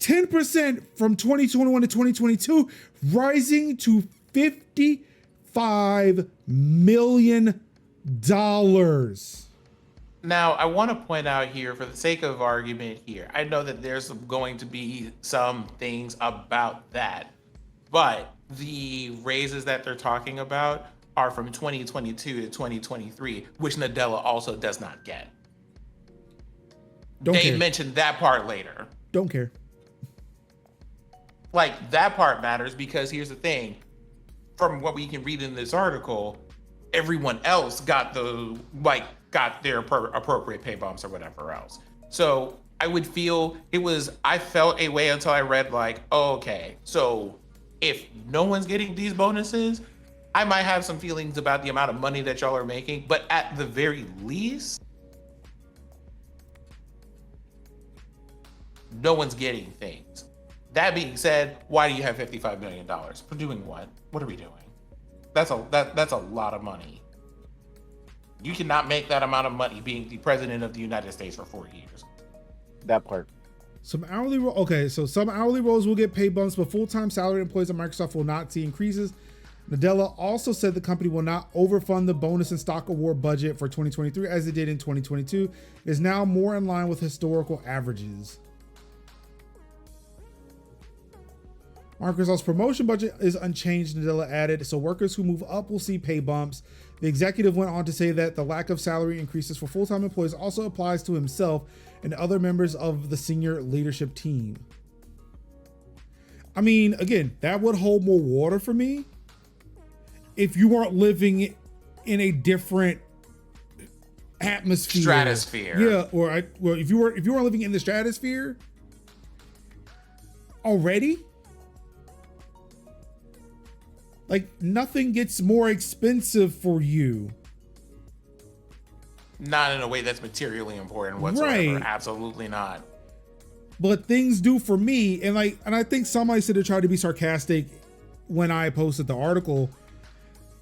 10% from 2021 to 2022, rising to $55 million. Now, I want to point out here, for the sake of argument here, I know that there's going to be some things about that, but the raises that they're talking about are from 2022 to 2023, which Nadella also does not get. They mentioned that part later. Don't care. Like, that part matters because here's the thing. From what we can read in this article, everyone else got their appropriate pay bumps or whatever else. So I felt a way until I read like, oh, okay, so if no one's getting these bonuses, I might have some feelings about the amount of money that y'all are making, but at the very least, no one's getting things. That being said, why do you have $55 million? For doing what? What are we doing? That's a lot of money. You cannot make that amount of money being the president of the United States for 4 years. That part. Some hourly roles will get pay bumps, but full-time salary employees at Microsoft will not see increases. Nadella also said the company will not overfund the bonus and stock award budget for 2023 as it did in 2022. It is now more in line with historical averages. Microsoft's promotion budget is unchanged, Nadella added, so workers who move up will see pay bumps. The executive went on to say that the lack of salary increases for full-time employees also applies to himself and other members of the senior leadership team. I mean, again, that would hold more water for me if you weren't living in a different atmosphere. Stratosphere. Yeah, or if you weren't living in the stratosphere already. Like, nothing gets more expensive for you. Not in a way that's materially important whatsoever. Right. Absolutely not. But things do for me. And I think somebody should have tried to be sarcastic when I posted the article.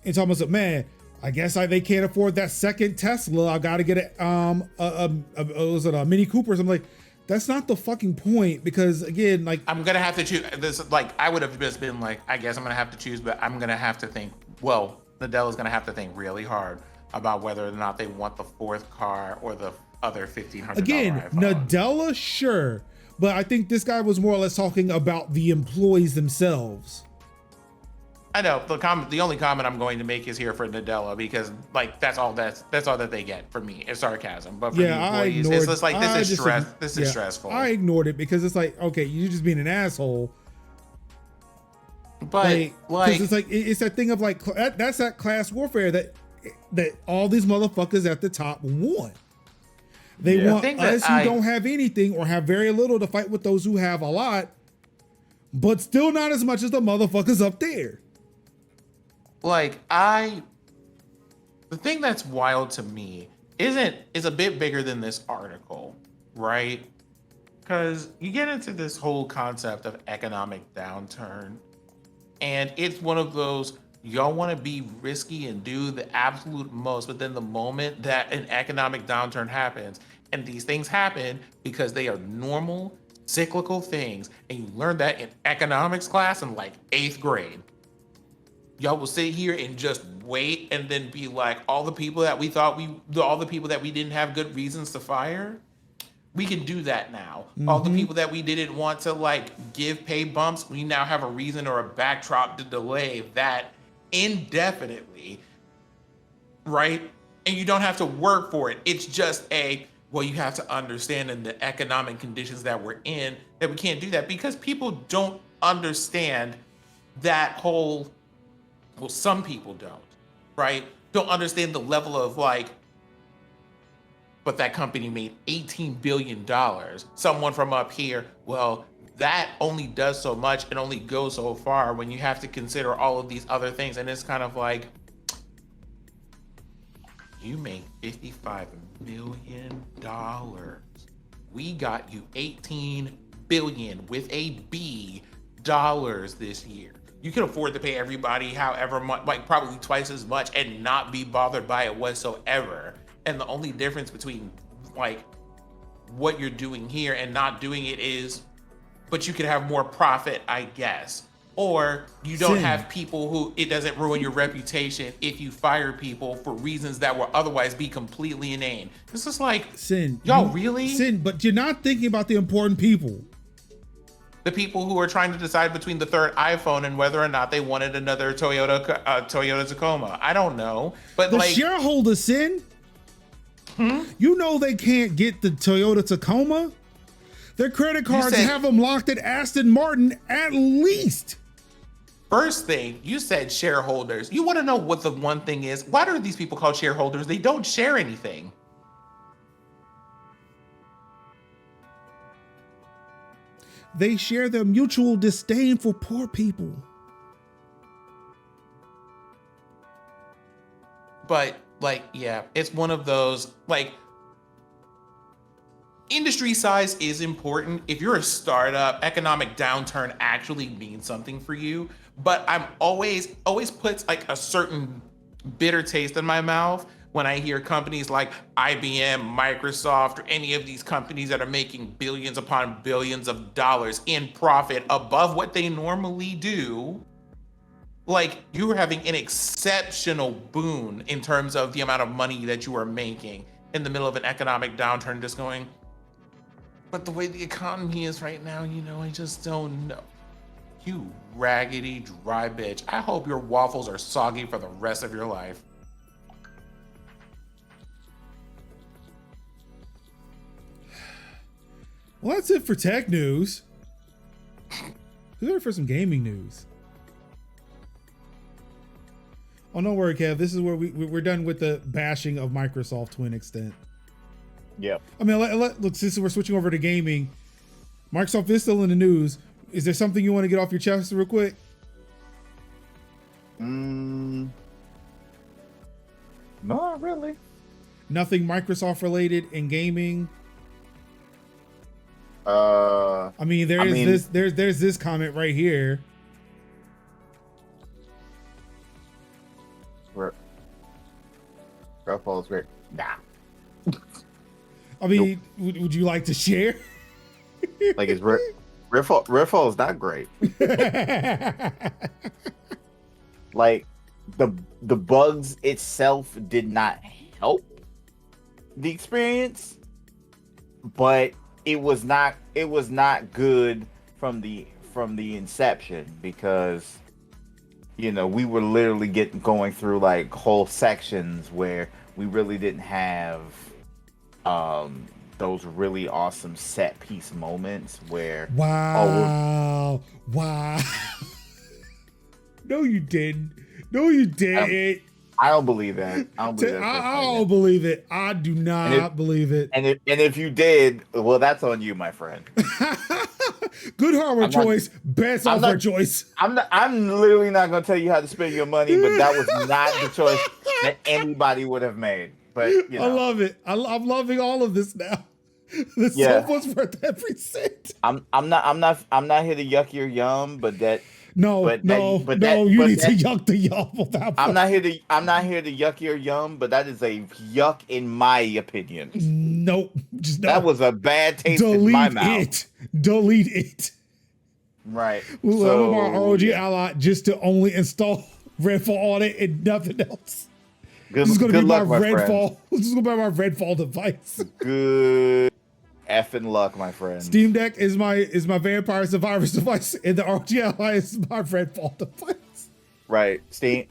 And someone said, man, I guess they can't afford that second Tesla. I got to get a Mini Cooper. So I'm like, that's not the fucking point, because again, like, I'm gonna have to choose this. Like, I would have just been like, I guess I'm gonna have to choose, but I'm gonna have to think. Well, Nadella's gonna have to think really hard about whether or not they want the fourth car or the other $1,500. Again, iPhone. Nadella, sure, but I think this guy was more or less talking about the employees themselves. I know the only comment I'm going to make is here for Nadella, because like that's all that they get from me. It's sarcasm, but for the employees, it's just like this is stressful. I ignored it because it's like, okay, you're just being an asshole. But like it's like it's that thing of like that's that class warfare that all these motherfuckers at the top want. They want us who don't have anything or have very little to fight with those who have a lot, but still not as much as the motherfuckers up there. Like, the thing that's wild to me is a bit bigger than this article, right? Because you get into this whole concept of economic downturn, and it's one of those, y'all want to be risky and do the absolute most, but then the moment that an economic downturn happens, and these things happen because they are normal cyclical things, and you learn that in economics class in like 8th grade. Y'all will sit here and just wait and then be like, all the people that we didn't have good reasons to fire, we can do that now. Mm-hmm. All the people that we didn't want to like give pay bumps, we now have a reason or a backdrop to delay that indefinitely, right? And you don't have to work for it. It's just you have to understand in the economic conditions that we're in that we can't do that, because people don't understand that whole. Well, some people don't, right? Don't understand the level of like, but that company made $18 billion. Someone from up here, well, that only does so much and only goes so far when you have to consider all of these other things. And it's kind of like, you make $55 million. We got you 18 billion with a B dollars this year. You can afford to pay everybody however much, like probably twice as much, and not be bothered by it whatsoever. And the only difference between like what you're doing here and not doing it is, but you could have more profit, I guess. Or you don't have people who, it doesn't ruin your reputation if you fire people for reasons that will otherwise be completely inane. It's just like, y'all really? But you're not thinking about the important people. The people who are trying to decide between the third iPhone and whether or not they wanted another Toyota Tacoma. I don't know, but the shareholders, You know they can't get the Toyota Tacoma. Their credit cards have them locked at Aston Martin at least. First thing, you said shareholders. You want to know what the one thing is? Why are these people called shareholders? They don't share anything. They share their mutual disdain for poor people. But like, yeah, it's one of those, like, industry size is important. If you're a startup, economic downturn actually means something for you. But I'm always puts like a certain bitter taste in my mouth when I hear companies like IBM, Microsoft, or any of these companies that are making billions upon billions of dollars in profit above what they normally do. Like, you are having an exceptional boon in terms of the amount of money that you are making in the middle of an economic downturn, just going, but the way the economy is right now, you know, I just don't know. You raggedy dry bitch. I hope your waffles are soggy for the rest of your life. Well, that's it for tech news. Who's ready for some gaming news? Oh, don't worry, Kev. This is where we're done with the bashing of Microsoft to an extent. Yep. I mean, look, since we're switching over to gaming, Microsoft is still in the news. Is there something you want to get off your chest real quick? No, not really. Nothing Microsoft related in gaming. I mean, there's this comment right here. Redfall's great. Nah. I mean, would you like to share? Like, it's Redfall is not great. Like, the bugs itself did not help the experience, but it was not good from the inception, because, you know, we were literally going through like whole sections where we really didn't have those really awesome set piece moments where wow. No, you didn't. I don't believe that. I don't believe that. I don't believe it. I do not believe it. And if you did, well, that's on you, my friend. Good hardware choice, bad software choice. I'm literally not going to tell you how to spend your money, but that was not the choice that anybody would have made. But you know. I love it. I'm loving all of this now. The sofa's worth every cent. I'm not here to yuck your yum, but that. No, you need to yuck the yum on that one. I'm not here to yuck your yum, but that is a yuck in my opinion. Nope. Just no. That was a bad taste in my mouth. Delete it. Right. We'll have our ROG Ally just to only install Redfall on it and nothing else. This is gonna be my Redfall. This is gonna be my Redfall device. Good effing luck, my friend. Steam Deck is my Vampire Survivors device, and the ROG Ally is my Redfall device. Right. The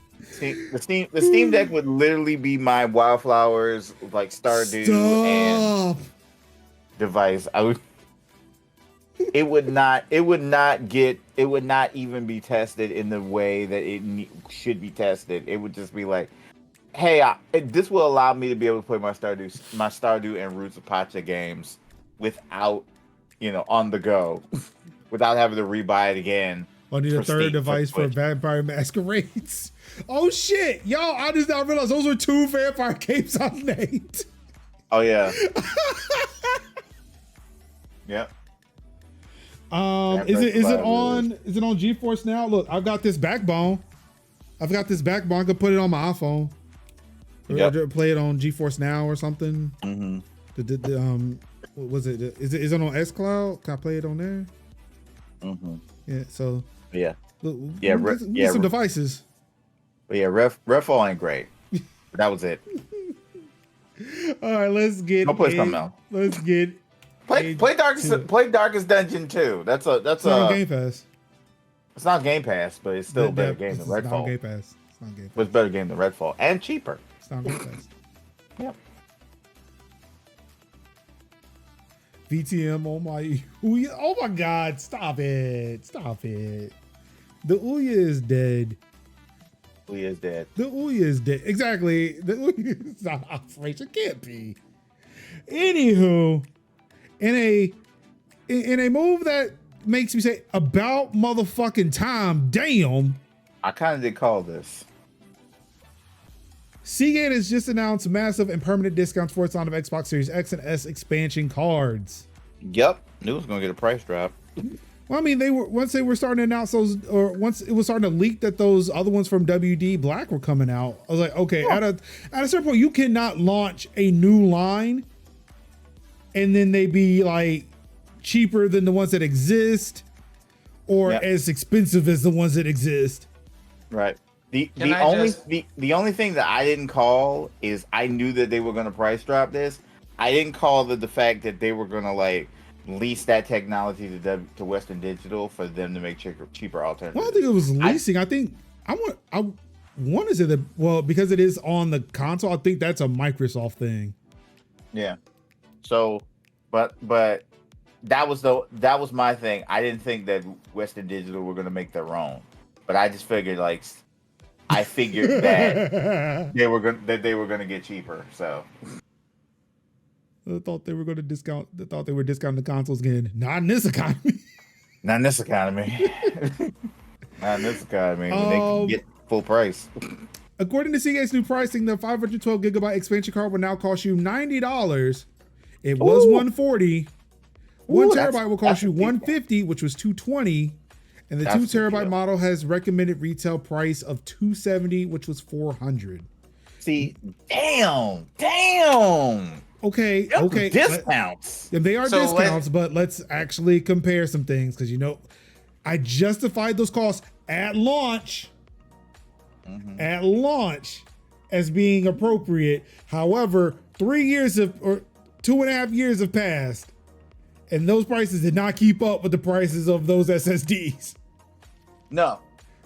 Steam Deck would literally be my Wildflowers, like Stardew and device. It would not even be tested in the way that it should be tested. It would just be like, hey, this will allow me to be able to play my Stardew and Roots of Pacha games without, on the go, without having to rebuy it again. I need a third device for Vampire Masquerades. Oh shit, yo! I just now realized those were 2 vampire games I named. Oh yeah. Yep. Is it on GeForce now? Look, I've got this backbone. I can put it on my iPhone. Or play it on GeForce Now or something. Mm-hmm. What was it? Is it on xCloud? Can I play it on there? Mm-hmm. Yeah. So. Yeah. Get some devices. But yeah, Redfall ain't great. But that was it. All right, let's get. I'll play something else. Let's get. Play Darkest Dungeon 2. That's on Game Pass. It's not Game Pass, but it's still a better game than Redfall. It's not Game Pass. But it's a better game than Redfall and cheaper. It's not Game Pass. Yep. VTM on my Ouya. Oh my God, stop it. Stop it. The Ouya is dead. Ouya is dead. The Ouya is dead. Exactly. The Ouya is not operation. Can't be. Anywho, in a move that makes me say about motherfucking time, damn. I kind of did call this. Seagate has just announced massive and permanent discounts for its line of Xbox Series X and S expansion cards. Yep, knew it was gonna get a price drop. Well, I mean, once they were starting to announce those, or once it was starting to leak that those other ones from WD Black were coming out, I was like, okay, at a certain point, you cannot launch a new line and then they be like cheaper than the ones that exist or as expensive as the ones that exist. Right. The only thing that I didn't call is I knew that they were going to price drop this. I didn't call the fact that they were going to like lease that technology to Western Digital for them to make cheaper alternatives. Well, I think it was leasing. I want to say that, well, because it is on the console, I think that's a Microsoft thing. Yeah. So, but that was my thing. I didn't think that Western Digital were going to make their own, but I just figured that they were going to get cheaper. So I thought they were going to discount. They thought they were discounting the consoles again. Not in this economy. Not in this economy. Not in this economy. When they can get full price. According to Seagate's new pricing, the 512 gigabyte expansion card will now cost you $90. It was $140. 1 terabyte will cost you $150, which was $220. And the 2 terabyte model has recommended retail price of $270, which was $400. See, damn. Okay. Discounts. They are discounts, but let's actually compare some things because I justified those costs at launch. At launch as being appropriate. However, 3 years or 2.5 years have passed, and those prices did not keep up with the prices of those SSDs. No.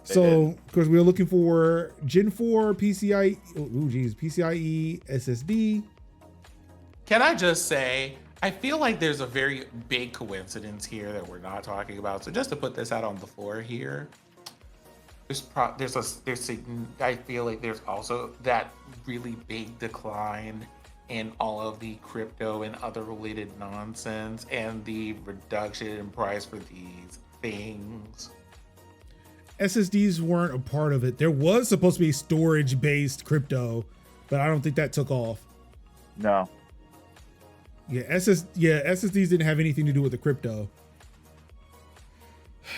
So, because we were looking for Gen 4 PCIe SSD. Can I just say, I feel like there's a very big coincidence here that we're not talking about. So just to put this out on the floor here, I feel like there's also that really big decline in all of the crypto and other related nonsense and the reduction in price for these things. SSDs weren't a part of it. There was supposed to be storage-based crypto, but I don't think that took off. No. SSDs didn't have anything to do with the crypto.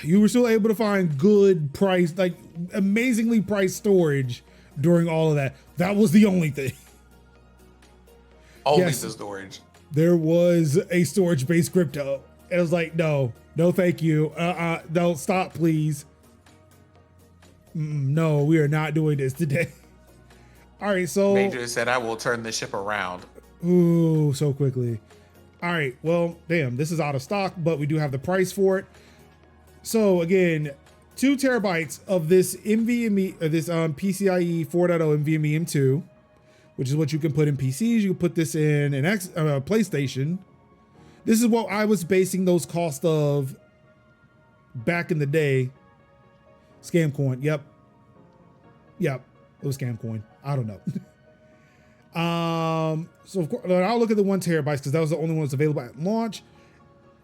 You were still able to find good price, like amazingly priced storage during all of that. That was the only thing. Only the storage. There was a storage-based crypto. And I was like, no, thank you. No, stop, please. No, we are not doing this today. All right, so Major said, I will turn the ship around. Ooh, so quickly. All right, well, damn, this is out of stock, but we do have the price for it. So again, 2 terabytes of this NVMe, this PCIe 4.0 NVMe M2, which is what you can put in PCs. You can put this in an PlayStation. This is what I was basing those costs of back in the day. Scamcoin. Yep. It was Scamcoin. I don't know. So of course, I'll look at the 1 terabytes because that was the only one that's available at launch.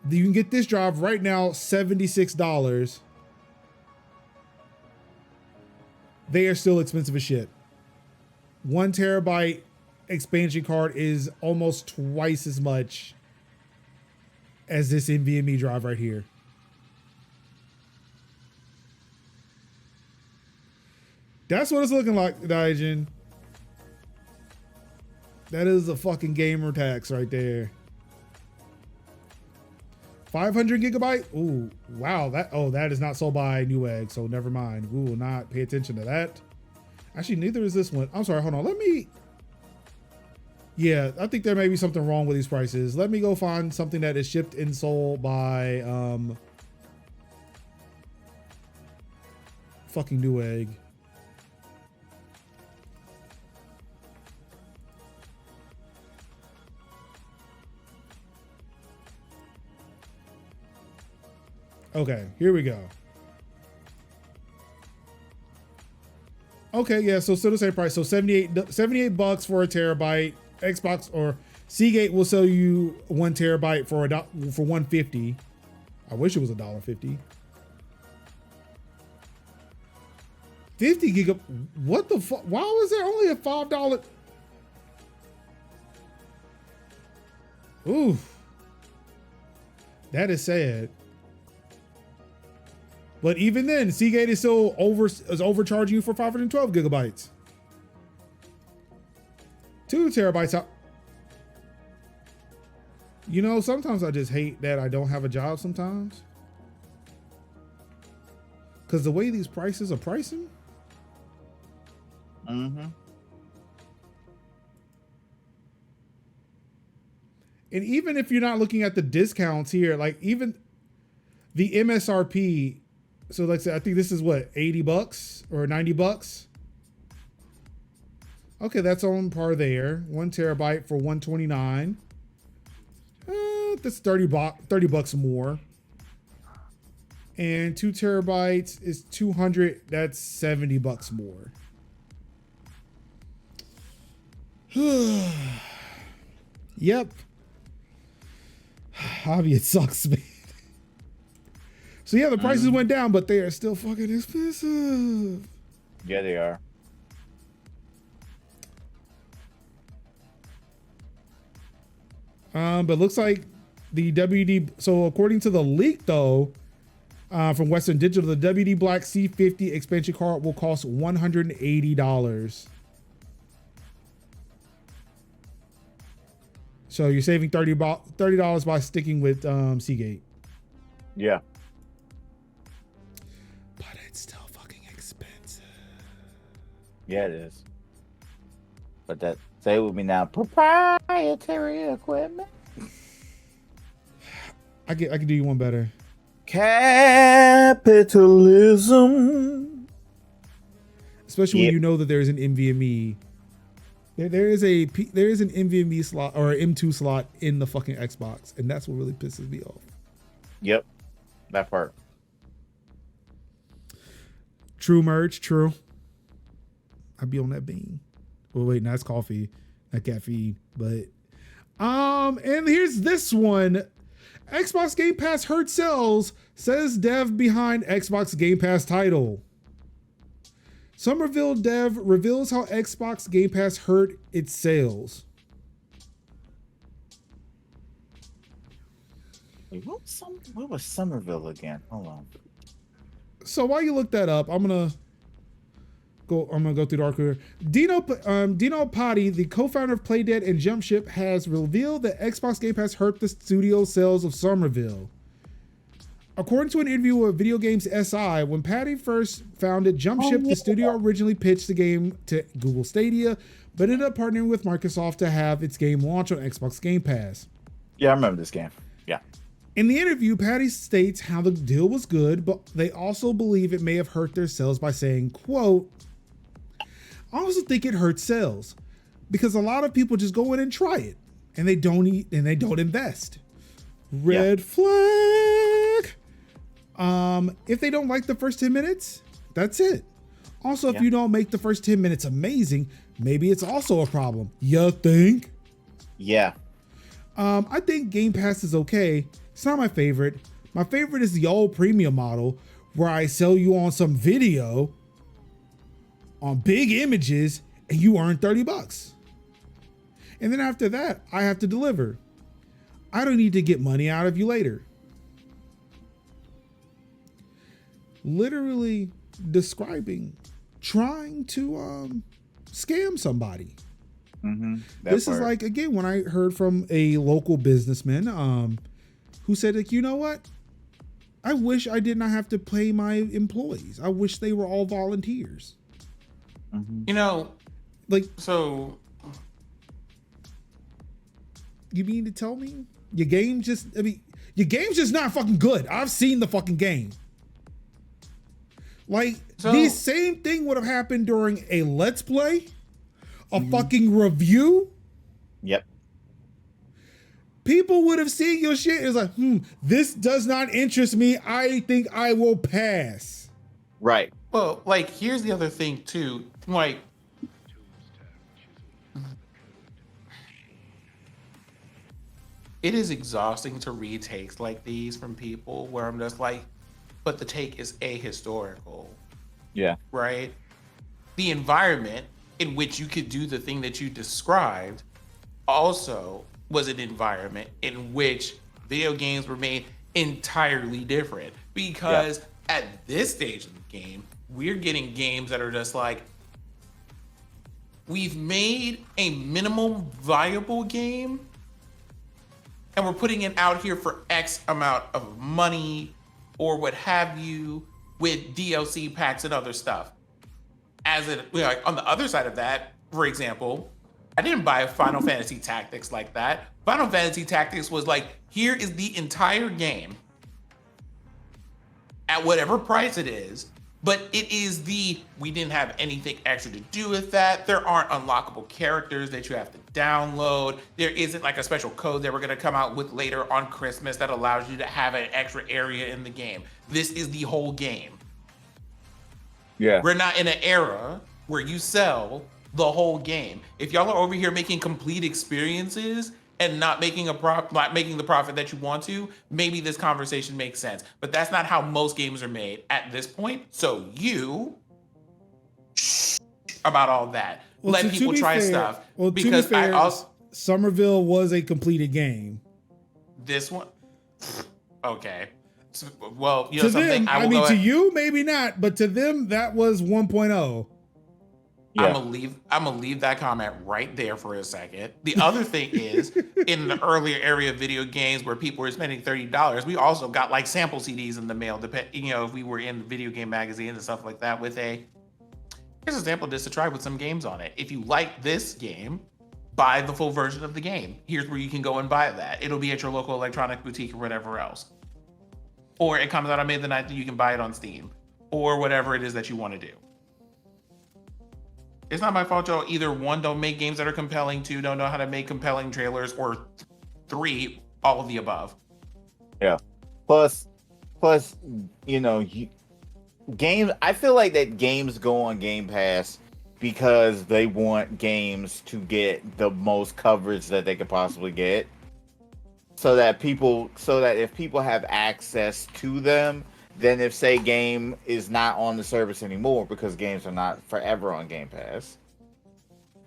You can get this drive right now, $76. They are still expensive as shit. 1 terabyte expansion card is almost twice as much as this NVMe drive right here. That's what it's looking like, Daijin. That is a fucking gamer tax right there. 500 gigabyte? Ooh, wow. That is not sold by Newegg, so never mind. We will not pay attention to that. Actually, neither is this one. I'm sorry, hold on. Yeah, I think there may be something wrong with these prices. Let me go find something that is shipped and sold by fucking Newegg. Okay, here we go. Okay, yeah, so still the same price. So 78 bucks for a terabyte. Xbox or Seagate will sell you 1 terabyte for $150. I wish it was $1.50. 50 gig. What the fuck? Why was there only a $5? Ooh, that is sad. But even then, Seagate is still overcharging you for 512 gigabytes. 2 terabytes out. You know, sometimes I just hate that I don't have a job sometimes. Because the way these prices are pricing. Mm-hmm. And even if you're not looking at the discounts here, like even the MSRP, so like I said, I think this is what, 80 bucks or 90 bucks. Okay, that's on par there. 1 terabyte for $129. That's 30 bucks more. And 2 terabytes is 200. That's 70 bucks more. Yep. Hobby, it sucks, man. So yeah, the prices went down, but they are still fucking expensive. Yeah, they are. But looks like the WD. So according to the leak, though, from Western Digital, the WD Black C50 expansion card will cost $180. So you're saving $30 by sticking with Seagate. Yeah. But it's still fucking expensive. Yeah, it is. But that, say it with me now, proprietary equipment. I can do you one better. Capitalism. Especially when you know that there's an NVMe. There is an NVMe slot or an M2 slot in the fucking Xbox, and that's what really pisses me off. Yep, that part. True merge, true. I'd be on that bean. Well, wait, that's coffee, not caffeine. But and here's this one. Xbox Game Pass hurt sales, says dev behind Xbox Game Pass title. Somerville dev reveals how Xbox Game Pass hurt its sales. Wait, what was Somerville again? Hold on. So while you look that up, I'm gonna go through the article here. Dino Patti, the co-founder of Playdead and Jumpship, has revealed that Xbox Game Pass hurt the studio sales of Somerville. According to an interview with Video Games SI, when Patti first founded Jumpship, the studio originally pitched the game to Google Stadia, but ended up partnering with Microsoft to have its game launch on Xbox Game Pass. Yeah, I remember this game. Yeah. In the interview, Patti states how the deal was good, but they also believe it may have hurt their sales by saying, quote, I also think it hurts sales because a lot of people just go in and try it and they don't invest. Red flag. If they don't like the first 10 minutes, that's it. Also, if you don't make the first 10 minutes amazing, maybe it's also a problem. You think? Yeah. I think Game Pass is okay. It's not my favorite. My favorite is the old premium model where I sell you on some video on big images and you earn $30. And then after that, I have to deliver. I don't need to get money out of you later. Literally describing trying to scam somebody. This is like, again, when I heard from a local businessman who said, like, you know what? I wish I did not have to pay my employees. I wish they were all volunteers. You know, like, so you mean to tell me your game's just not fucking good? I've seen the fucking game. Like, the same thing would have happened during a Let's Play, a fucking review. Yep. people would have seen your shit. It was like, this does not interest me. I think I will pass. Right. Well, like, here's the other thing too. Like, it is exhausting to read takes like these from people where I'm just like, but the take is ahistorical. Yeah. Right? The environment in which you could do the thing that you described also was an environment in which video games were made entirely different. Because at this stage of the game, we're getting games that are just like, we've made a minimum viable game and we're putting it out here for X amount of money or what have you, with DLC packs and other stuff. As it, like, on the other side of that, for example, I didn't buy Final Fantasy Tactics like that. Final Fantasy Tactics was like, here is the entire game at whatever price it is, but it is we didn't have anything extra to do with that. There aren't unlockable characters that you have to download. There isn't like a special code that we're gonna come out with later on Christmas that allows you to have an extra area in the game. This is the whole game. Yeah. We're not in an era where you sell the whole game. If y'all are over here making complete experiences and not making not making the profit that you want to, maybe this conversation makes sense. But that's not how most games are made at this point. So you about all that. Well, Let people try stuff. Well, because to be fair, I also Somerville was a completed game. this one. Okay. So, well, you know To something. them, I mean, go to ahead. you, maybe not, but to them, that was 1.0. Yeah. I'm gonna leave that comment right there for a second. The other thing is, in the earlier area of video games where people were spending $30, we also got like sample CDs in the mail. If we were in video game magazines and stuff like that, with here's a sample disc to try with some games on it. If you like this game, buy the full version of the game. Here's where you can go and buy that. It'll be at your local electronic boutique or whatever else. Or it comes out on midnight that you can buy it on Steam, or whatever it is that you want to do. It's not my fault y'all either, one, don't make games that are compelling, two, don't know how to make compelling trailers, or three, all of the above. Yeah. Plus, games. I feel like that games go on Game Pass because they want games to get the most coverage that they could possibly get. So that if people have access to them, then if, say, game is not on the service anymore because games are not forever on Game Pass,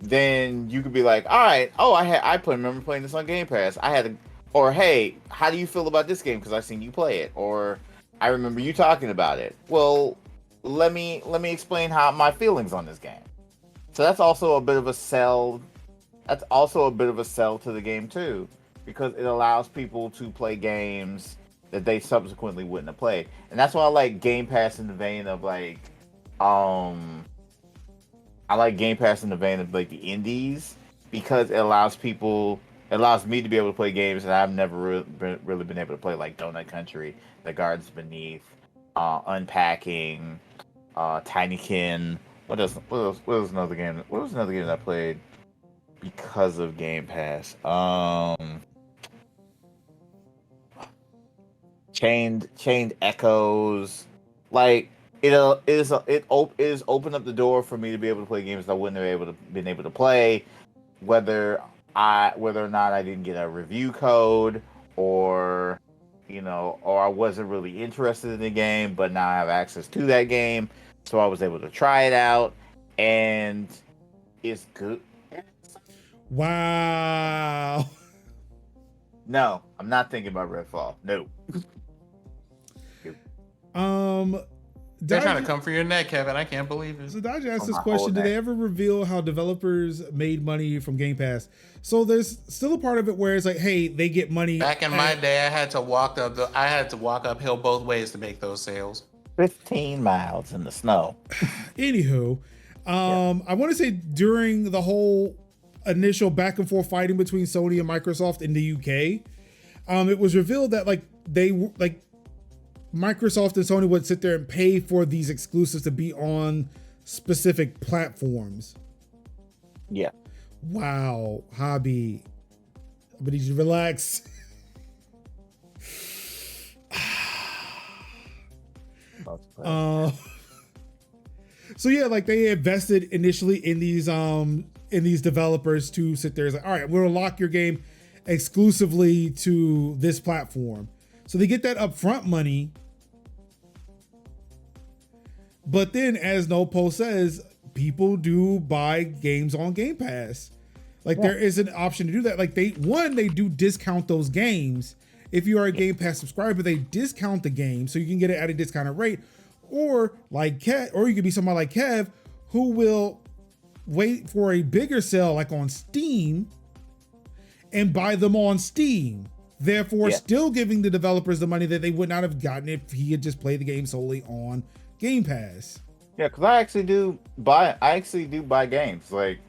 then you could be like, all right, I remember playing this on Game Pass. Or hey, how do you feel about this game? Because I've seen you play it. Or I remember you talking about it. Well, let me explain how my feelings on this game. So that's also a bit of a sell. That's also a bit of a sell to the game too, because it allows people to play games that they subsequently wouldn't have played. And that's why I like Game Pass in the vein of like, I like Game Pass in the vein of like the indies, because it allows me to be able to play games that I've never really been able to play, like Donut Country, The Gardens Beneath, Unpacking, Tinykin. What was another game? What was another game that I played because of Game Pass? Chained Echoes. Like it is opened up the door for me to be able to play games that I wouldn't have been able to play, whether or not I didn't get a review code, or I wasn't really interested in the game, but now I have access to that game, so I was able to try it out, and it's good. Wow. No, I'm not thinking about Redfall. No. They're trying to come for your neck, Kevin. I can't believe it. So Dodge asked this my question: whole did they neck. ever reveal how developers made money from Game Pass? So there's still a part of it where it's like, hey, they get money. Back in my day, I had to walk uphill both ways to make those sales. 15 miles in the snow. Anywho, I want to say during the whole initial back and forth fighting between Sony and Microsoft in the UK, it was revealed that Microsoft and Sony would sit there and pay for these exclusives to be on specific platforms. Yeah. Wow, Hobby. I'm gonna need you to relax. So yeah, like they invested initially in these developers to sit there. It's like, all right, we'll lock your game exclusively to this platform. So they get that upfront money. But then, as NoPo says, people do buy games on Game Pass. Like there is an option to do that. Like they do discount those games. If you are a Game Pass subscriber, they discount the game so you can get it at a discounted rate. Or like or you could be somebody like Kev who will wait for a bigger sale like on Steam and buy them on Steam. Therefore, still giving the developers the money that they would not have gotten if he had just played the game solely on Game Pass. Yeah, because I actually do buy games. Like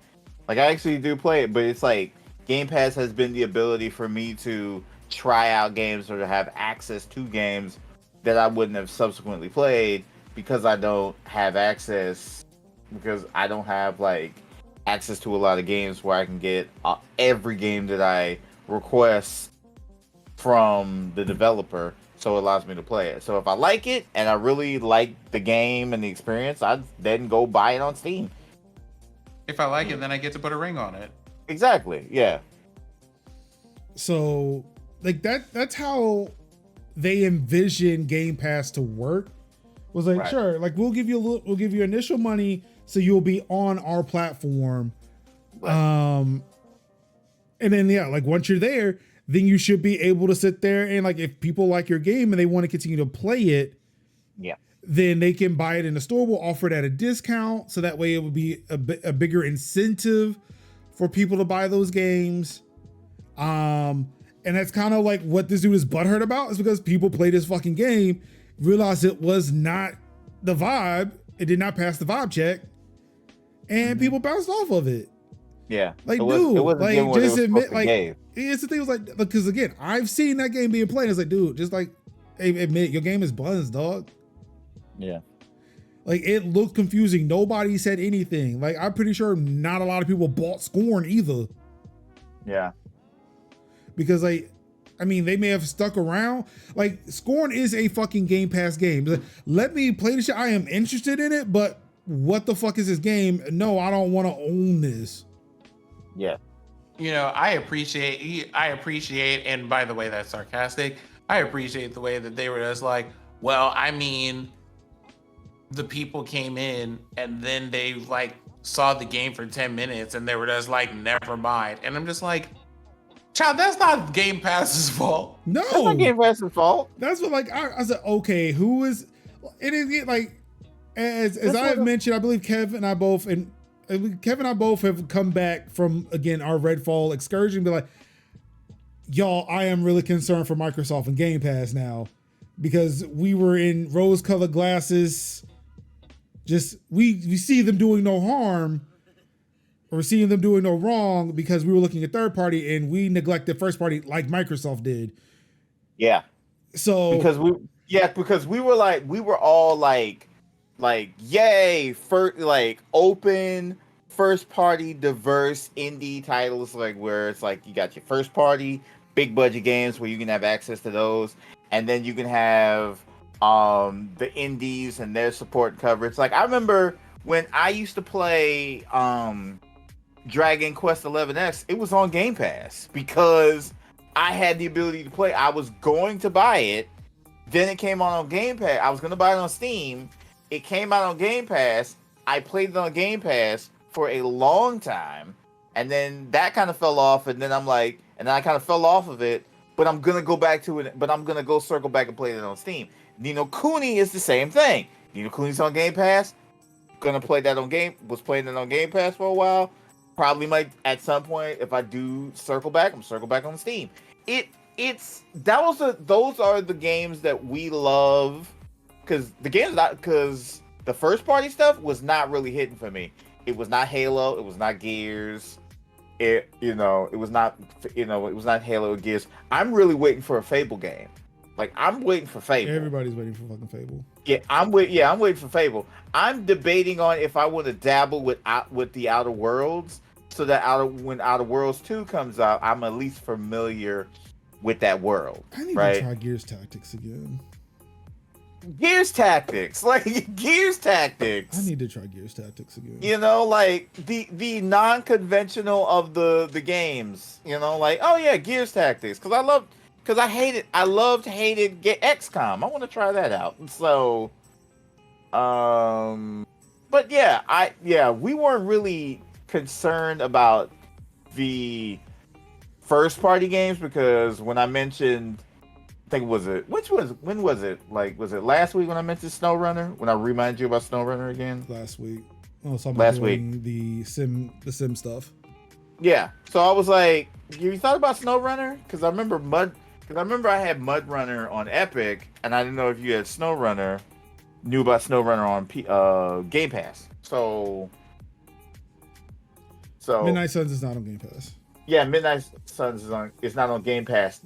I actually do play it, but it's like Game Pass has been the ability for me to try out games or to have access to games that I wouldn't have subsequently played because I don't have access, because I don't have like access to a lot of games where I can get every game that I request from the developer. So it allows me to play it. So if I like it and I really like the game and the experience, I'd then go buy it on Steam. If I like it, then I get to put a ring on it. Exactly. Yeah. So like that's how they envision Game Pass to work. Was like, sure, like we'll give you initial money so you'll be on our platform. And then like once you're there, then you should be able to sit there and like if people like your game and they want to continue to play it, then they can buy it in the store. We'll offer it at a discount, so that way it would be a bigger incentive for people to buy those games. And that's kind of like what this dude is butthurt about, is because people play this fucking game, realized it was not the vibe, it did not pass the vibe check, and people bounced off of it. Yeah, like it dude, like just admit, like it's the thing was like, because again, I've seen that game being played. It's like, dude, just like admit your game is buns, dog. Yeah, like it looked confusing. Nobody said anything. Like I'm pretty sure not a lot of people bought Scorn either. Yeah, because like, I mean, they may have stuck around. Like Scorn is a fucking Game Pass game. Like, let me play this shit. I am interested in it, but what the fuck is this game? No, I don't want to own this. Yeah. You know, I appreciate, and by the way, that's sarcastic. I appreciate the way that they were just like, well, I mean, the people came in and then they like saw the game for 10 minutes and they were just like, never mind. And I'm just like, child, that's not Game Pass's fault. No, that's not Game Pass's fault. That's what, like, I said, okay, who is, it is like, as I have mentioned, I believe Kev and I both have come back from, again, our Redfall excursion, be like, y'all, I am really concerned for Microsoft and Game Pass now, because we were in rose-colored glasses. Just, we see them doing no harm, or seeing them doing no wrong, because we were looking at third party and we neglected first party like Microsoft did. Yeah. So because we were all like yay for like open first party diverse indie titles, like where it's like you got your first party big budget games where you can have access to those, and then you can have the indies and their support coverage. Like I remember when I used to play Dragon Quest 11X, it was on Game Pass because I had the ability to play. I was going to buy it, then it came out on Game Pass. I was going to buy it on Steam. It came out on Game Pass. I played it on Game Pass for a long time, and then that kind of fell off, and then I kind of fell off of it, but I'm going to go back to it, but I'm going to go circle back and play it on Steam. Ni no Kuni is the same thing. Ni no Kuni's on Game Pass. Was playing it on Game Pass for a while. Probably might at some point, if I do circle back, I'm circle back on Steam. Those are the games that we love, because the first party stuff was not really hitting for me. It was not Halo, it was not Gears, it was not Halo or Gears. I'm really waiting for a Fable game. Like I'm waiting for Fable. Everybody's waiting for fucking Fable. I'm waiting for Fable. I'm debating on if I want to dabble with the Outer Worlds so that when Outer Worlds 2 comes out, I'm at least familiar with that world. I need right? to try Gears Tactics again. Gears Tactics, like Gears Tactics. I need to try Gears Tactics again. You know, like the non-conventional of the games. You know, like, oh yeah, Gears Tactics, because I loved hated XCOM. I want to try that out. So, but yeah, we weren't really concerned about the first party games, because when I mentioned, I think when was it? Like, was it last week when I mentioned SnowRunner? When I reminded you about SnowRunner again? Last week. Oh, so last week. The sim stuff. Yeah. So I was like, you thought about SnowRunner? Because I remember I had MudRunner on Epic, and I didn't know if you had knew about SnowRunner on Game Pass. So Midnight Suns is not on Game Pass. Yeah, Midnight Suns is not on Game Pass. ...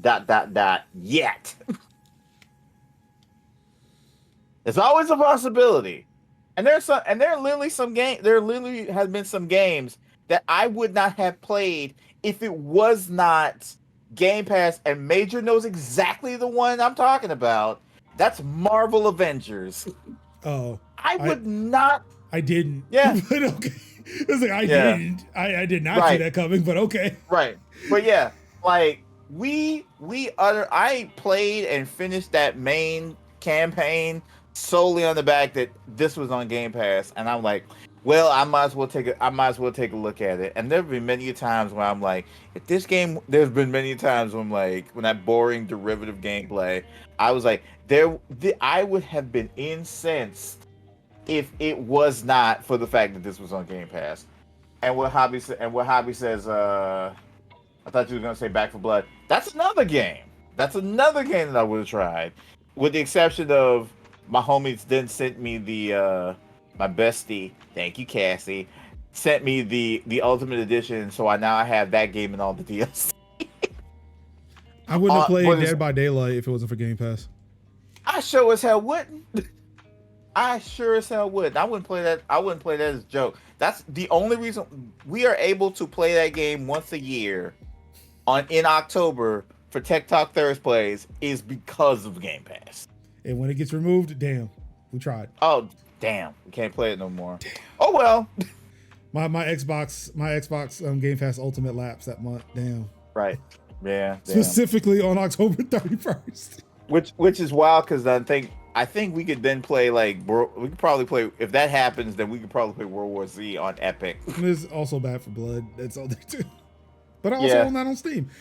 Yet. It's always a possibility. And there literally has been some games that I would not have played if it was not Game Pass, and Major knows exactly the one I'm talking about. That's Marvel Avengers. Oh. I would not. I didn't. Yeah. But okay. It's like, didn't. I did not see that coming, but okay. Right. But yeah, like I played and finished that main campaign solely on the back that this was on Game Pass, and I'm like, well, I might as well take a look at it. And there've been many times where I'm like, there's been many times when I'm like, when that boring derivative gameplay, I was like, I would have been incensed if it was not for the fact that this was on Game Pass. And what Hobby says, I thought you were gonna say Back for Blood. That's another game. That I would have tried, with the exception of my homies then sent me the my bestie, thank you Cassie, sent me the Ultimate Edition, so I now have that game and all the DLC. I wouldn't have played Dead by Daylight if it wasn't for Game Pass. I sure as hell wouldn't. I wouldn't play that. I wouldn't play that as a joke. That's the only reason we are able to play that game once a year in October for Tech Talk Thursdays is because of Game Pass. And when it gets removed, damn, we tried. Oh, damn, we can't play it no more. Damn. Oh well. My Xbox Game Pass Ultimate lapsed that month. Damn. Right. Yeah. Specifically on October 31st. Which is wild, because I think we could then play we could probably play, if that happens, then we could probably play World War Z on Epic. It's also Bad for Blood. That's all there too. But I also own that on Steam.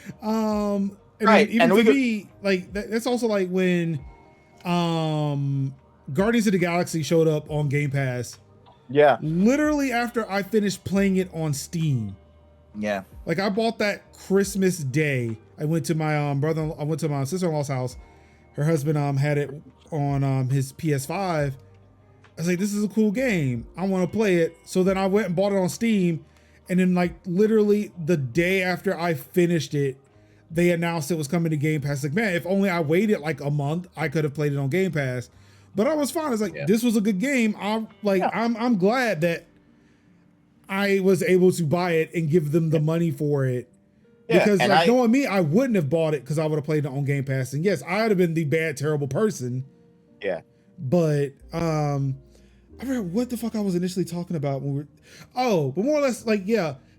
Right. Even for me, like that's also like when Guardians of the Galaxy showed up on Game Pass. Yeah. Literally after I finished playing it on Steam. Yeah. Like I bought that Christmas Day. I went to my I went to my sister-in-law's house. Her husband had it on his PS5. I was like, this is a cool game. I want to play it. So then I went and bought it on Steam. And then like literally the day after I finished it, they announced it was coming to Game Pass. Like, man, if only I waited like a month, I could have played it on Game Pass. But I was fine. It's like, this was a good game. I'm glad that I was able to buy it and give them the money for it. Because knowing me, I wouldn't have bought it because I would have played it on Game Pass. And yes, I would have been the bad, terrible person. Yeah. But I forgot what the fuck I was initially talking about when but more or less like,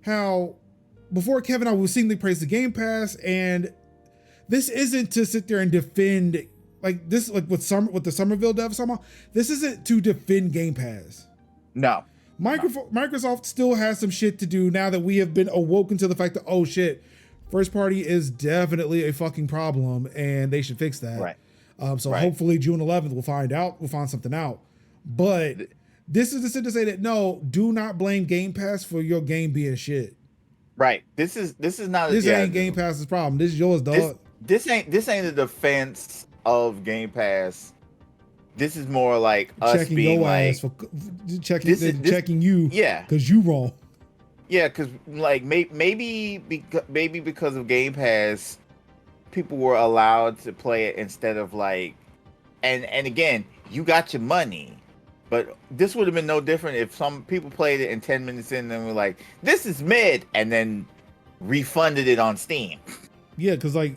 how before Kevin, I was singly praise the Game Pass, and this isn't to sit there and defend like this, like with the Somerville dev somehow. This isn't to defend Game Pass. No. Microsoft still has some shit to do now that we have been awoken to the fact that, oh shit, first party is definitely a fucking problem and they should fix that. Right. Hopefully June 11th we'll find something out. But this is to say that no, do not blame Game Pass for your game being shit. Right. This ain't Game Pass's problem. This is yours, dog. This ain't a defense of Game Pass. This is more like us checking being your like ass for checking you. Yeah. Because you wrong. Yeah, because like maybe because of Game Pass, people were allowed to play it instead of like, and again, you got your money, But this would have been no different if some people played it and 10 minutes in and were like, "This is mid," and then refunded it on Steam. Yeah, because like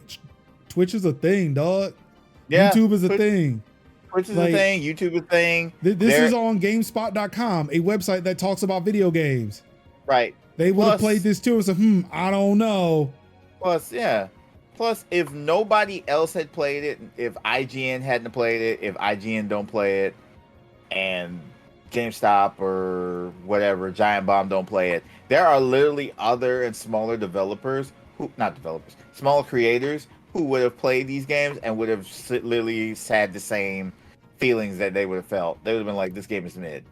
Twitch is a thing, dog. Yeah, YouTube is a thing. Twitch is Like, a thing. YouTube is a thing. This is on GameSpot.com, a website that talks about video games. Right. They would have played this too and said, I don't know. Plus, if nobody else had played it, if IGN hadn't played it, if IGN don't play it, and GameStop or whatever, Giant Bomb don't play it, there are literally other and smaller developers, smaller creators who would have played these games and would have literally had the same feelings that they would have felt. They would have been like, this game is mid.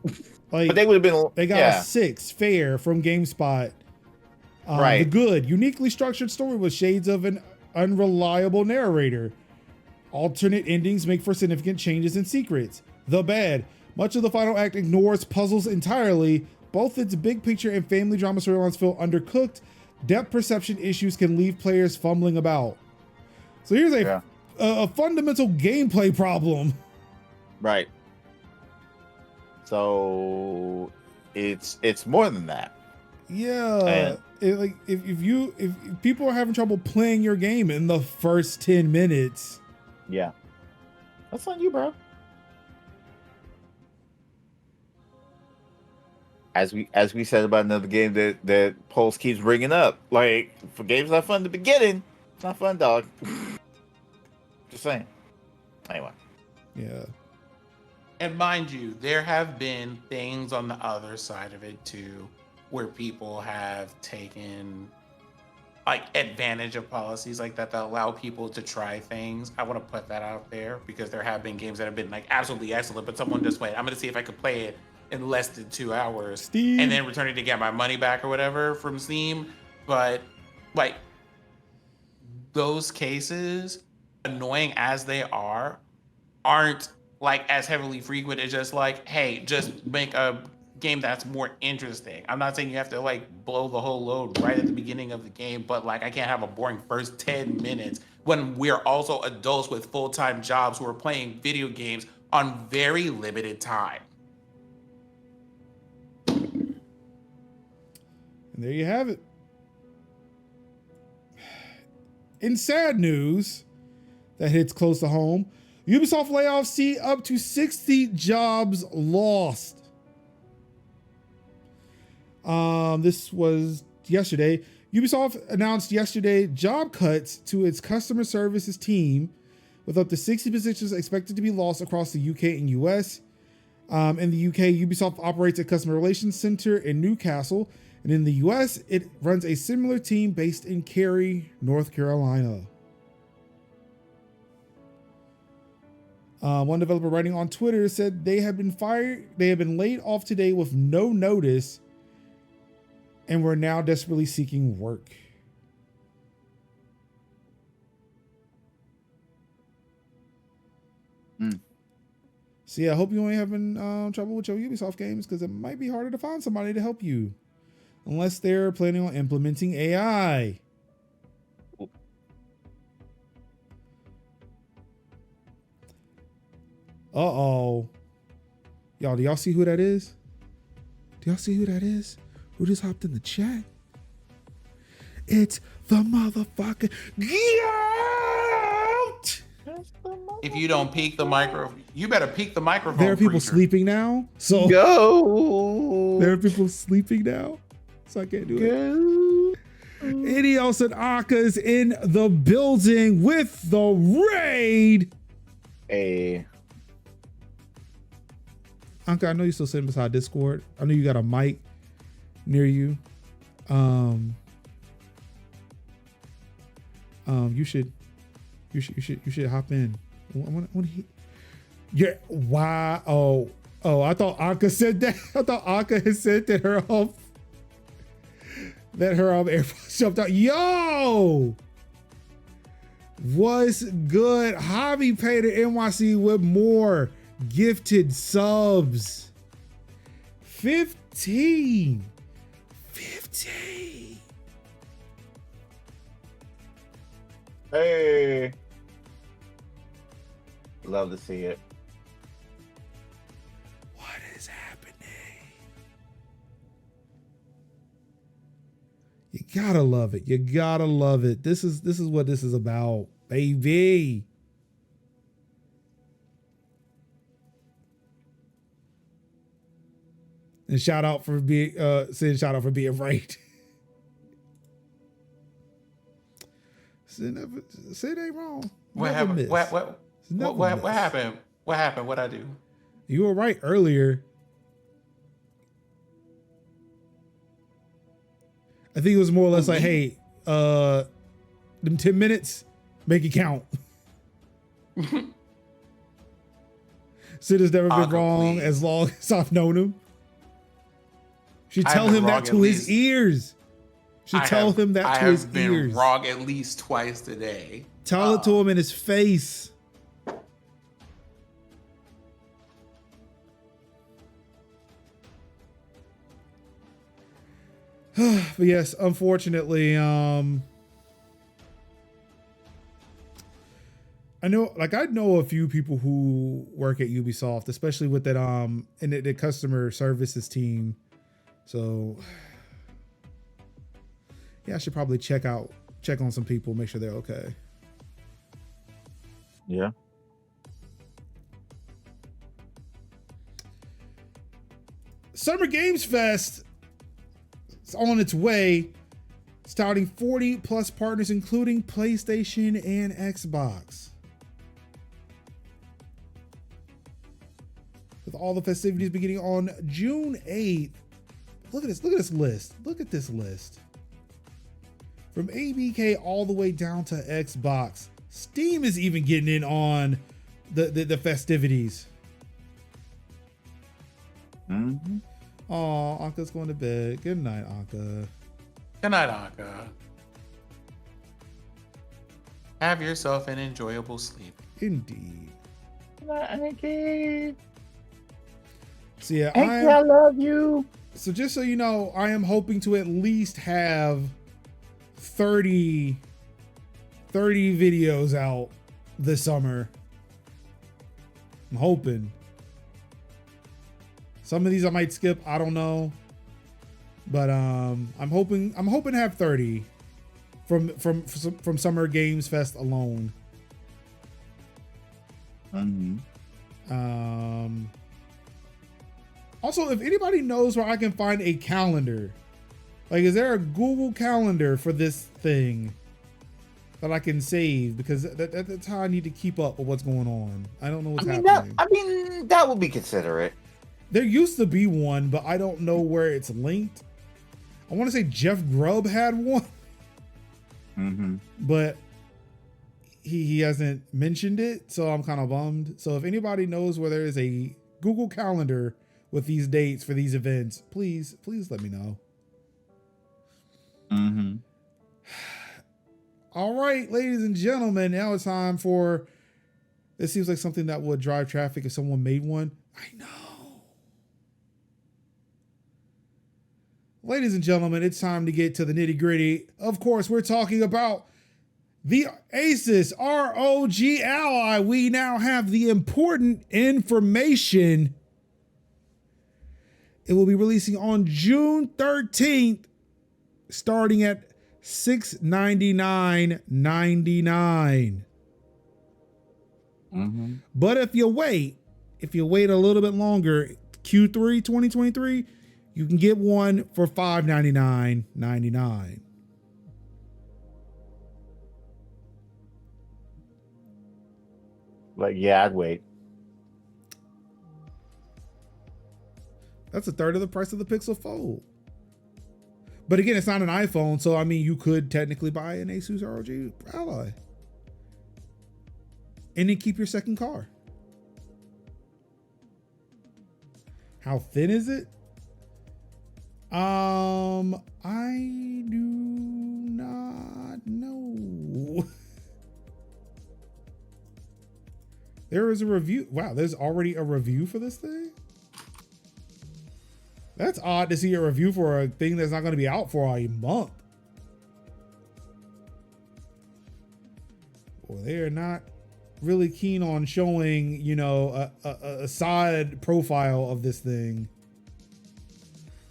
Like, but they would have been. They got a 6 fair from GameSpot. Right. The good, uniquely structured story with shades of an unreliable narrator. Alternate endings make for significant changes and secrets. The bad, much of the final act ignores puzzles entirely. Both its big picture and family drama storylines feel undercooked. Depth perception issues can leave players fumbling about. So here's a fundamental gameplay problem. Right. So it's more than that. Yeah. Like if people are having trouble playing your game in the first 10 minutes. Yeah. That's on you, bro. As we said about another game that Pulse keeps bringing up, like, for games not fun in the beginning, it's not fun, dog. Just saying. Anyway. Yeah. And mind you, there have been things on the other side of it too, where people have taken like advantage of policies like that allow people to try things. I want to put that out there because there have been games that have been like absolutely excellent, but someone just went, I'm going to see if I could play it in less than 2 hours Steam. And then return it to get my money back or whatever from Steam. But like those cases, annoying as they aren't like as heavily frequent. It's just like, hey, just make a game that's more interesting. I'm not saying you have to like blow the whole load right at the beginning of the game, but like I can't have a boring first 10 minutes when we're also adults with full-time jobs who are playing video games on very limited time. And there you have it. In sad news that hits close to home, Ubisoft layoffs see up to 60 jobs lost. This was yesterday. Ubisoft announced yesterday job cuts to its customer services team, with up to 60 positions expected to be lost across the UK and US. In the UK, Ubisoft operates a customer relations center in Newcastle, and in the US, it runs a similar team based in Cary, North Carolina. One developer writing on Twitter said they have been laid off today with no notice and were now desperately seeking work. So yeah, I hope you ain't having trouble with your Ubisoft games, because it might be harder to find somebody to help you. Unless they're planning on implementing AI. Uh-oh. Y'all, do y'all see who that is? Do y'all see who that is? Who just hopped in the chat? It's the motherfucker. Goat! If you don't peek the microphone, you better peek the microphone. There are people preacher. sleeping now. So Go. there are people sleeping now. So I can't do it. Idios and Aka's in the building with the raid. Hey. Anka, I know you're still sitting beside Discord. I know you got a mic near you. You should hop in. I want to hear. Yeah. Wow. Oh, I thought Anka said that. I thought Anka had said that her AirPods jumped out. Yo, what's good? Hobby Painter NYC with more gifted subs. 15. Hey. Love to see it. What gotta love it. You gotta love it. This is what this is about, baby. And shout out for being right. Sid ain't wrong. What happened? What happened? What happened? What'd I do? You were right earlier. I think it was more or less like, hey, them 10 minutes, make it count. Sid has never been wrong as long as I've known him. Should tell him that to his ears. Should tell him that to his ears. I have been wrong at least twice today. Tell it to him in his face. But yes, unfortunately, I know a few people who work at Ubisoft, especially with that in the customer services team. So yeah, I should probably check on some people, make sure they're okay. Yeah. Summer Games Fest is on its way, starting 40 plus partners, including PlayStation and Xbox. With all the festivities beginning on June 8th. Look at this list. Look at this list. From ABK all the way down to Xbox. Steam is even getting in on the festivities. Mm-hmm. Oh, Anka's going to bed. Good night, Anka. Good night, Anka. Have yourself an enjoyable sleep. Indeed. Good night, Anki. So yeah, Anki, I love you. So just so you know, I am hoping to at least have 30 videos out this summer. I'm hoping. Some of these I might skip, I don't know. But I'm hoping to have 30 from Summer Games Fest alone. Mm-hmm. Also, if anybody knows where I can find a calendar, like, is there a Google Calendar for this thing that I can save? Because that's how I need to keep up with what's going on. I don't know what's happening. That would be considerate. There used to be one, but I don't know where it's linked. I want to say Jeff Grubb had one, but he hasn't mentioned it, so I'm kind of bummed. So if anybody knows where there is a Google Calendar with these dates for these events, please let me know. All right, ladies and gentlemen, now it's time for, this seems like something that would drive traffic if someone made one. I know. Ladies and gentlemen, it's time to get to the nitty gritty. Of course, we're talking about the Asus ROG Ally. We now have the important information. It will be releasing on June 13th, starting at $699.99. But if you wait a little bit longer, Q3 2023, you can get one for $599.99. Like, yeah, I'd wait. That's a third of the price of the Pixel Fold. But again, it's not an iPhone, so I mean, you could technically buy an Asus ROG Ally and then keep your second car. How thin is it? I do not know. There is a review. Wow, there's already a review for this thing? That's odd to see a review for a thing that's not going to be out for a month. Well, they are not really keen on showing, you know, a side profile of this thing.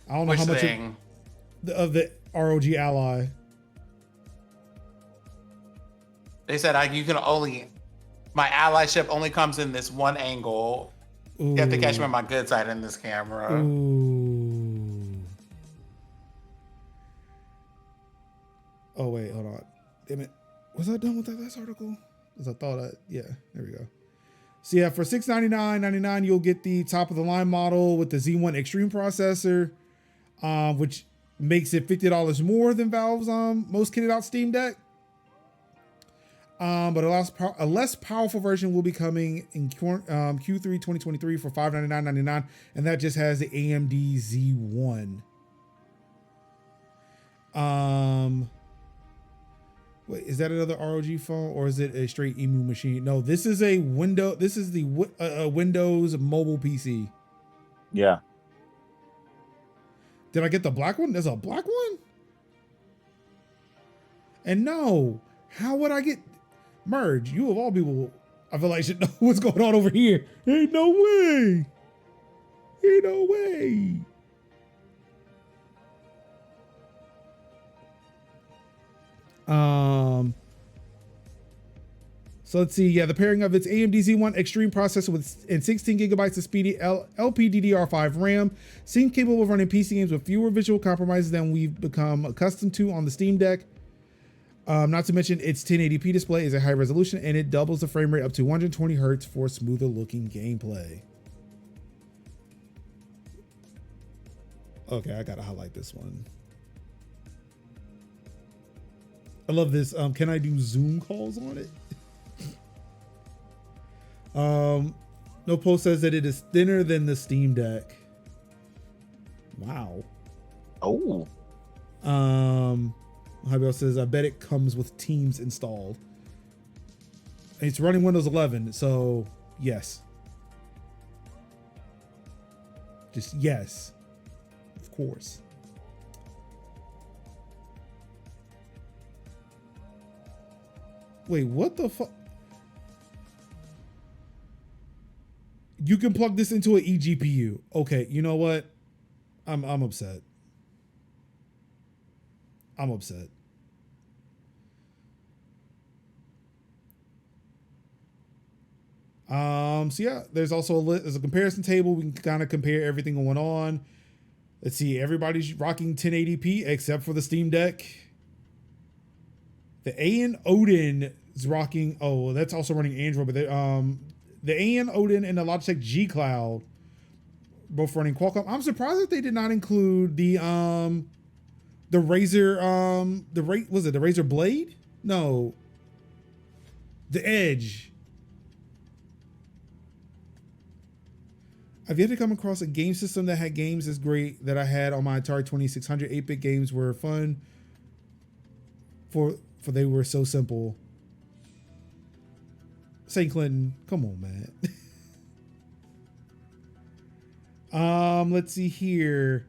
I don't know how much of ROG Ally. They said you can only, my allyship only comes in this one angle. Ooh. You have to catch me on my good side in this camera. Ooh. Oh wait, hold on. Damn it. Was I done with that last article? As I thought yeah, there we go. So yeah, for $699.99, you'll get the top of the line model with the Z1 Extreme processor, which makes it $50 more than Valve's most kitted out Steam Deck. But a less powerful version will be coming in Q3 2023 for $599.99, and that just has the AMD Z1. Wait, is that another ROG phone or is it a straight EMU machine? No, this is a window. This is the Windows mobile PC. Yeah. Did I get the black one? There's a black one? And no, how would I get merge? You of all people, I feel like should know what's going on over here. Ain't no way. Ain't no way. So let's see. Yeah, the pairing of its AMD Z1 Extreme processor and 16 gigabytes of speedy LPDDR5 RAM seems capable of running PC games with fewer visual compromises than we've become accustomed to on the Steam Deck. Not to mention its 1080p display is a high resolution and it doubles the frame rate up to 120 Hertz for smoother looking gameplay. Okay, I gotta highlight this one. I love this. Can I do Zoom calls on it? No post says that it is thinner than the Steam Deck. Wow. Oh. Javier says, I bet it comes with Teams installed. And it's running Windows 11, so yes. Just yes. Of course. Wait, what the fuck? You can plug this into an eGPU. Okay, you know what? I'm upset. I'm upset. So yeah, there's also there's a comparison table. We can kind of compare everything going on. Let's see, everybody's rocking 1080p except for the Steam Deck. The AN Odin is rocking. Oh, that's also running Android, but the AN Odin and the Logitech G Cloud both running Qualcomm. I'm surprised that they did not include the Razer was it the Razer Blade? No. The Edge. I've yet to come across a game system that had games as great that I had on my Atari 2600. 8-bit games were fun for they were so simple. St. Clinton, come on, man. Let's see here.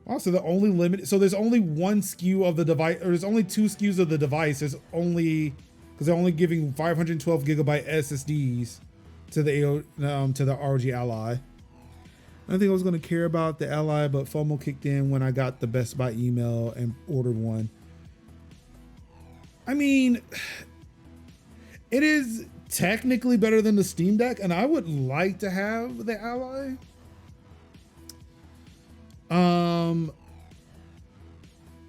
Also, the only limit. So there's only one SKU of the device, or there's only two SKUs of the device. There's only because they're only giving 512 gigabyte SSDs to the ROG Ally. I don't think I was going to care about the Ally, but FOMO kicked in when I got the Best Buy email and ordered one. I mean, it is technically better than the Steam Deck, and I would like to have the Ally.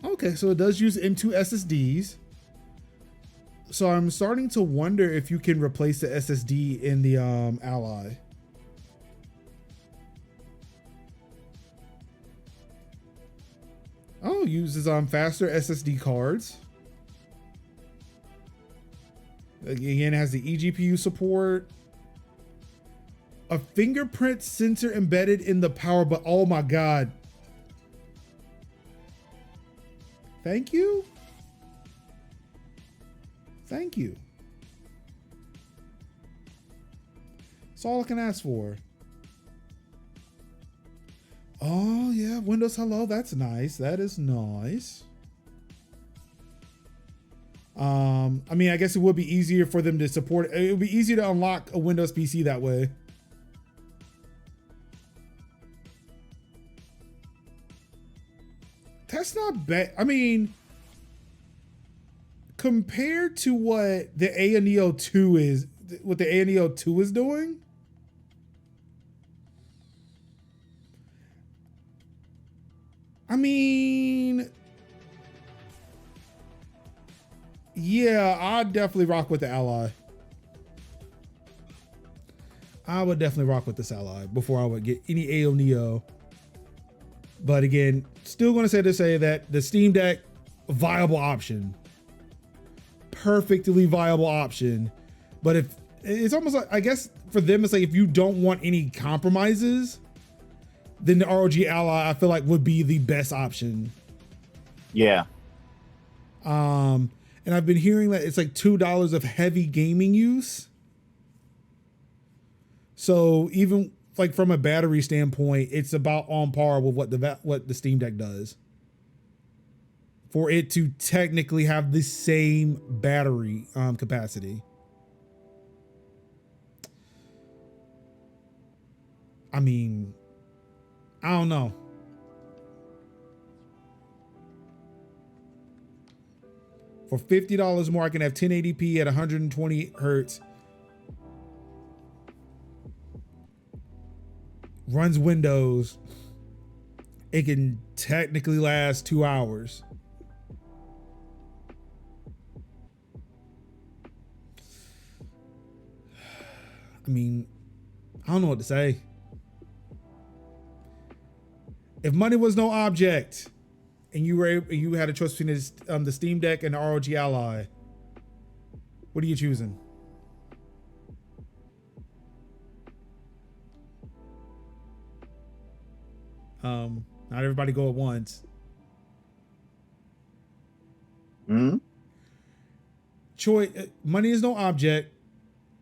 Okay, so it does use M2 SSDs. So I'm starting to wonder if you can replace the SSD in the Ally. Oh, uses faster SSD cards. Again, it has the eGPU support. A fingerprint sensor embedded in the power, but oh my God. Thank you. Thank you. That's all I can ask for. Oh yeah, Windows Hello. That's nice. That is nice. I mean, I guess it would be easier for them to support. It would be easier to unlock a Windows PC that way. That's not bad. I mean, compared to what the ANEO 2 is, what the ANEO 2 is doing, I mean, yeah, I'd definitely rock with the Ally. I would definitely rock with this Ally before I would get any ANEO. But again, still going to say that the Steam Deck, viable option. Perfectly viable option. But if it's almost like, I guess for them, it's like if you don't want any compromises, then the ROG Ally, I feel like, would be the best option. Yeah. And I've been hearing that it's like $2 of heavy gaming use. So even like from a battery standpoint, it's about on par with what the Steam Deck does. For it to technically have the same battery capacity. I mean, I don't know. For $50 more, I can have 1080p at 120 hertz. Runs Windows. It can technically last 2 hours. I mean, I don't know what to say. If money was no object, and you had a choice between the Steam Deck and the ROG Ally, what are you choosing? Not everybody go at once. Choice. Money is no object.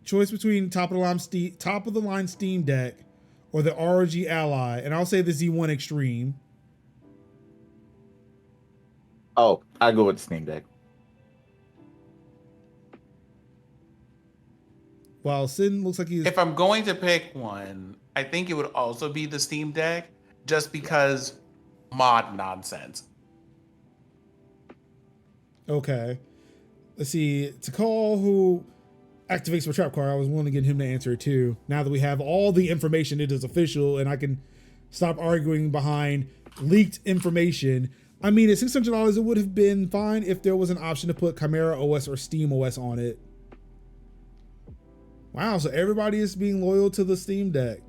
Choice between top of the line Steam Deck or the ROG Ally, and I'll say the Z1 Extreme. Oh, I go with the Steam Deck. While Sin looks like he's. If I'm going to pick one, I think it would also be the Steam Deck, just because mod nonsense. Okay. Let's see. Takal, who activates my trap card, I was willing to get him to answer it too. Now that we have all the information, it is official, and I can stop arguing behind leaked information. I mean, at $600, it would have been fine if there was an option to put Chimera OS or Steam OS on it. Wow, so everybody is being loyal to the Steam Deck.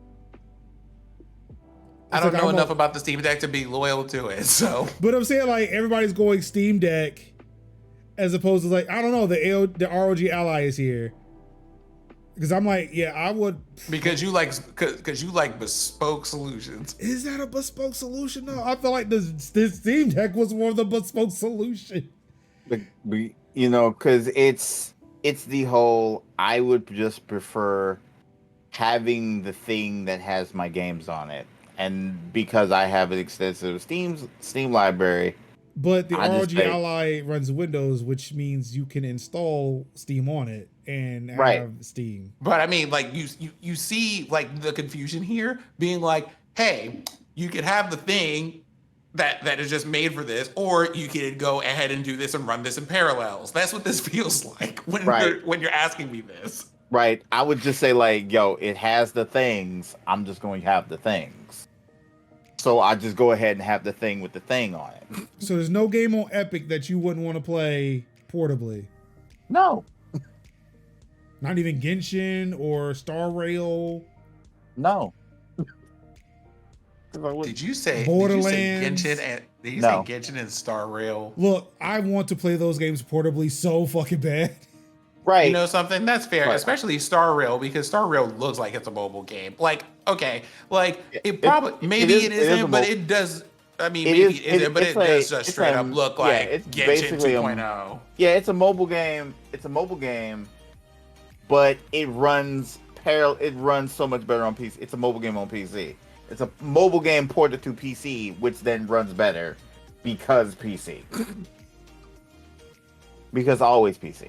I don't know enough about the Steam Deck to be loyal to it, so. But I'm saying, like, everybody's going Steam Deck as opposed to, like, I don't know, the ROG Ally is here. Because I'm like, yeah, I would. Because you like bespoke solutions. Is that a bespoke solution? No, I feel like this Steam Deck was more of the bespoke solution. Because it's the whole, I would just prefer having the thing that has my games on it. And because I have an extensive Steam library. But the ROG Ally runs Windows, which means you can install Steam on it and have Steam. But I mean, like you see like the confusion here being like, hey, you could have the thing that is just made for this, or you could go ahead and do this and run this in parallels. That's what this feels like when you're asking me this. Right. I would just say like, yo, it has the things. I'm just going to have the things. So I just go ahead and have the thing with the thing on it. So there's no game on Epic that you wouldn't want to play portably? No. Not even Genshin or Star Rail? No. Did you say Borderlands? Say Genshin and Star Rail? Look, I want to play those games portably so fucking bad. Right. You know something? That's fair, right. Especially Star Rail, because Star Rail looks like it's a mobile game. Like, okay, like it probably it isn't, but it does. I mean, it does just straight up look like Genshin 2.0. Yeah, it's a mobile game. It's a mobile game, but it runs It runs so much better on PC. It's a mobile game on PC. It's a mobile game ported to PC, which then runs better because PC. Because always PC.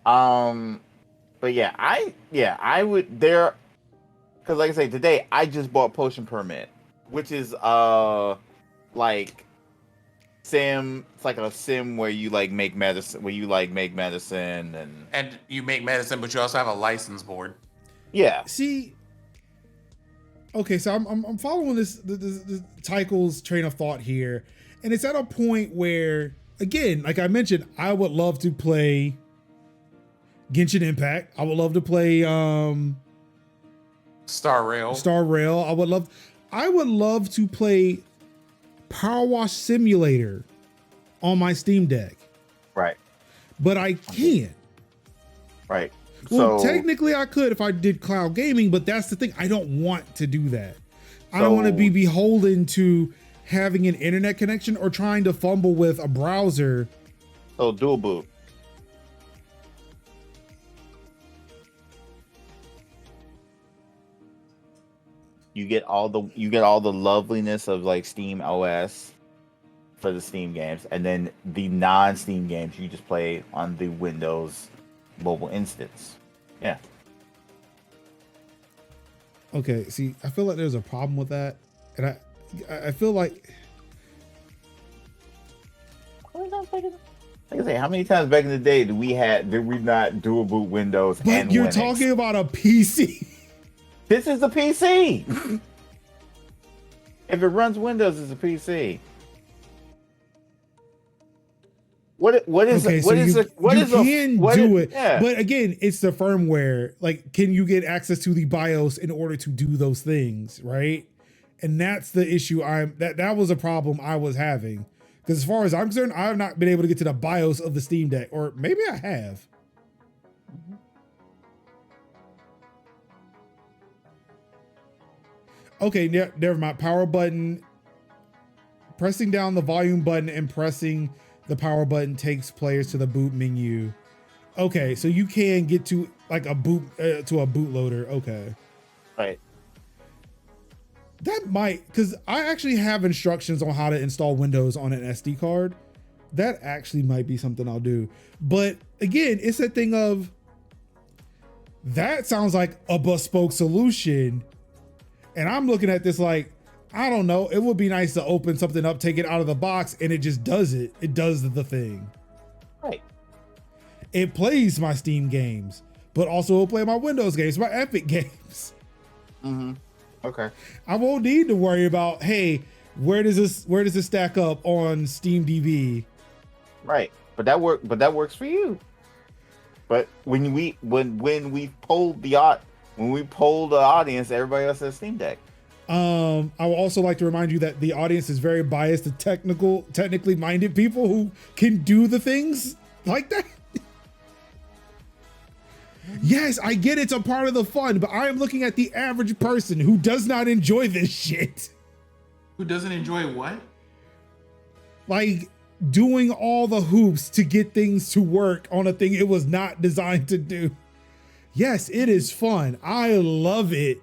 But I would because like I say, today I just bought Potion Permit, which is like sim. It's like a sim where you like make medicine, And you make medicine, but you also have a license board. yeah. See, okay, so I'm following this Tycho's train of thought here, and it's at a point where, again, like I mentioned, I would love to play Genshin Impact. I would love to play Star Rail. I would love to play Power Wash Simulator on my Steam Deck, Right. but I can't. Right. Well, So technically I could if I did cloud gaming, but that's the thing. I don't want to do that. I don't want to be beholden to having an internet connection or trying to fumble with a browser. so dual boot. You get all the loveliness of like Steam OS for the Steam games, and then the non-Steam games you just play on the Windows mobile instance. Yeah. Okay, see, I feel like there's a problem with that, and I feel like Like I say, how many times back in the day did we not dual boot Windows but and you're Linux? talking about a PC. This is a PC. If it runs Windows, it's a PC. What is Okay, it? so What is you it? What is can do it, Yeah. but again, it's the firmware. Like, can you get access to the BIOS in order to do those things, right? And that's the issue. That was a problem I was having, because as far as I'm concerned, I have not been able to get to the BIOS of the Steam Deck, or maybe I have. Okay, never mind. Power button. Pressing down the volume button and pressing the power button takes players to the boot menu. Okay, so you can get to like a bootloader. Okay, Right. that might, because I actually have instructions on how to install Windows on an SD card. That actually might be something I'll do. But again, it's a thing of that sounds like a bespoke solution. And I'm looking at this like, I don't know, it would be nice to open something up, take it out of the box, and it just does it. It does the thing. Right. It plays my Steam games, but also will play my Windows games, my Epic games. Mm-hmm. Okay. I won't need to worry about, hey, where does this stack up on Steam DB? Right. But that works for you. But when we polled the audience, everybody else says Steam Deck. I would also like to remind you that the audience is very biased to technically minded people who can do the things like that. Yes, I get it's a part of the fun, but I am looking at the average person who does not enjoy this shit. Who doesn't enjoy what? Like doing all the hoops to get things to work on a thing it was not designed to do. Yes, it is fun. I love it.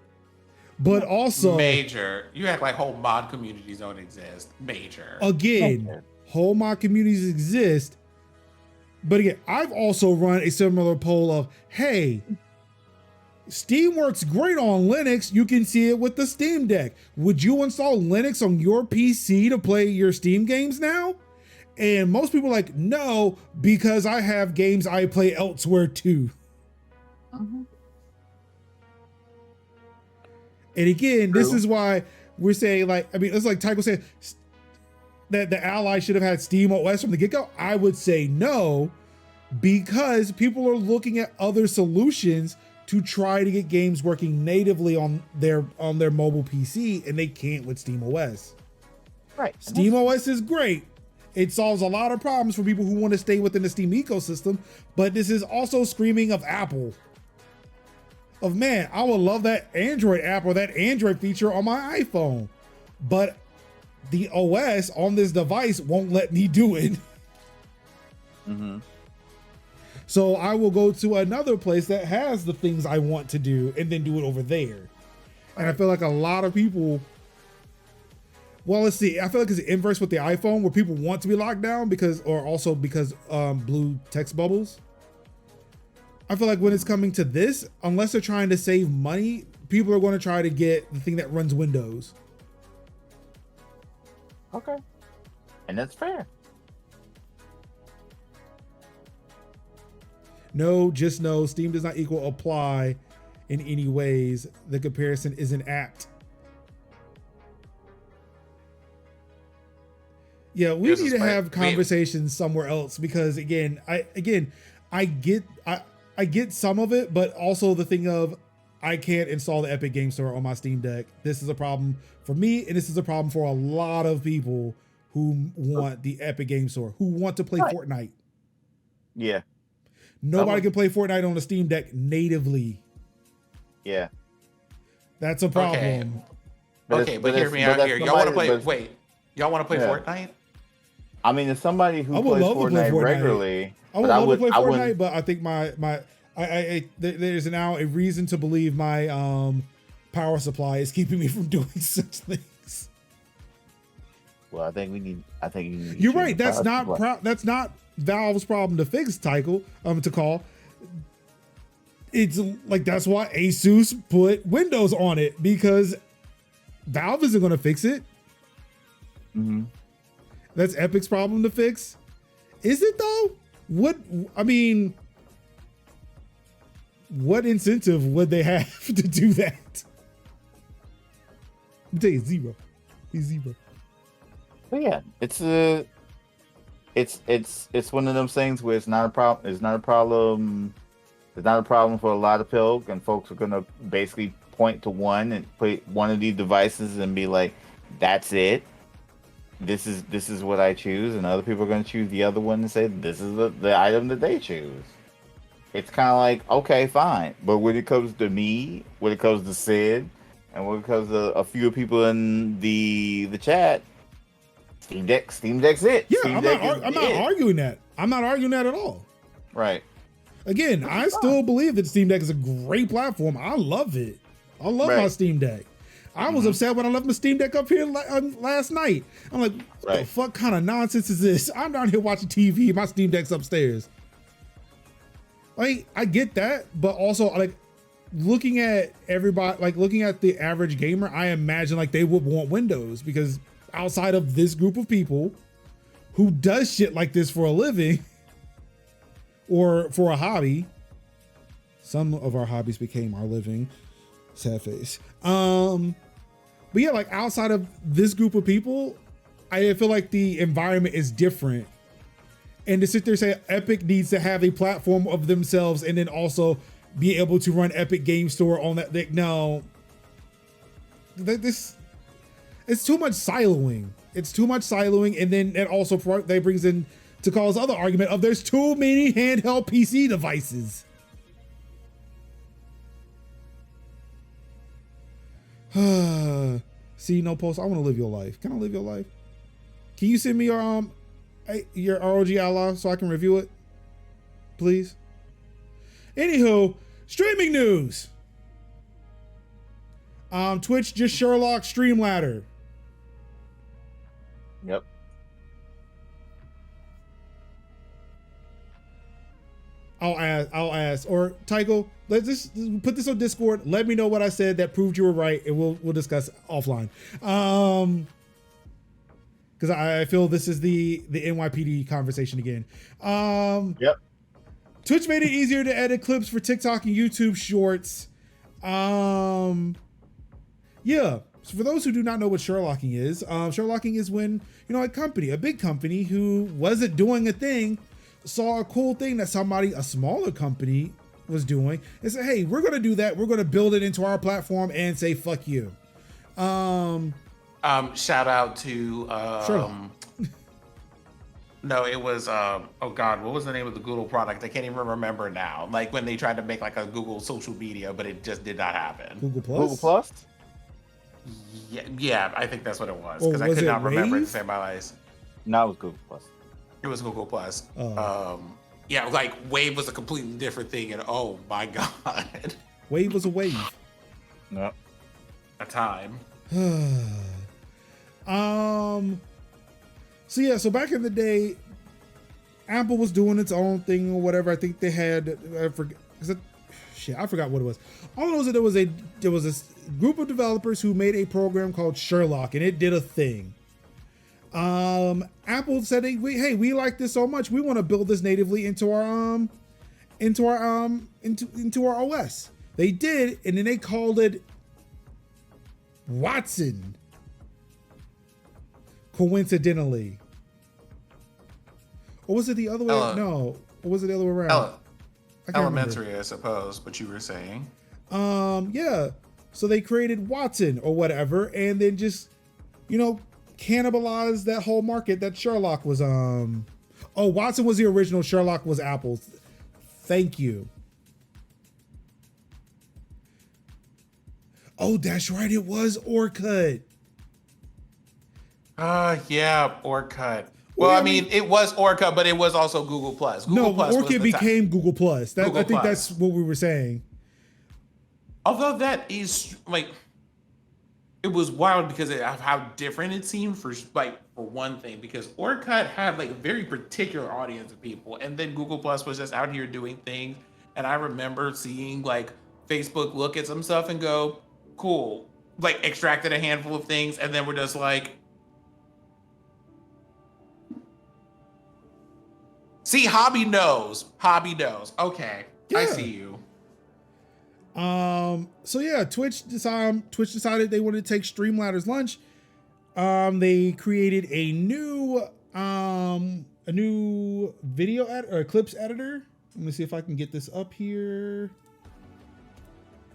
But also, Major. You act like whole mod communities don't exist. Major. again, whole mod communities exist. But again, I've also run a similar poll of, hey, Steam works great on Linux. You can see it with the Steam Deck. Would you install Linux on your PC to play your Steam games now? And most people are like, no, because I have games I play elsewhere too. Mm-hmm. And again, True. this is why we're saying, like, I mean, it's like Tycho said that the Ally should have had Steam OS from the get-go. I would say no, because people are looking at other solutions to try to get games working natively on their mobile PC, and they can't with Steam OS. Right. Steam OS is great. It solves a lot of problems for people who want to stay within the Steam ecosystem, but this is also screaming of Apple. Of, man, I would love that Android app or that Android feature on my iPhone, but the OS on this device won't let me do it. Mm-hmm. So I will go to another place that has the things I want to do and then do it over there. And I feel like a lot of people, well, let's see. I feel like it's the inverse with the iPhone, where people want to be locked down because blue text bubbles. I feel like when it's coming to this, unless they're trying to save money, people are going to try to get the thing that runs Windows. Okay. And that's fair. No, just no. Steam does not equal apply in any ways. The comparison isn't apt. Yeah, we need to have conversations somewhere else because again, I get some of it, but also the thing of I can't install the Epic Game Store on my Steam Deck. This is a problem for me, and this is a problem for a lot of people who want the Epic Game Store, who want to play Fortnite. Yeah. Nobody can play Fortnite on the Steam Deck natively. Yeah. That's a problem. Okay, but hear me out here. Y'all want to play? Wait, y'all want to play Fortnite? I mean, as somebody who plays Fortnite regularly, I would love to play Fortnite, but I think there's now a reason to believe my power supply is keeping me from doing such things. Well, I think you need. You're right. That's not Valve's problem to fix, to call. It's like that's why Asus put Windows on it because Valve isn't going to fix it. Mm-hmm. That's Epic's problem to fix. Is it though? What incentive would they have to do that? I'll tell you, zero. He's zero. But yeah, it's one of those things where it's not a problem. It's not a problem. It's not a problem for a lot of folk, and folks are gonna basically point to one and put one of these devices and be like, "That's it. This is what I choose," and other people are going to choose the other one and say this is the item that they choose. It's kind of like, okay, fine, but when it comes to me, when it comes to Sid, and when it comes to a few people in the chat, Steam Deck's it. Yeah, I'm not arguing that. I'm not arguing that at all. Right. Again, I still believe that Steam Deck is a great platform. I love it. I love my Steam Deck. I was upset when I left my Steam Deck up here last night. I'm like, what the fuck kind of nonsense is this? I'm down here watching TV. My Steam Deck's upstairs. Like, I get that, but also like looking at everybody, like looking at the average gamer, I imagine like they would want Windows because outside of this group of people who does shit like this for a living or for a hobby, some of our hobbies became our living. Sad face. But yeah, like outside of this group of people, I feel like the environment is different. And to sit there and say Epic needs to have a platform of themselves and then also be able to run Epic Game Store on that. No, it's too much siloing. It's too much siloing. And then it also that brings in to cause other argument of there's too many handheld PC devices. See, no post. I want to live your life. Can I live your life? Can you send me your ROG Ally so I can review it, please? Anywho, streaming news. Twitch just Sherlock Streamladder. Yep. I'll ask. Or Tycho, let's just put this on Discord. Let me know what I said that proved you were right, and we'll discuss offline. Because I feel this is the NYPD conversation again. Yep. Twitch made it easier to edit clips for TikTok and YouTube Shorts. Yeah. So for those who do not know what Sherlocking is, Sherlocking is when, a big company who wasn't doing a thing, saw a cool thing that a smaller company was doing and said, hey, we're going to do that. We're going to build it into our platform and say, fuck you. Shout out to, Sherlock. No, it was, oh God, what was the name of the Google product? I can't even remember now. Like when they tried to make like a Google social media, but it just did not happen. Google Plus? Google Plus? Yeah, I think that's what it was. Because I could not remember it to save my life. No, it was Google Plus. It was Google Plus. Oh. Yeah, like Wave was a completely different thing, and oh my God. Wave was a wave. No. A time. So back in the day, Apple was doing its own thing or whatever. I think they had, I forgot what it was. All I know is that there was a group of developers who made a program called Sherlock, and it did a thing. Apple said, hey, we like this so much, we want to build this natively into our into our OS. They did, and then they called it Watson. Coincidentally. Or was it the other way? No. Or was it the other way around? I can't Elementary, remember. I suppose, but you were saying. Yeah. So they created Watson or whatever, and then just, cannibalized that whole market that Sherlock was. Watson was the original. Sherlock was Apple's. Thank you. Oh, that's right. It was Orkut. Yeah, Orkut. Well, I mean, it was Orkut, but it was also Google Plus. Orkut became Google Plus. I think Plus. that's what we were saying. Although that is like, it was wild because of how different it seemed for one thing, because Orkut had like a very particular audience of people, and then Google Plus was just out here doing things. And I remember seeing like Facebook look at some stuff and go, cool, like extracted a handful of things, and then we're just like, see, hobby knows. Okay, yeah. I see you. So yeah, Twitch decided they wanted to take Streamladder's lunch. They created a new video or clips editor. Let me see if I can get this up here.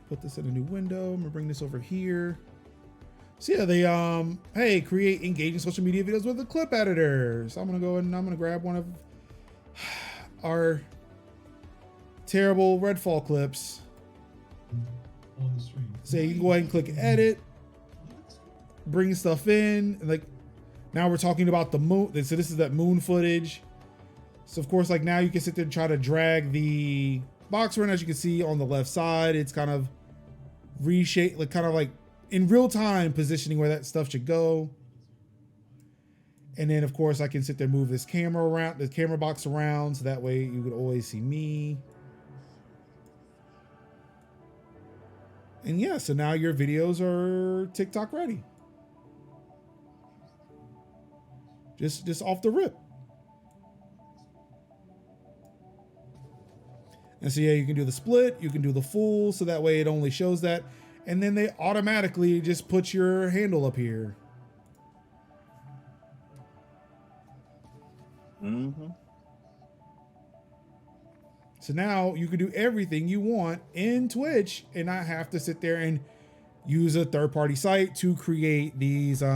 Put this in a new window. I'm gonna bring this over here. So yeah, they create engaging social media videos with a clip editor. So I'm gonna go and I'm gonna grab one of our terrible Redfall clips. So you can go ahead and click edit, bring stuff in. Like now we're talking about the moon. So this is that moon footage. So of course, like now you can sit there and try to drag the box around. As you can see on the left side, it's kind of reshaped, like kind of like in real time positioning where that stuff should go. And then of course I can sit there and move this camera around, the camera box around, so that way you could always see me. And yeah, so now your videos are TikTok ready. Just off the rip. And so yeah, you can do the split, you can do the full, so that way it only shows that. And then they automatically just put your handle up here. Mm-hmm. So now you can do everything you want in Twitch and not have to sit there and use a third-party site to create these TikTok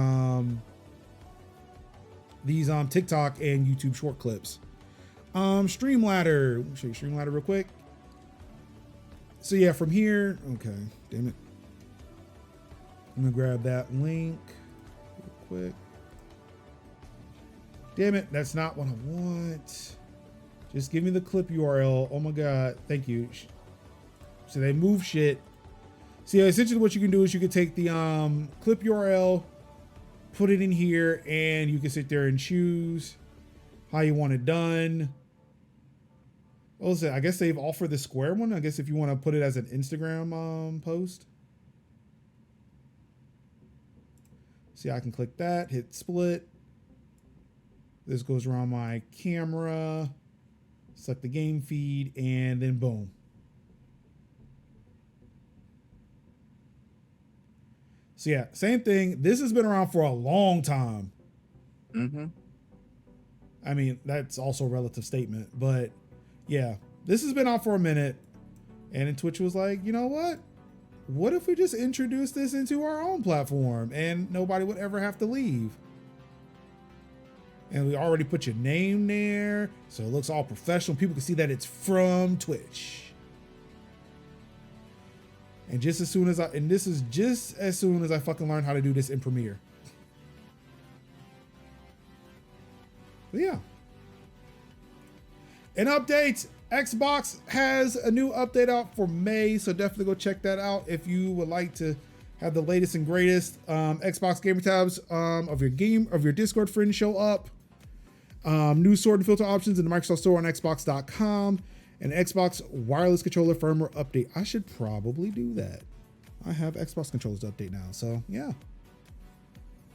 and YouTube short clips. Streamladder. Let me show you Streamladder real quick. So yeah, from here, okay, damn it. I'm gonna grab that link real quick. Damn it, that's not what I want. Just give me the clip URL. Oh my God, thank you. So they move shit. So yeah, essentially what you can do is you can take the clip URL, put it in here, and you can sit there and choose how you want it done. What was it? I guess they've offered the square one. I guess if you want to put it as an Instagram post. See, I can click that, hit split. This goes around my camera, select the game feed, and then boom. So yeah, same thing. This has been around for a long time. Mm-hmm. I mean, that's also a relative statement, but yeah, this has been out for a minute. And then Twitch was like, you know what? What if we just introduce this into our own platform and nobody would ever have to leave? And we already put your name there, so it looks all professional. People can see that it's from Twitch. And this is just as soon as I fucking learned how to do this in Premiere. But yeah. And updates, Xbox has a new update out for May, so definitely go check that out if you would like to have the latest and greatest Xbox gamer tabs of your Discord friends show up. New sort and filter options in the Microsoft Store on Xbox.com, and Xbox wireless controller firmware update. I should probably do that. I have Xbox controllers to update now, so yeah.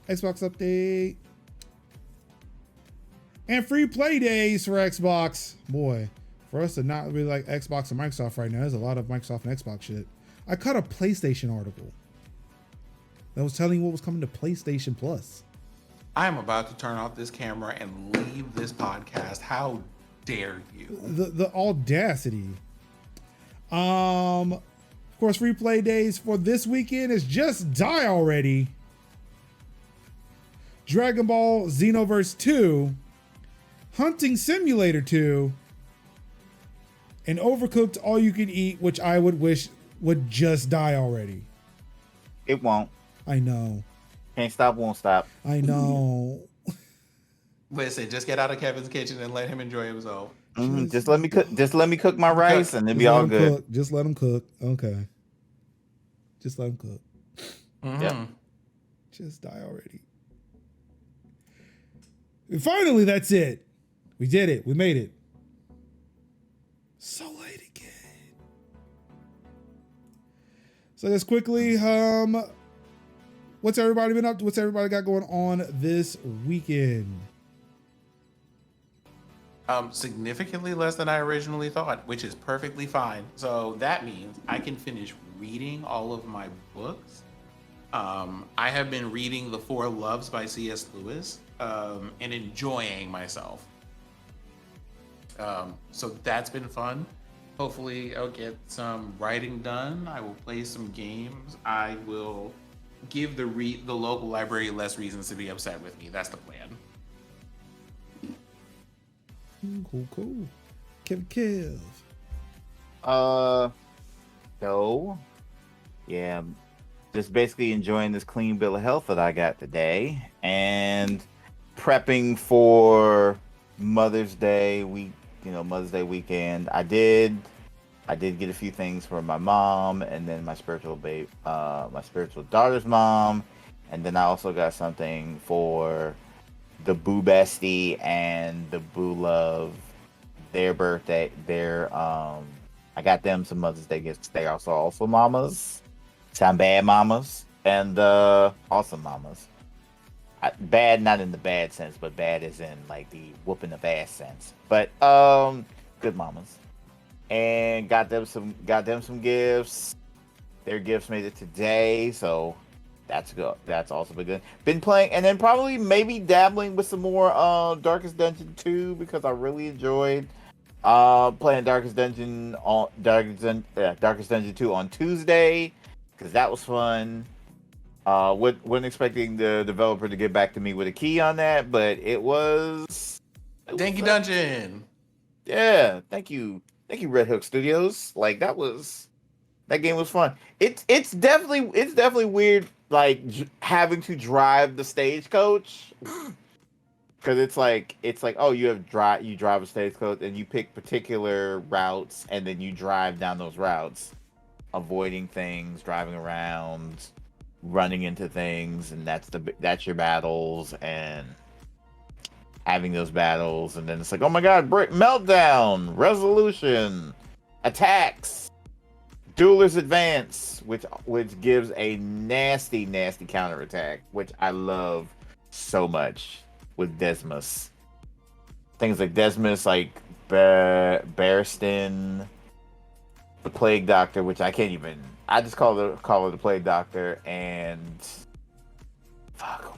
Xbox update. And free play days for Xbox. Boy, For us to not really like Xbox and Microsoft right now, there's a lot of Microsoft and Xbox shit. I caught a PlayStation article that was telling you what was coming to PlayStation Plus. I'm about to turn off this camera and leave this podcast. How dare you? The audacity. Of course, free play days for this weekend is Just Die Already, Dragon Ball Xenoverse 2, Hunting Simulator 2, and Overcooked All You Can Eat, which I would wish would just die already. It won't. I know. Can't stop, won't stop. I know. Listen, just get out of Kevin's kitchen and let him enjoy himself. Just let me cook. Just let me cook my rice, and it'll be all good. Cook. Just let him cook. Okay. Just let him cook. Yeah. Just die already. And finally, that's it. We did it. We made it. So late again. So let's quickly, what's everybody been up to? What's everybody got going on this weekend? Significantly less than I originally thought, which is perfectly fine. So that means I can finish reading all of my books. I have been reading The Four Loves by C.S. Lewis and enjoying myself. So that's been fun. Hopefully I'll get some writing done. I will play some games. I will give the local library less reasons to be upset with me. That's the plan. Cool. Kev. No. Yeah. Just basically enjoying this clean bill of health that I got today and prepping for Mother's Day Mother's Day weekend. I did get a few things for my mom and then my spiritual daughter's mom, and then I also got something for the Boo Bestie and the Boo Love, their birthday. I got them some Mother's Day gifts. They are also mamas, some bad mamas, and awesome mamas. Bad, not in the bad sense, but bad as in like the whooping the ass sense. But good mamas, and got them some gifts. Their gifts made it today, so that's good. That's also been good. Been playing, and then probably maybe dabbling with some more Darkest Dungeon 2 because I really enjoyed playing Darkest Dungeon 2 on Tuesday because that was fun. Wasn't expecting the developer to get back to me with a key on that, but it was Danky Dungeon. Yeah, thank you, Red Hook Studios. Like that game was fun. It's definitely weird, like having to drive the stagecoach, because it's like oh, you drive a stagecoach and you pick particular routes and then you drive down those routes, avoiding things, driving around, running into things, and that's your battles and having those battles, and then it's like, oh my god, meltdown, resolution, attacks, duelist advance, which gives a nasty counterattack, which I love so much with Desmus. Things like Desmus, like Barristan, the Plague Doctor, which I just call it the Plague Doctor, and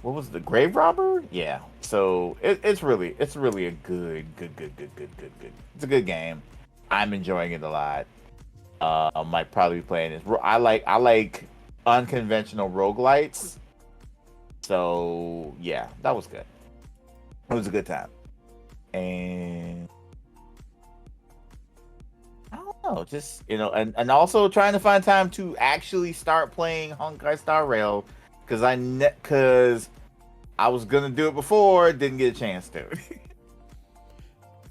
what was the Grave Robber? Yeah. So it's really a good. It's a good game. I'm enjoying it a lot. I might probably be playing this. I like unconventional roguelites. So yeah, that was good. It was a good time. And I don't know, just and also trying to find time to actually start playing Honkai Star Rail because I was gonna do it before, didn't get a chance to.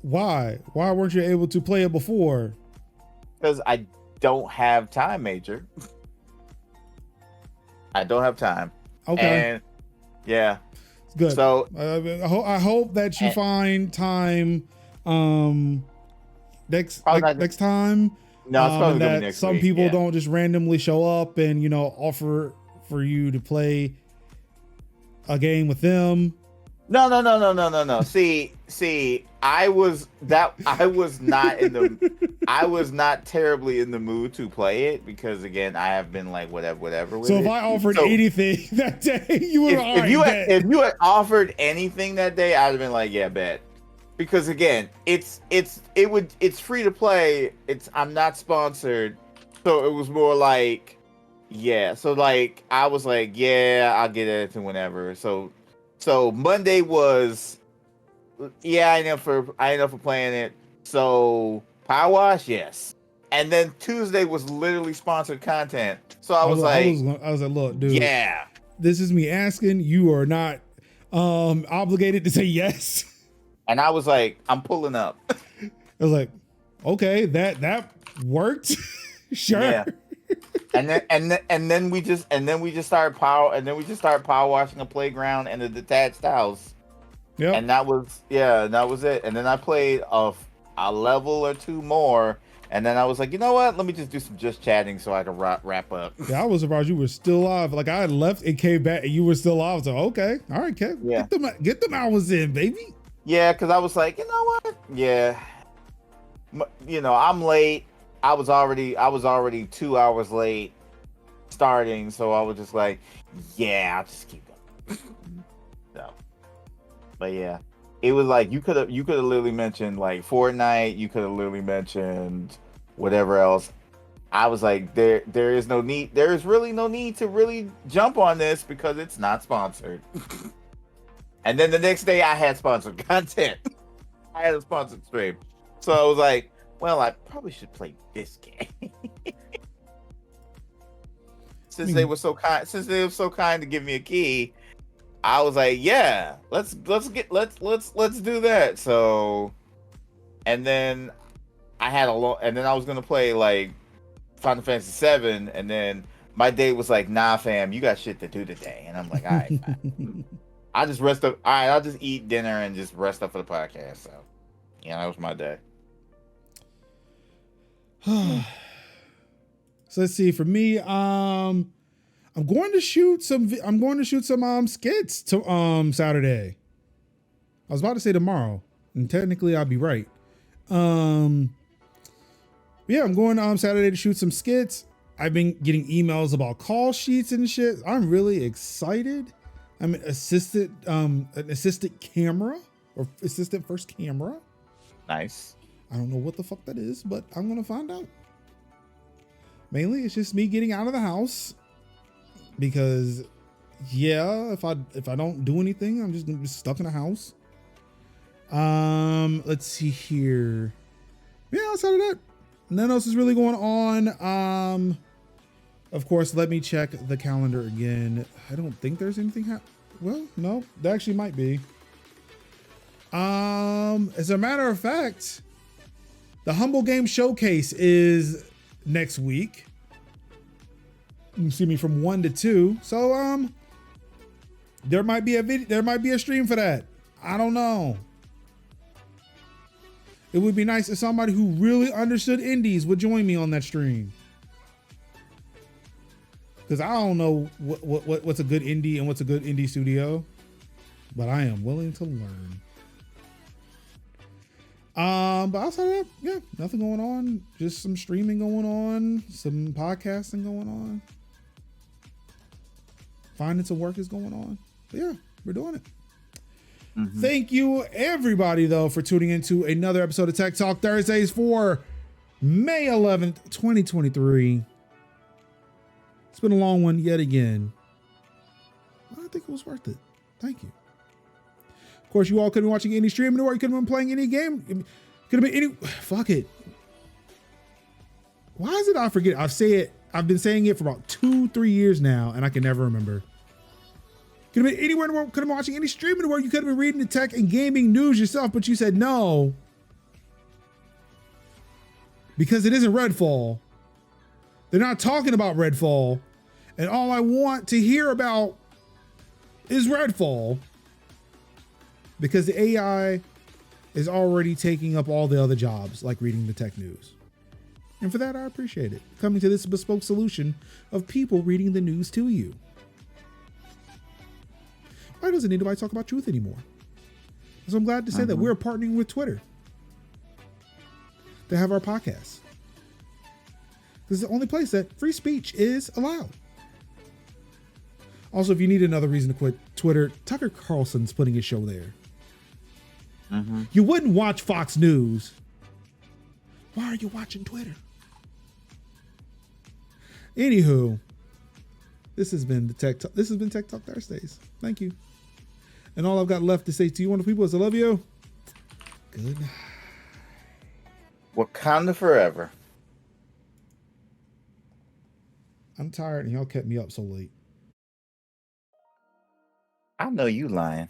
Why weren't you able to play it before? Because I don't have time, Major. I don't have time. Okay. And yeah. Good. So I hope that you find time next time. No, it's probably that next some week. people don't just randomly show up and offer for you to play a game with them No. See, I was not terribly in the mood to play it because again, I have been like whatever with So it. if I offered anything that day, you would if you had offered anything that day, I'd have been like, yeah, bet. Because again, it's free to play. I'm not sponsored, so it was more like, yeah. So like I was like, yeah, I'll get it to whenever. So Monday was, yeah, I know for playing it. So Power Wash, yes. And then Tuesday was literally sponsored content. So I was like, look, dude. Yeah. This is me asking. You are not obligated to say yes. And I was like, I'm pulling up. I was like, okay, that worked. Sure. Yeah. And then we just started power washing a playground and a detached house. Yeah. And that was it. And then I played a level or two more, and then I was like, you know what? Let me just do some chatting so I can wrap up. Yeah, I was surprised you were still alive. Like I had left and came back and you were still alive. So okay, all right, Kev. Yeah. Get them hours in, baby. Yeah, because I was like, you know what? Yeah. You know, I'm late. I was already 2 hours late starting, so I was just like, yeah, I'll just keep going. So, but yeah, it was like you could have literally mentioned like Fortnite. You could have literally mentioned whatever else. I was like, there is really no need to really jump on this because it's not sponsored. And then the next day I had sponsored content. I had a sponsored stream. So I was like, well, I probably should play this game. Since they were so kind to give me a key, I was like, yeah, let's do that. So, and then I was gonna play like Final Fantasy VII, and then my day was like, nah, fam, you got shit to do today. And I'm like, all right, fine. I just rest up. All right, I'll just eat dinner and just rest up for the podcast. So, yeah, that was my day. So let's see. For me, I'm going to shoot some skits to Saturday. I was about to say tomorrow, and technically I'll be right. Yeah, I'm going Saturday to shoot some skits. I've been getting emails about call sheets and shit. I'm really excited. I'm an assistant camera or assistant first camera. Nice. I don't know what the fuck that is, but I'm gonna find out. Mainly, it's just me getting out of the house because, yeah, if I don't do anything, I'm just gonna be stuck in the house. Let's see here. Yeah, outside of that, nothing else is really going on. Of course, let me check the calendar again. I don't think there's anything well, no, there actually might be. As a matter of fact, the Humble Game Showcase is next week. You can see me from 1 to 2. So there might be a stream for that. I don't know. It would be nice if somebody who really understood indies would join me on that stream. Because I don't know what's a good indie and what's a good indie studio, but I am willing to learn. But outside of that, yeah, nothing going on. Just some streaming going on, some podcasting going on. Finding some work is going on. But yeah, we're doing it. Mm-hmm. Thank you, everybody, though, for tuning into another episode of Tech Talk Thursdays for May 11th, 2023. It's been a long one yet again. I think it was worth it. Thank you. Of course, you all could have been watching any stream, or you could have been playing any game. Could have been any. Fuck it. Why is it I forget? I've been saying it for about 2-3 years now, and I can never remember. Could have been anywhere in the world. Could have been watching any stream in the world. You could have been reading the tech and gaming news yourself, but you said no because it isn't Redfall. They're not talking about Redfall, and all I want to hear about is Redfall. Because the AI is already taking up all the other jobs, like reading the tech news. And for that, I appreciate it. Coming to this bespoke solution of people reading the news to you. Why doesn't anybody talk about truth anymore? So I'm glad to say that we're partnering with Twitter to have our podcast. This is the only place that free speech is allowed. Also, if you need another reason to quit Twitter, Tucker Carlson's putting his show there. You wouldn't watch Fox News. Why are you watching Twitter? Anywho, this has been Tech Talk Thursdays. Thank you. And all I've got left to say to you wonderful people is I love you. Good night. Wakanda forever. I'm tired and y'all kept me up so late. I know you lying.